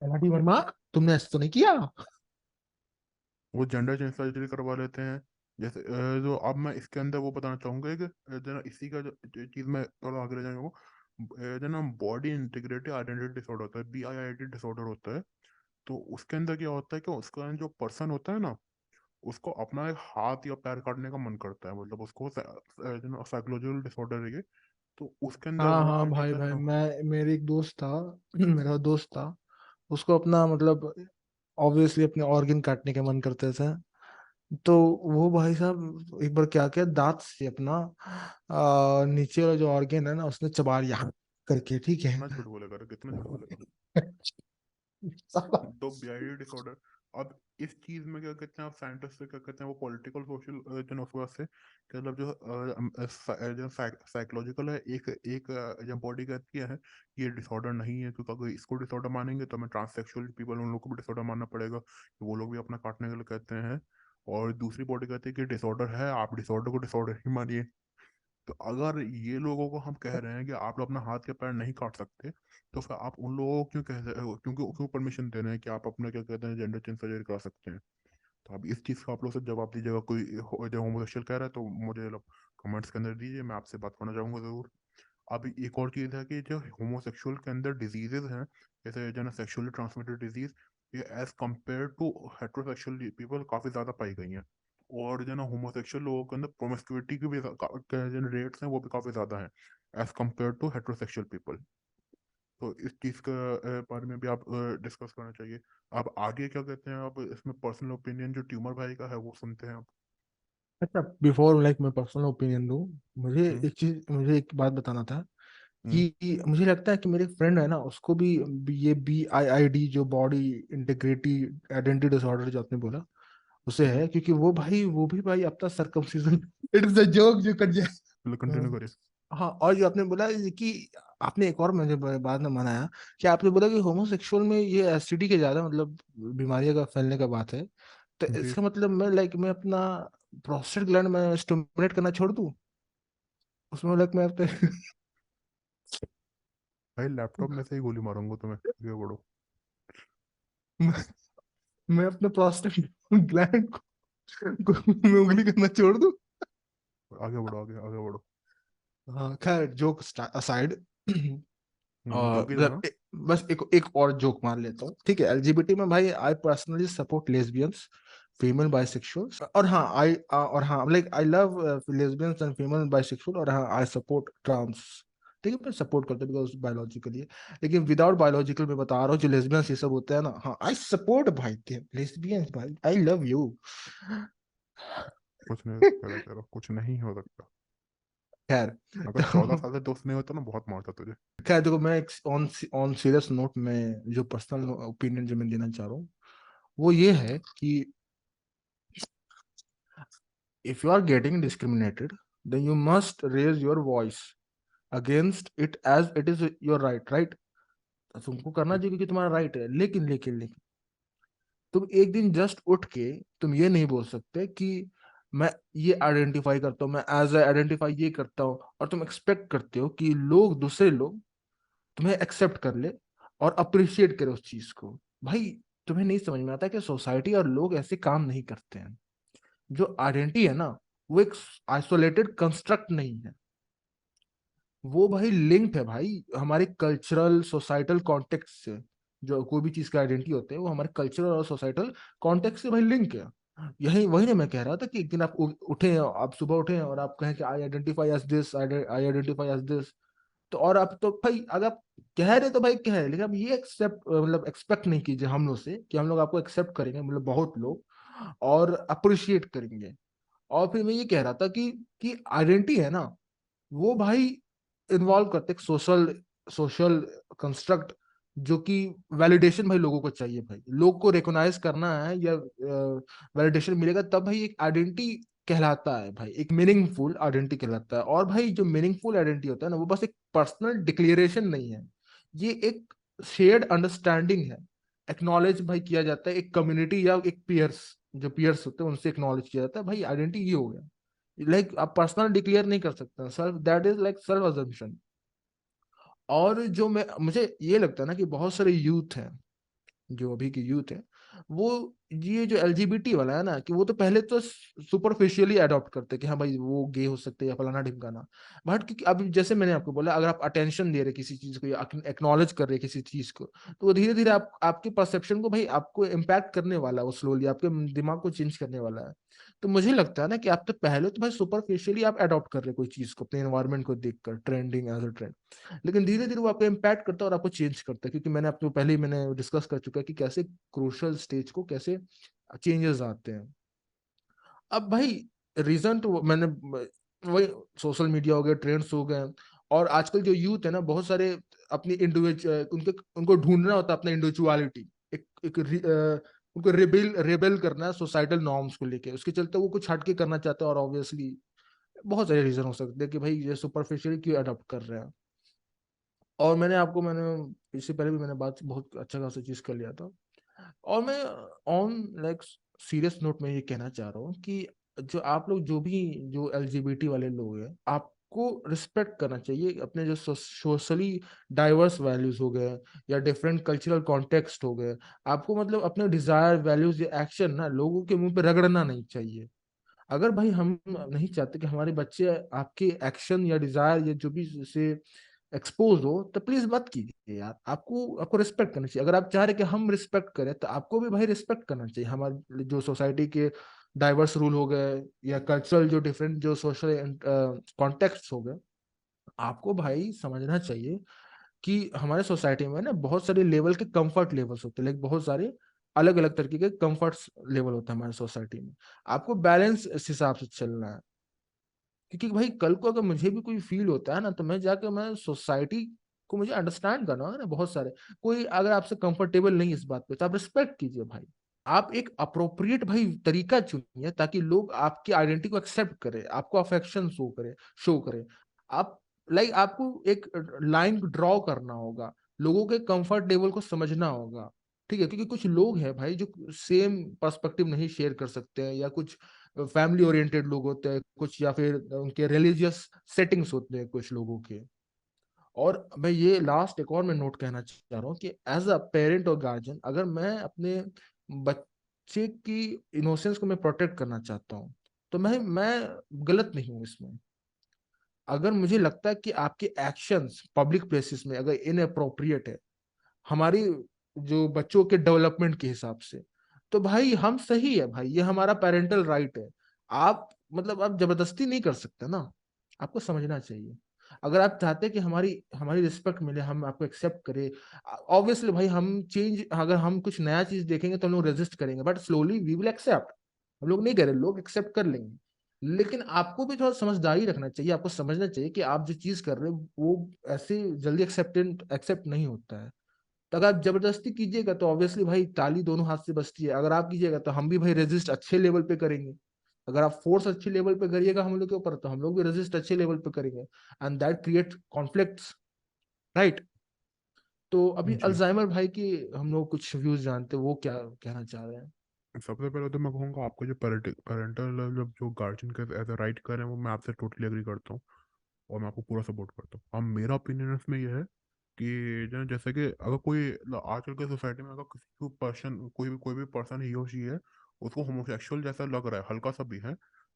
एलआरडी वर्मा, तुमने ऐसा तो नहीं किया? वो जेंडर चेंज सर्जरी करवा लेते हैं। जैसे जो अब मैं इसके अंदर वो बताना चाहूंगा कि जो ना इसी का जो चीज मैं थोड़ा आगे ले जाऊंगा, जो ना बॉडी इंटीग्रेटेड आइडेंटिटी डिसऑर्डर होता है, BIID डिसऑर्डर होता है। तो उसके अंदर क्या होता है कि उसका जो पर्सन होता है ना, उसको अपना एक हाथ या पैर काटने का मन करता है, मतलब उसको जो ना साइकोलॉजिकल डिसऑर्डर है ये। तो उसके अंदर हाँ वो हाँ क्या भाई कहते भाई, हैं। मैं मेरे एक दोस्त था। मेरा दोस्त था, उसको अपना मतलब ऑब्वियसली अपने ऑर्गन काटने के मन करते थे। तो वो भाई साहब एक बार क्या किया, दांत से अपना नीचे वाला जो ऑर्गन है ना उसने चबा लिया करके, ठीक है। कितना झूठ बोलेगा रे, कितना झूठ बोलेगा। साला। तो BID डिसऑर्डर। अब इस चीज में क्या कहते हैं, आप साइंटिस्ट से क्या कहते हैं, वो पॉलिटिकल सोशल जो उसके वास्ते कि मतलब जो साइकोलॉजिकल है, एक एक जो बॉडी कहती है कि ये डिसऑर्डर नहीं है, क्योंकि अगर इसको डिसऑर्डर मानेंगे तो हमें ट्रांससेक्सुअल पीपल उन लोग को भी डिसऑर्डर मानना पड़ेगा कि वो लोग भी अपना काटने के लिए कहते हैं। और दूसरी बॉडी कहती है कि डिसऑर्डर है, आप डिसऑर्डर को डिसऑर्डर ही मानिए। तो अगर ये लोगों को हम कह रहे हैं कि आप लोग अपना हाथ या पैर नहीं काट सकते, तो फिर आप उन लोगों को क्यों कह रहे हो, क्योंकि क्यों परमिशन दे रहे हैं कि आप अपना क्या कहते हैं जेंडर चेंज सर्जरी करा सकते हैं? तो अब इस चीज़ का आप लोग से जवाब दीजिएगा। कोई जो होमोसेक्सुअल कह रहा है तो मुझे लोग कमेंट्स के अंदर दीजिए, मैं आपसे बात करना चाहूंगा जरूर। अब एक और चीज़ है कि जो होमोसेक्सुअल के अंदर डिजीजेज हैं, जैसे जो ना सेक्सुअली ट्रांसमिटेड डिजीज, ये as compare to heterosexual people काफ़ी ज़्यादा पाई गई हैं। और जो ना होमोसेक्सुअल लोगों के अंदर प्रोमिस्क्यूइटी की भी जो रेट्स हैं वो भी काफ़ी ज़्यादा हैं as compare to heterosexual people. तो इस चीज़ का बारे में भी आप डिस्कस करना चाहिए। आप आगे क्या कहते हैं, आप इसमें पर्सनल ओपिनियन जो ट्यूमर भाई का है वो सुनते हैं आप। अच्छा, बिफोर लाइक मैं पर्सनल ओपिनियन दूं, हम्म। मुझे एक बात बताना था हम्म। कि मुझे लगता है कि मेरे फ्रेंड है ना, उसको भी ये BIID जो बॉडी इंटीग्रिटी आइडेंटिटी डिसऑर्डर जो आपने बोला उसे हम्म। है, क्योंकि वो भाई, वो भी भाई अपना circumcision, it is a joke जो कर जाए। चलो कंटिन्यू करिए। हाँ, और जो आपने बोला ये कि आपने एक और मुझे बाद में मनाया कि आपने बोला कि होमोसेक्सुअल में ये एसटीडी के ज्यादा मतलब बीमारियों का फैलने का बात है। तो जी। इसका मतलब मैं अपना प्रोस्टेट ग्लैंड में स्टिमुलेट करना छोड़ दूं, उसमें लाइक मैं अपने भाई लैपटॉप में से ही गोली मारूंगा तुम्हें, आगे बढ़ो। मैं अपने प्रोस्टेट ग्लैंड को में उंगली करना छोड़ दूं। आगे बढ़ो, आगे आगे बढ़ो। हाँ खैर, जोक असाइड। और जोगी मतलब था। बस एक और जोक मार लेता हूँ, ठीक है। एलजीबीटी में भाई, I personally support lesbians, female bisexuals, और हाँ like I love lesbians and female bisexual, और हाँ आई सपोर्ट ट्रांस। ठीक है, मैं सपोर्ट करता हूँ बिकॉज बायोलॉजिकली है। लेकिन विदाउट बायोलॉजिकल मैं बता रहा हूँ, जो लेस्बियंस ये सब होता है ना, हाँ आई सपोर्ट भाई लेस्बियंस, भाई आई लव यू। कुछ नहीं करा करो, कुछ नहीं हो सकता। खैर अगर चौदह तो साल से दोस्त नहीं होता ना, बहुत मारता तुझे। खैर देखो, मैं एक ऑन ऑन सीरियस नोट में जो पर्सनल ओपिनियन जो मैं देना चाह रहा हूँ वो ये है कि if you are getting discriminated, then you must raise your voice against it as it is your right. तुमको करना जी। चाहिए क्योंकि तुम्हारा राइट है, लेकिन तुम एक दिन जस्ट उठ के तुम ये नहीं बोल सकते कि मैं ये आइडेंटिफाई करता हूँ, मैं एज आइडेंटिफाई ये करता हूँ, और तुम एक्सपेक्ट करते हो कि दूसरे लोग तुम्हें एक्सेप्ट कर ले और अप्रिशिएट करे उस चीज को। भाई, तुम्हें नहीं समझ में आता कि सोसाइटी और लोग ऐसे काम नहीं करते हैं। जो आइडेंटिटी है ना, वो एक आइसोलेटेड कंस्ट्रक्ट नहीं है। वो भाई लिंक्ड है भाई हमारे कल्चरल सोसाइटल कॉन्टेक्स्ट से। जो कोई भी चीज का आइडेंटिटी होते हैं वो हमारे कल्चरल और सोसाइटल कॉन्टेक्स्ट से भाई लिंक है। यही वही ना मैं कह रहा था कि एक दिन आप उठे, आप सुबह उठे और आप कहें कि I identify as this, I identify as this, तो और आप तो भाई अगर आप कह रहे तो भाई कह रहे, लेकिन आप ये एक्सेप्ट मतलब एक्सपेक्ट नहीं कीजिए हम लोग से कि हम लोग आपको एक्सेप्ट करेंगे, मतलब बहुत लोग, और अप्रिशिएट करेंगे। और फिर मैं ये कह रहा था कि आइडेंटिटी है ना, वो भाई इन्वॉल्व करते सोशल सोशल कंस्ट्रक्ट, जो कि वैलिडेशन भाई लोगों को चाहिए, भाई लोग को रिकॉग्नाइज करना है या वैलिडेशन मिलेगा तब भाई एक आइडेंटिटी कहलाता है, भाई एक मीनिंगफुल आइडेंटिटी कहलाता है। और भाई जो मीनिंगफुल आइडेंटिटी होता है ना वो बस एक पर्सनल डिक्लेरेशन नहीं है, ये एक शेयर्ड अंडरस्टैंडिंग है। एक्नॉलेज भाई किया जाता है एक कम्युनिटी या एक पियर्स, जो पियर्स होते हैं उनसे एक्नॉलेज किया जाता है, भाई आइडेंटिटी ये हो गया। लाइक आप पर्सनल डिक्लेयर नहीं कर सकते, self that is like self assumption. और जो मैं मुझे ये लगता है ना कि बहुत सारे यूथ हैं, जो अभी के यूथ है, वो ये जो एलजीबीटी वाला है ना, कि वो तो पहले तो सुपरफिशियली अडॉप्ट करते हैं कि हाँ भाई वो गे हो सकते हैं या फलाना ढिमकाना। बट क्योंकि अब जैसे मैंने आपको बोला, अगर आप अटेंशन दे रहे किसी चीज को या एक्नॉलेज कर रहे किसी चीज को, तो वो धीरे धीरे आपके परसेप्शन को भाई आपको इम्पैक्ट करने वाला है, वो स्लोली आपके दिमाग को चेंज करने वाला है। तो मुझे लगता है ना कि आप तो पहले तो भाई सुपरफिशियली आप अडॉप्ट कर रहे कोई चीज को अपने एनवायरमेंट को देखकर, ट्रेंडिंग एज अ ट्रेंड, लेकिन धीरे धीरे वो आपको इम्पैक्ट करता है और आपको चेंज करता है। क्योंकि मैंने आपको पहले ही मैंने डिस्कस कर चुका है कि कैसे क्रूशल स्टेज को कैसे चेंजेस आते हैं। अब भाई रीजन तो मैंने वही सोशल मीडिया हो गए, ट्रेंड्स हो गए, और आजकल जो यूथ है ना बहुत सारे अपनी इंडिविजुअल उनके उनको ढूंढना होता है अपना इंडिविजुअलिटी, उनको रेबेल करना है सोसाइटल नॉर्म्स को लेके, उसके चलते वो कुछ हटके करना चाहते हैं। और ऑब्वियसली बहुत सारे रीजन हो सकते हैं कि भाई ये सुपरफिशियली क्यों अडॉप्ट कर रहे हैं। और मैंने इससे पहले भी मैंने बात बहुत अच्छा खासा चीज कर लिया था। और मैं ऑन लाइक सीरियस नोट में ये कहना चाह रहा हूँ कि जो आप लोग जो भी जो एलजीबीटी वाले लोग हैं, आपको रिस्पेक्ट करना चाहिए अपने जो सोशली डाइवर्स वैल्यूज हो गए या डिफरेंट कल्चरल कॉन्टेक्स्ट हो गए। आपको मतलब अपने डिजायर वैल्यूज या एक्शन ना लोगों के मुंह पे रगड़ना नहीं चाहिए। अगर भाई हम नहीं चाहते कि हमारे बच्चे आपके एक्शन या डिजायर या जो भी से एक्सपोज हो, तो प्लीज मत कीजिए यार। आपको आपको रिस्पेक्ट करना चाहिए। अगर आप चाह रहे कि हम रिस्पेक्ट करें तो आपको भी भाई रिस्पेक्ट करना चाहिए हमारे जो सोसाइटी के डाइवर्स रूल हो गए या कल्चरल जो डिफरेंट जो सोशल कॉन्टेक्स्ट हो गए। आपको भाई समझना चाहिए कि हमारे सोसाइटी में ना बहुत सारे लेवल के कंफर्ट लेवल्स होते हैं, लाइक बहुत सारे अलग अलग तरीके के कंफर्ट लेवल होता है हमारे सोसाइटी में। आपको बैलेंस इस हिसाब से चलना है। क्योंकि भाई कल को अगर मुझे भी कोई फील होता है ना, तो मैं जाकर मैं सोसाइटी को मुझे अंडरस्टैंड करना है ना। बहुत सारे कोई अगर आपसे कंफर्टेबल नहीं इस बात पे, तो आप रिस्पेक्ट कीजिए भाई। आप एक अप्रोप्रिएट भाई तरीका चुनिए ताकि लोग आपकी आइडेंटिटी को एक्सेप्ट करें, आपको अफेक्शन शो करें। आप लाइक आपको एक लाइन ड्रॉ करना होगा, लोगों के कंफर्ट लेवल को समझना होगा। ठीक है, क्योंकि कुछ लोग हैं भाई जो सेम पर्सपेक्टिव नहीं शेयर कर सकते हैं, या कुछ फैमिली ओरिएंटेड लोग होते हैं कुछ, या फिर उनके रिलीजियस सेटिंग्स होते हैं कुछ लोगों के। और मैं ये लास्ट एक और मैं नोट कहना चाह रहा हूँ कि एज अ पेरेंट और गार्जियन, अगर मैं अपने बच्चे की इनोसेंस को मैं प्रोटेक्ट करना चाहता हूँ, तो मैं गलत नहीं हूँ इसमें। अगर मुझे लगता है कि आपके एक्शंस पब्लिक प्लेसेस में अगर इनअप्रोप्रिएट है हमारी जो बच्चों के डेवलपमेंट के हिसाब से, तो भाई हम सही है भाई, ये हमारा पेरेंटल राइट है। आप मतलब आप जबरदस्ती नहीं कर सकते ना, आपको समझना चाहिए। अगर आप चाहते हैं कि हमारी हमारी रिस्पेक्ट मिले, हम आपको एक्सेप्ट करें, ऑब्वियसली भाई हम चेंज, अगर हम कुछ नया चीज देखेंगे तो हम लोग रेजिस्ट करेंगे, but slowly we will accept. हम लोग नहीं करें, लोग एक्सेप्ट कर लेंगे। लेकिन आपको भी थोड़ा समझदारी रखना चाहिए, आपको समझना चाहिए कि आप जो चीज कर रहे हो वो ऐसे जल्दी एक्सेप्ट नहीं होता है। तो अगर आप जबरदस्ती कीजिएगा तो ऑब्वियसली भाई ताली दोनों हाथ से बजती है। अगर आप कीजिएगा तो हम भी भाई रेजिस्ट अच्छे लेवल पे करेंगे। अगर आप फोर्स अच्छे लेवल पे करिएगा हम लोग के ऊपर, तो हम लोग भी रेजिस्ट अच्छे लेवल पे करेंगे, and that create conflicts, right. तो अभी जी। अल्जाइमर भाई की हम लोग कुछ व्यूज जानते हैं, वो क्या कहना चाह रहे हैं। सबसे पहले तो मैं कहूँगा आपको जो पेरेंटल जो गार्जियन के एज अ राइट कर रहे हैं वो मैं आपसे टोटली एग्री करता हूँ और मैं आपको पूरा सपोर्ट करता हूँ। अब मेरा ओपिनियन इसमें ये है कि जैसे कि अगर कोई आजकल के सोसाइटी में अगर किसी को पर्सन कोई भी पर्सन ही हो शी है, उसको होमोसेक्सुअल जैसा लग रहा है हल्का सा भी है,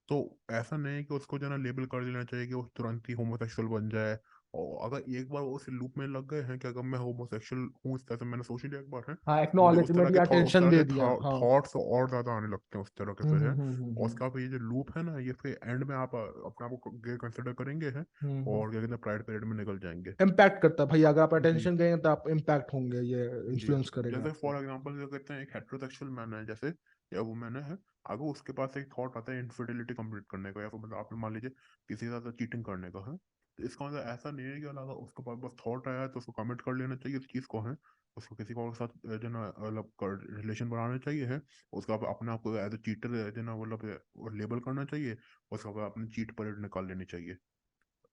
तो ऐसा नहीं है कि उसको जो है ना लेबल कर देना चाहिए कि वो तुरंत ही होमोसेक्सुअल बन जाए और अगर एक बार वो उस लूप में लग गए हैं कि अगर मैं होमोसेक्सुअल हूँ, इस तरह से मैंने सोच लिया एक बार है, हाँ, तो मुझे उस तरह एक्नॉलेजमेंट के या उस अटेंशन तरह दे के दिया, हाँ। थॉट्स और ज्यादा आने लगते हैं उस तरह के हम्म, से है। हम्म, हम्म, और उसका फिर ये जो लूप है ना, ये फिर एंड में आप अपने आप को गे कंसिडर करेंगे हैं, हम्म। और क्या कहते हैं प्राइड पीरियड में निकल जाएंगे। इम्पैक्ट करता है भाई, अगर आप जी अटेंशन देंगे तो आप इम्पैक्ट होंगे, ये जी। इन्फ्लुएंस करेगा जैसे आपको। फॉर एग्जांपल क्या कहते हैं, एक हेट्रोसेक्सुअल मैन है जैसे, या वुमेन है, अगर उसके पास एक थॉट आता है इनफिडिलिटी कंप्लीट करने का, या फिर मतलब आप मान लीजिए किसी के साथ चीटिंग करने का है, तो इसका मतलब ऐसा नहीं है कि अलावा उसके पास बस थॉट आया है तो उसको कमिट कर लेना चाहिए उस चीज को है, उसको किसी और के साथ जो ना मतलब रिलेशन बनाना चाहिए है, उसका अपने आप को एज ए चीटर जो ना मतलब लेबल करना चाहिए, उसका अपनी चीट परेड निकाल लेनी चाहिए।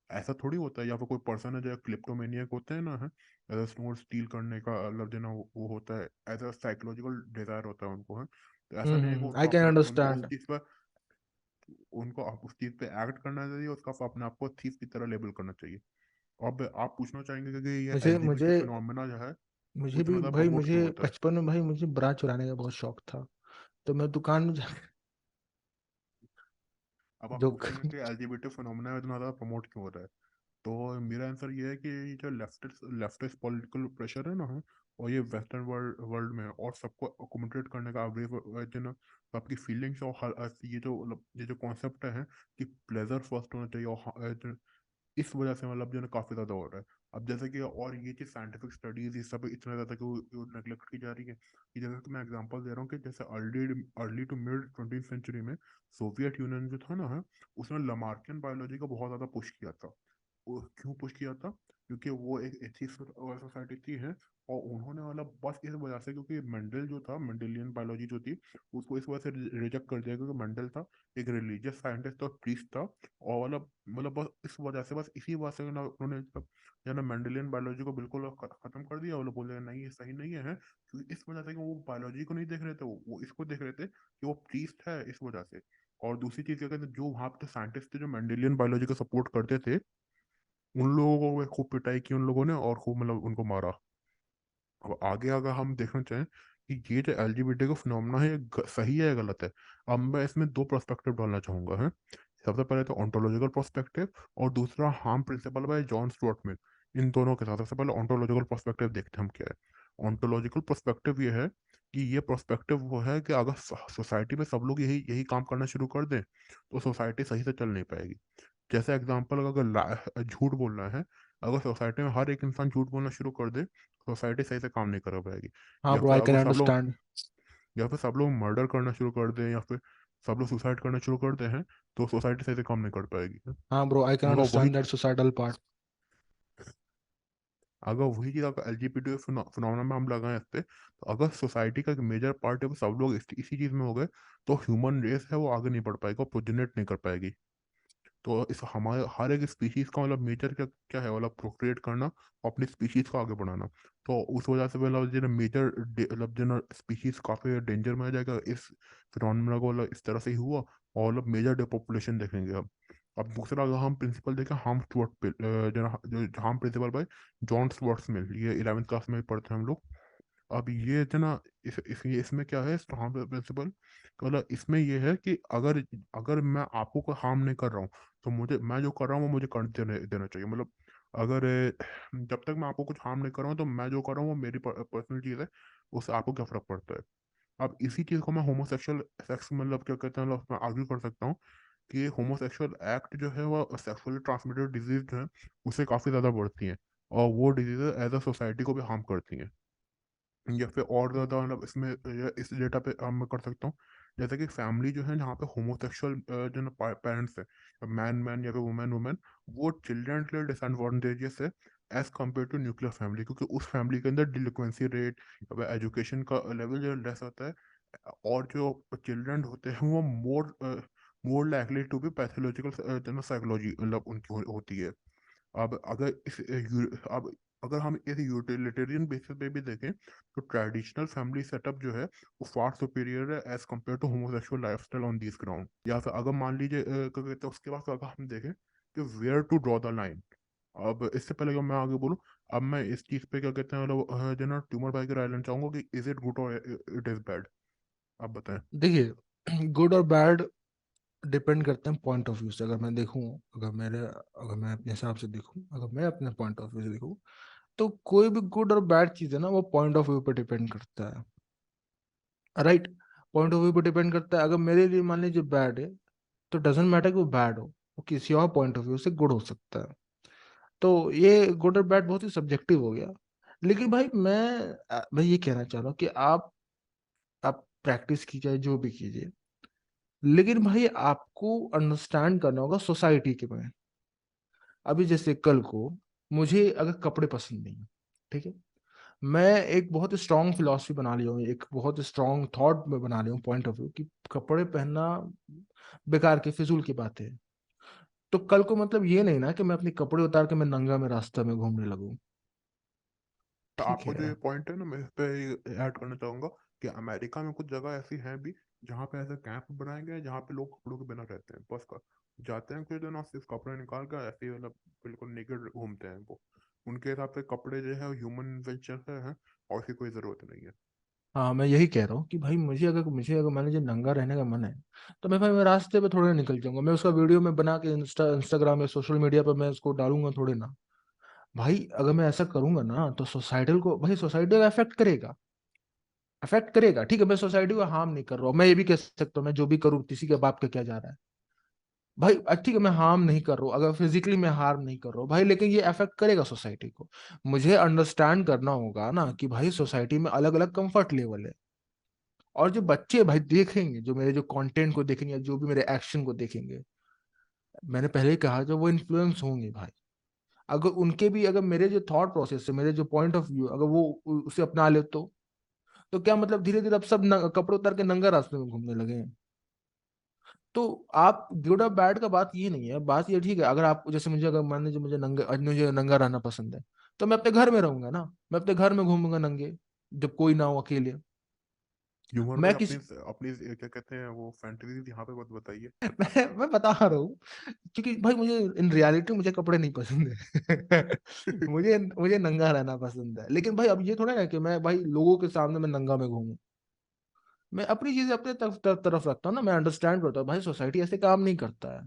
ऐसा थोड़ी होता है। या फिर कोई पर्सन है जो क्लिप्टोमेनियक होते हैं ना है, एज स्टोर स्टील करने का मतलब जो ना वो होता है, एज अ साइकोलॉजिकल डिजायर होता है उनको है, तो ऐसा नहीं है कि आई उनको कैन अपने उनको उस अंडरस्टैंड। चीज पर उनको उस चीज पे एक्ट करना चाहिए, उसका अपने आप को थीफ की तरह लेबल करना चाहिए। अब आप पूछना चाहेंगे कि ये मुझे एलजीबीटी मुझे फिनोमेना जो है वो मुझे इतना भी ज्यादा भाई, प्रमोट मुझे क्यों होता है। बचपन में भाई मुझे ब्रा चुराने का बहुत शौक था। तो मैं दुकान में जा अब आप जो पूछेंगे कि एलजीबीटी फिनोमेना इतना ज्यादा प्रमोट क्यों हो रहा है, तो मेरा आंसर ये है कि ये जो लेफ्टिस्ट पॉलिटिकल प्रेशर है ना है, और ये वेस्टर्न वर्ल्ड वर्ल्ड में और सबको अकोमोडेट करने का जो ना आपकी फीलिंग्स और ये जो मतलब ये जो कॉन्सेप्ट है कि प्लेजर फर्स्ट होना चाहिए, और इस वजह से मतलब जो है काफी ज्यादा हो रहा है। अब जैसे कि और ये चीज साइंटिफिक स्टडीज इस सब इतना ज्यादा कि वो नेग्लेक्ट की जा रही है, कि जैसे कि मैं एग्जांपल दे रहा हूँ कि जैसे early to mid 20th century में सोवियत यूनियन जो था ना है, उसने लमार्कियन बायोलॉजी को बहुत ज्यादा पुश किया था। वो क्यों पुश किया था? क्योंकि वो एक एथिस्ट सोसाइटी थी है, और उन्होंने मतलब बस इस वजह से, क्योंकि मंडल जो था, मंडेलियन बायोलॉजी जो थी, उसको इस वजह से रिजेक्ट कर दिया, क्योंकि मंडल था एक रिलीजियस साइंटिस्ट और प्रीस्ट था, और मतलब बस इस वजह से, बस इसी वजह से ना उन्होंने मतलब जो है ना मेंडेलियन बायोलॉजी को बिल्कुल खत्म कर दिया। वो लोग बोले नहीं ये सही नहीं है, क्योंकि इस वजह से कि वो बायोलॉजी को नहीं देख रहे थे, वो इसको देख रहे थे कि वो प्रीस्ट है इस वजह से। और दूसरी चीज क्या कहते हैं, जो वहाँ पे साइंटिस्ट थे जो मेंडेलियन बायोलॉजी को सपोर्ट करते थे, उन लोगों को खूब पिटाई की उन लोगों ने, और खूब मतलब उनको मारा। अब आगे अगर हम देखना चाहें कि ये जो एलजीबीटी का फिनोमेना है, ये सही है या गलत है, अब मैं इसमें दो पर्सपेक्टिव डालना चाहूंगा है। सबसे पहले तो ऑन्टोलॉजिकल पर्सपेक्टिव, और दूसरा harm principle by John Stuart Mill. इन दोनों के साथ सबसे पहले ऑन्टोलॉजिकल पर्सपेक्टिव देखते हैं हम क्या है। ऑन्टोलॉजिकल पर्सपेक्टिव ये है कि ये पर्सपेक्टिव वो है कि अगर सोसाइटी में सब लोग यही यही काम करना शुरू कर दें, तो सोसाइटी सही से चल नहीं पाएगी। जैसे एग्जांपल, अगर झूठ बोलना है, अगर सोसाइटी में हर एक इंसान झूठ बोलना शुरू कर दे, सोसाइटी सही से काम नहीं कर पाएगी। हाँ या ब्रो, फिर आई कैन अगर सब लोग अंडरस्टैंड। या फिर सब लोग मर्डर करना शुरू कर दें, या फिर सब लोग सुसाइड करना शुरू करते हैं, तो सोसाइटी सही से काम नहीं कर पाएगी। हाँ ब्रो, आई कैन अगर वही अंडरस्टैंड दैट सोसाइटल पार्ट। अगर वही चीज अगर एलजीबीटी फिनोमेना में हम लगाएं इस पे, तो अगर सोसाइटी का एक मेजर पार्ट है वो सब लोग इसी चीज में हो गए, तो ह्यूमन रेस है वो आगे नहीं बढ़ पाएगा, प्रोजेनेट नहीं कर पाएगी। तो इस हमारे हर एक स्पीशीज का मतलब मेजर क्या क्या है, मतलब प्रोक्रिएट करना और अपनी स्पीशीज को आगे बढ़ाना। तो उस वजह से मतलब जो मेजर मतलब जो स्पीशीज काफी डेंजर में आ जाएगा इस फिनोमेना को, मतलब इस तरह से ही हुआ, और मतलब मेजर डिपॉपुलेशन देखेंगे हम। अब दूसरा अगर हम प्रिंसिपल देखें, हार्म स्टुअर्ट जो harm principle by John Stuart मिल, ये 11th क्लास में पढ़ते हैं हम लोग। अब ये जो ना इसमें क्या है हार्म प्रिंसिपल, मतलब इसमें ये है कि अगर अगर मैं आपको कोई हार्म नहीं कर रहा हूँ, तो मुझे मैं जो कर रहा हूँ वो मुझे कर देना चाहिए। मतलब अगर जब तक मैं आपको कुछ हार्म नहीं कर रहा हूँ, तो मैं जो कर रहा हूँ वो मेरी पर्सनल चीज़ है, उससे आपको क्या फर्क पड़ता है। अब इसी चीज़ को मैं होमोसेक्सुअल सेक्स मतलब क्या कहते हैं, मतलब मैं आर्ग्यू कर सकता हूँ कि होमोसेक्सुअल एक्ट जो है वो सेक्सुअली ट्रांसमिटेड डिजीज जो है उससे काफ़ी ज़्यादा बढ़ती हैं, और वो डिजीज एज अ सोसाइटी को भी हार्म करती हैं। या फिर और ज़्यादा मतलब इसमें इस डेटा पे मैं कर सकता हूँ, जैसे कि फैमिली जो है जहाँ पे होमोसेक्सुअल जो ना पेरेंट्स है, मैन मैन या फिर वुमेन वुमेन, वो चिल्ड्रन के लिए डिसएडवांटेजेस है as compare to nuclear family, क्योंकि उस फैमिली के अंदर डिलिक्वेंसी रेट या फिर एजुकेशन का लेवल जो लेस होता है, और जो चिल्ड्रन होते हैं वो more likely to be pathological जो ना साइकोलॉजी मतलब उनकी होती है। अब अगर अब अगर हम इस यूटिलिटेरियन बेसिस पे भी देखें, तो ट्रेडिशनल फैमिली सेटअप जो है वो फार सुपीरियर है as compare to homosexual lifestyle on this ground. या फिर अगर मान लीजिए क्या कहते हैं, उसके बाद अगर हम देखें कि where to draw the line. अब इससे पहले कि मैं आगे बोलूँ, अब मैं इस चीज़ पे क्या कहते हैं मतलब जो ना ट्यूमर भाई की राय लेना चाहूंगा कि इज इट गुड और इट इज बैड। आप बताएं। देखिए गुड और बैड डिपेंड करते हैं पॉइंट ऑफ व्यू से। अगर मैं देखूं, अगर मैं अपने हिसाब से देखूं, अगर मैं अपने पॉइंट ऑफ व्यू से देखूं, तो कोई भी गुड और बैड चीज है ना, वो पॉइंट ऑफ व्यू पर डिपेंड करता है। राइट। पॉइंट ऑफ व्यू पर डिपेंड करता है। अगर मेरे लिए मान लीजिए बैड है, तो डजेंट मैटर कि वो बैड हो, वो किसी और पॉइंट ऑफ व्यू से गुड हो सकता है। तो ये गुड और बैड बहुत ही सब्जेक्टिव हो गया। लेकिन भाई मैं ये कहना चाह रहा हूँ कि आप प्रैक्टिस कीजिए जो भी कीजिए, लेकिन भाई आपको अंडरस्टैंड करना होगा सोसाइटी के में। अभी जैसे कल को मुझे अगर कपड़े पसंद नहीं है, ठीक है, मैं एक बहुत स्ट्रांग फिलॉसफी बना लिया हूँ, एक बहुत स्ट्रांग थॉट में बना लिया हूँ, पॉइंट ऑफ व्यू कि कपड़े पहनना बेकार की फिजूल की बात है। तो कल को मतलब ये नहीं ना कि मैं अपने कपड़े उतार के मैं नंगा में रास्ते में घूमने लगूं। तो ठीक आपको जो ये है। पॉइंट है ना, मैं इस पे ऐड करना चाहूंगा कि अमेरिका में कुछ जगह ऐसी हैं भी जहाँ पे ऐसे कैंप बनाए गए हैं जहाँ पे लोग कपड़ों के बिना रहते हैं, बस का जाते हैं कुछ दिन और सिर्फ कपड़े निकाल कर ऐसे ही मतलब बिल्कुल नेकेड घूमते हैं वो। उनके हिसाब से कपड़े जो है ह्यूमन इन्वेंशन से हैं और उसकी कोई जरूरत नहीं है। हाँ, मैं यही कह रहा हूँ कि भाई मुझे अगर मान लीजिए नंगा रहने का मन है, तो मैं रास्ते पे थोड़े निकल जाऊंगा, मैं उसका वीडियो में बना के इंस्टाग्राम या सोशल मीडिया पर मैं उसको डालूंगा थोड़े ना। भाई अगर मैं ऐसा करूंगा ना, तो सोसाइटी को अफेक्ट करेगा। अफेक्ट करेगा, ठीक है, मैं सोसाइटी को हार्म नहीं कर रहा हूँ, मैं ये भी कह सकता हूँ मैं जो भी करूँ किसी के बाप का क्या जा रहा है। भाई ठीक है, मैं हार्म नहीं कर रहा हूँ, अगर फिजिकली मैं हार्म नहीं कर रहा हूँ भाई, लेकिन ये अफेक्ट करेगा सोसाइटी को। मुझे अंडरस्टैंड करना होगा ना कि भाई सोसाइटी में अलग अलग कंफर्ट लेवल है। और जो बच्चे भाई देखेंगे, जो मेरे जो कंटेंट को देखेंगे, जो भी मेरे एक्शन को देखेंगे, मैंने पहले ही कहा, जो वो इन्फ्लुएंस होंगे भाई। अगर उनके भी अगर मेरे जो थॉट प्रोसेस है, मेरे जो पॉइंट ऑफ व्यू, अगर वो उसे अपना ले, तो क्या मतलब धीरे धीरे अब सब कपड़े उतार के नंगा रास्ते में घूमने लगे हैं। तो आप गुड और बैड का बात ये नहीं है, बात ये ठीक है, अगर आप जैसे मुझे अगर मान लीजिए मुझे नंगा रहना पसंद है, तो मैं अपने घर में रहूंगा ना, मैं अपने घर में घूमूंगा नंगे, जब कोई ना हो, अकेले। ह्यूमर भाई मैं अपनी किसी अपनी क्या कहते हैं वो फैंटेसी यहाँ पे मत बताइए। मैं बता रहा हूँ, क्योंकि भाई मुझे इन रियलिटी मुझे कपड़े नहीं पसंद है। मुझे मुझे नंगा रहना पसंद है, लेकिन भाई अब ये थोड़ा है कि मैं भाई लोगों के सामने मैं नंगा में घूमूं। मैं अपनी चीजें अपने तरफ रखता हूँ ना, मैं अंडरस्टैंड करता हूँ भाई सोसाइटी ऐसे काम नहीं करता है।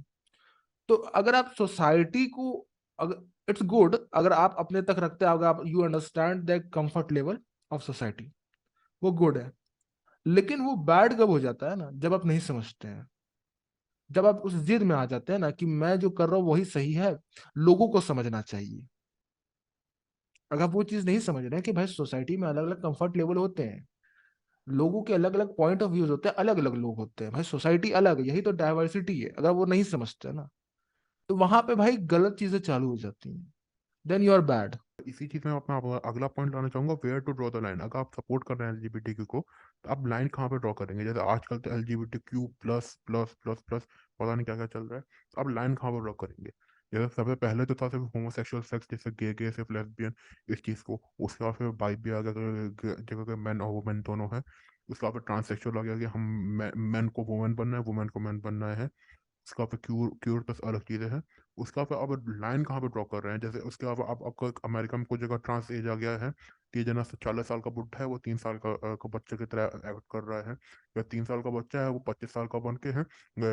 तो अगर आप सोसाइटी को, अगर इट्स गुड अगर आप अपने तक रखते हैं, अगर आप you understand the comfort level of society, वो गुड है। लेकिन वो बैड कब हो जाता है ना, जब आप नहीं समझते हैं, जब आप उस जिद में आ जाते हैं ना कि मैं जो कर रहा हूँ वही सही है, लोगों को समझना चाहिए। अगर आप वो चीज नहीं समझ रहे हैं कि भाई सोसाइटी में अलग अलग कंफर्ट लेवल होते हैं, लोगों के अलग अलग पॉइंट ऑफ व्यूज होते हैं, अलग अलग लोग होते हैं भाई, सोसाइटी अलग है, यही तो डाइवर्सिटी है। अगर वो नहीं समझते ना, तो वहां पे भाई गलत चीजें चालू हो जाती हैं, देन यू आर बैड। इसी चीज में अपना अगला पॉइंट लाना चाहूंगा, where to draw the line. अगर आप सपोर्ट कर रहे हैं एलजीबीटीक्यू को, तो आप लाइन कहाँ पे ड्रॉ करेंगे? जैसे आजकल तो LGBTQ plus plus plus plus पता नहीं क्या क्या चल रहा है, तो आप लाइन कहाँ पे ड्रॉ करेंगे? जैसे सबसे पहले तो था सिर्फ होमोसेक्सुअल सेक्स, जैसे गे गे सिर्फ लेस्बियन, इस चीज को। उसके बाद फिर बाई भी आ गया, जगह मैन और वुमेन दोनों है। उसके बाद फिर ट्रांससेक्सुअल आ गया कि हम मैन को वुमेन बनना है, वुमेन को मैन बनना है। उसका पे क्यूर क्यूर प्लस अलग चीजें हैं। उसका पे अब लाइन कहाँ पे ड्रॉ कर रहे हैं? जैसे उसके अलावा अब आपको अमेरिका में कुछ जगह ट्रांस एज आ गया है कि जना 40 साल का बुढ़ा है वो 3 साल का बच्चे की तरह एक्ट कर रहा है, या 3 साल का बच्चा है वो 25 साल का बन के है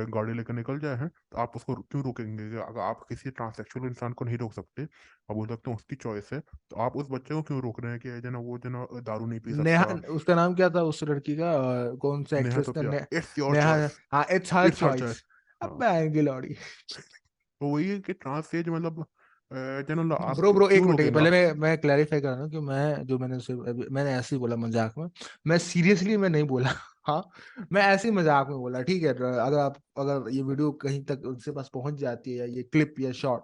गाड़ी लेकर निकल जाए हैं, तो आप उसको क्यों रोकेंगे? कि अगर आप किसी ट्रांससेक्सुअल इंसान को नहीं रोक सकते, आप बोल सकते हैं उसकी चॉइस है, तो आप उस बच्चे को क्यों रोक रहे हैं कि जना वो जना दारू नहीं पी नेहा, सकता? उसका नाम क्या था उस लड़की का, कौन सा नेहा एक्ट्रेस तो का, क्या, इट्स योर नेहा। चॉइस, हाँ, it's her it's her choice. Choice. अब हाँ, मैं आएंगे लौड़ी। तो वही है कि ट्रांस एज मतलब जनरल आप ब्रो एक क्यों मिनट, रोकेंगे पहले आप? मैं क्लैरिफाई कर रहा हूँ कि मैं जो मैंने मैंने ऐसे ही बोला मजाक में, मैं सीरियसली मैं नहीं बोला। हाँ, मैं ऐसे ही मजाक में बोला, ठीक है। अगर ये वीडियो कहीं तक उनसे पास पहुंच जाती है, या ये क्लिप या शॉर्ट,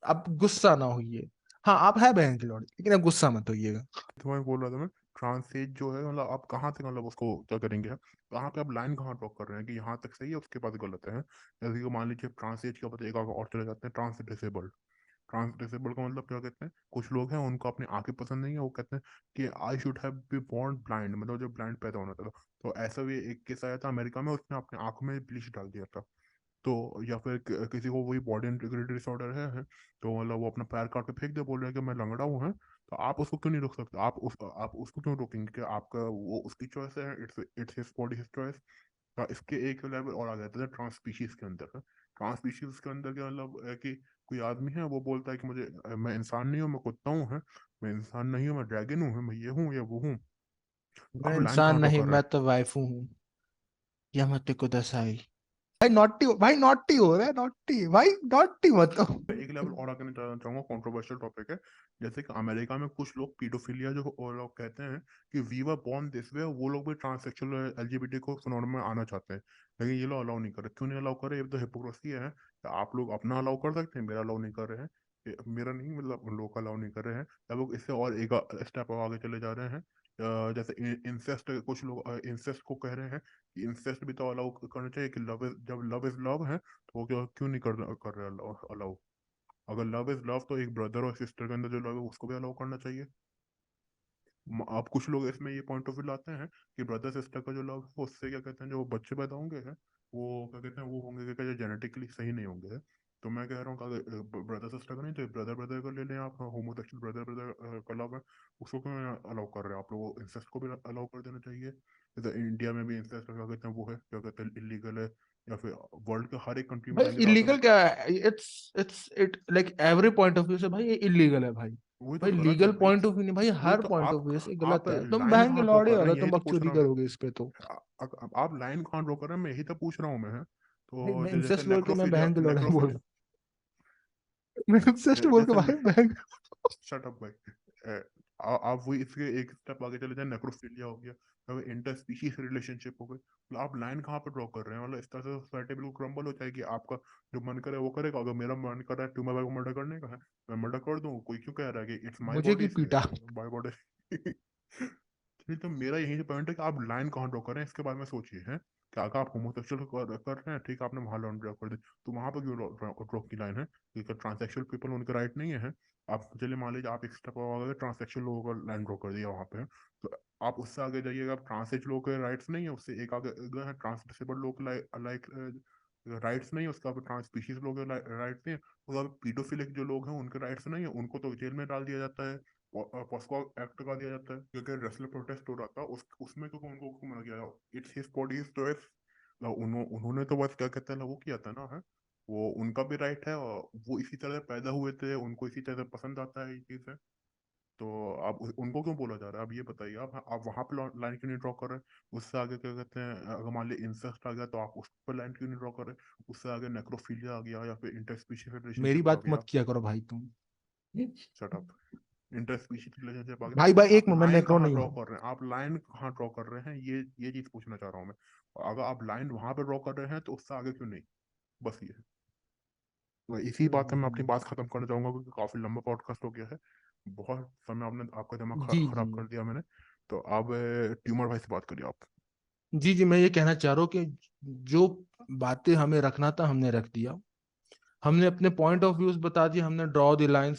आप गुस्सा ना होइए। हाँ, आप है बहन की लौड़ी, लेकिन आप गुस्सा मत होइएगा। तो मैं बोल रहा था, मैं ट्रांसलेट जो है मतलब आप कहाँ से मतलब उसको क्या करेंगे आप? कहाँ पे आप लाइन कहाँ ड्रॉ कर रहे हैं कि यहाँ तक सही है उसके बाद गलत है? जैसे कि मान लीजिए ट्रांसलेट के बाद एक आगे और चले जाते हैं, ट्रांस डिसेबल्ड। ट्रांस डिसेबल का मतलब क्या कहते हैं? कुछ लोग हैं उनको अपनी आंखें पसंद नहीं है, वो कहते हैं कि I should have be born blind, मतलब जो ब्लाइंड पैदा होना था। तो ऐसा भी एक केस आया था अमेरिका में, उसने अपने आंखों में ब्लीच डाल दिया था। तो या फिर किसी को वही बॉडी इंटीग्रिटी डिसऑर्डर है, तो मतलब वो अपना पैर काट के फेंक दे, बोल रहे हैं कि मैं लंगड़ा हूँ है, तो आप उसको क्यों नहीं रोक सकते? आप उसको क्यों रोकेंगे? कि आपका वो उसकी चॉइस है, it's it's his body his choice. इसके एक लेवल और आ जाता है ट्रांस स्पीशीज के अंदर। ट्रांस स्पीशीज के अंदर क्या मतलब है कि कोई आदमी है वो बोलता है कि मुझे मैं इंसान नहीं हूँ, मैं कुत्ता हूँ, है मैं इंसान नहीं हूँ, मैं ड्रैगन हूँ, मैं ये हूँ या वो हूँ। मैं आप लाइन इंसान कहाँ ड्रॉ नहीं, कर रहे मैं हैं? तो वाइफू हूँ, यामाते को दसाई। भाई नॉटी, भाई नॉटी हो रहा है, नॉटी भाई, नॉटी मत हो। एक लेवल और आगे चाहूंगा, कंट्रोवर्शियल टॉपिक है। जैसे कि अमेरिका में कुछ लोग पीडोफिलिया जो वो लोग कहते हैं कि we were born this way, वो लोग भी ट्रांससेक्सुअल एलजीबीटी को फिनोमेनन में आना चाहते हैं, लेकिन ये लोग अलाउ नहीं कर रहे। क्यों नहीं अलाउ कर रहे? ये तो हिपोक्रेसी है। तो आप लोग अपना अलाउ कर सकते हैं, मेरा अलाउ नहीं कर रहे हैं। मेरा नहीं, मतलब उन लोगों का अलाउ नहीं कर रहे हैं। तब लोग इससे और एक स्टेप आगे चले जा रहे हैं। जैसे इंसेस्ट, कुछ लोग इंसेस्ट को कह रहे हैं कि इंसेस्ट भी तो अलाउ करना चाहिए, कि लव इज, जब लव इज लव है तो वो क्यों नहीं कर रहे अलाउ? अगर लव इज लव तो एक ब्रदर और सिस्टर के अंदर जो लव है उसको भी अलाउ करना चाहिए। अब कुछ लोग इसमें ये पॉइंट ऑफ व्यू लाते हैं कि ब्रदर सिस्टर का जो लव है उससे क्या कहते हैं, जो बच्चे पैदा होंगे हैं वो क्या कहते हैं, वो होंगे क्या, जेनेटिकली सही नहीं होंगे। तो मैं कह रहा हूँ कि ब्रदर सिस्टर का नहीं तो ब्रदर ब्रदर का ले लें आप, होमोसेक्सुअल ब्रदर ब्रदर का लव है, उसको क्यों अलाउ कर रहे हैं आप लोग? इंसेस्ट को भी अलाउ कर देना चाहिए। जैसे इंडिया में भी इंसेस्ट क्या कहते हैं, वो है क्या कहते हैं, इलीगल है, या फिर वर्ल्ड के हर एक कंट्री में भाई जाएंगे तो इलीगल आप, क्या है? It's it like every point of view से भाई ये इलीगल है भाई। वही तो भाई गलत है लीगल भाई। पॉइंट ऑफ व्यू नहीं भाई, वही हर तो पॉइंट ऑफ व्यू से आप गलत है। तुम लाइन बहन के कहाँ ड्रॉ लौड़े कर हो, रहे अगर हैं, यही तुम तो पूछ बकचोदी रहा हूँ। करोगे इस पे तो। आप लाइन कहाँ ड्रॉ कर रहे हैं, मैं यही तो पूछ रहा हूँ मैं, है भाई तो मैं जैसे इंसेस्ट बोल के मैं नेक्रोफिलिया, बहन के लौड़े बोल नेक्रोफिलिया, रहा हूँ। मैं इंसेस्ट बोल के जैसे भाई बहन। शट अप भाई। आप वही इसके एक स्टेप आगे चले जाए, नेक्रोफिलिया हो गया, फिर इंटर स्पीशीज रिलेशनशिप हो गई, मतलब आप लाइन कहाँ पे ड्रॉ कर रहे हैं? मतलब इस तरह से सोसाइटी बिल्कुल क्रम्बल हो जाएगी। आपका जो मन करे वो करेगा। अगर मेरा मन कर रहा है ट्यूमर भाई को मर्डर करने का है, मैं मर्डर कर दूँ, कोई क्यों कह रहा है कि इट्स माई मुझे बॉडी, की पीटा। My body. नहीं तो मेरा यही पॉइंट है कि आप लाइन कहाँ ड्रॉ कर रहे हैं इसके बारे में सोचिए, हैं कि अगर आप होमोसेक्सुअल कर रहे हैं, ठीक है, आपने वहां लाइन ड्रॉ कर दी, तो वहां पर क्यों ड्रॉ की लाइन है? क्योंकि ट्रांसेक्सुअल पीपल, उनके राइट नहीं है। आप चलिए मान लीजिए आप एक स्टेप आगे ट्रांसेक्सुअल लोगों का लाइन ड्रॉ कर दिया वहां पे, तो आप उससे आगे जाइएगा, आप ट्रांसजेंडर लोगों के राइट्स नहीं है, उससे एक आगे है ट्रांस डिसेबल्ड लोग लाइक राइट्स नहीं है, उसका ट्रांस स्पीशीज लोग राइट्स नहीं है, उसका पीडोफिलिक जो लोग हैं उनके राइट्स नहीं है, उनको तो जेल में डाल दिया जाता है, पॉस्को एक्ट लगा दिया जाता है। क्योंकि रेसलर प्रोटेस्ट हो रहा था उसमें क्योंकि उनको क्यों मना किया? It's his body his choice. उन्होंने तो बस क्या कहते हैं वो किया था ना, है वो उनका भी राइट है, और वो इसी तरह पैदा हुए थे, उनको इसी तरह पसंद आता है ये चीज है। तो आप उनको क्यों बोला जा रहा है? आप ये बताइए, आप वहां पे लाइन क्यों नहीं ड्रॉ कर रहे? उससे आगे क्या कहते हैं, अगर मान ली इंसेस्ट आ गया तो आप उस पर लाइन क्यों नहीं ड्रॉ कर रहे? उससे आगे नेक्रोफिलिया आ गया, या फिर इंटरस्पीशीज मेरी रिलेशनशिप आ बात गया। मत किया करो भाई तुम। Shut up. इंटरस्पीशीज रिलेशनशिप आ गया। भाई भाई एक आप मिनट, मैं लाइन नेक्रो कहाँ नहीं ड्रॉ हूँ। कर रहे हैं? आप लाइन कहाँ ड्रॉ कर रहे हैं, ये चीज पूछना चाह रहा हूँ मैं। और अगर आप लाइन वहां पे ड्रॉ कर रहे हैं तो उससे आगे क्यों नहीं? बस ये है। तो इसी बात से मैं अपनी हम्म। बात खत्म करना चाहूंगा, क्योंकि काफी लंबा पॉडकास्ट हो गया है। बहुत समय आपने आपका दिमाग जी जी। खराब कर दिया मैंने। तो अब ट्यूमर भाई से बात करिए आप। जी जी, मैं ये कहना चाह रहा हूँ कि जो बातें हमें रखना था हमने रख दिया। हमने अपने पॉइंट ऑफ व्यूज बता दिए, हमने ड्रॉ द लाइन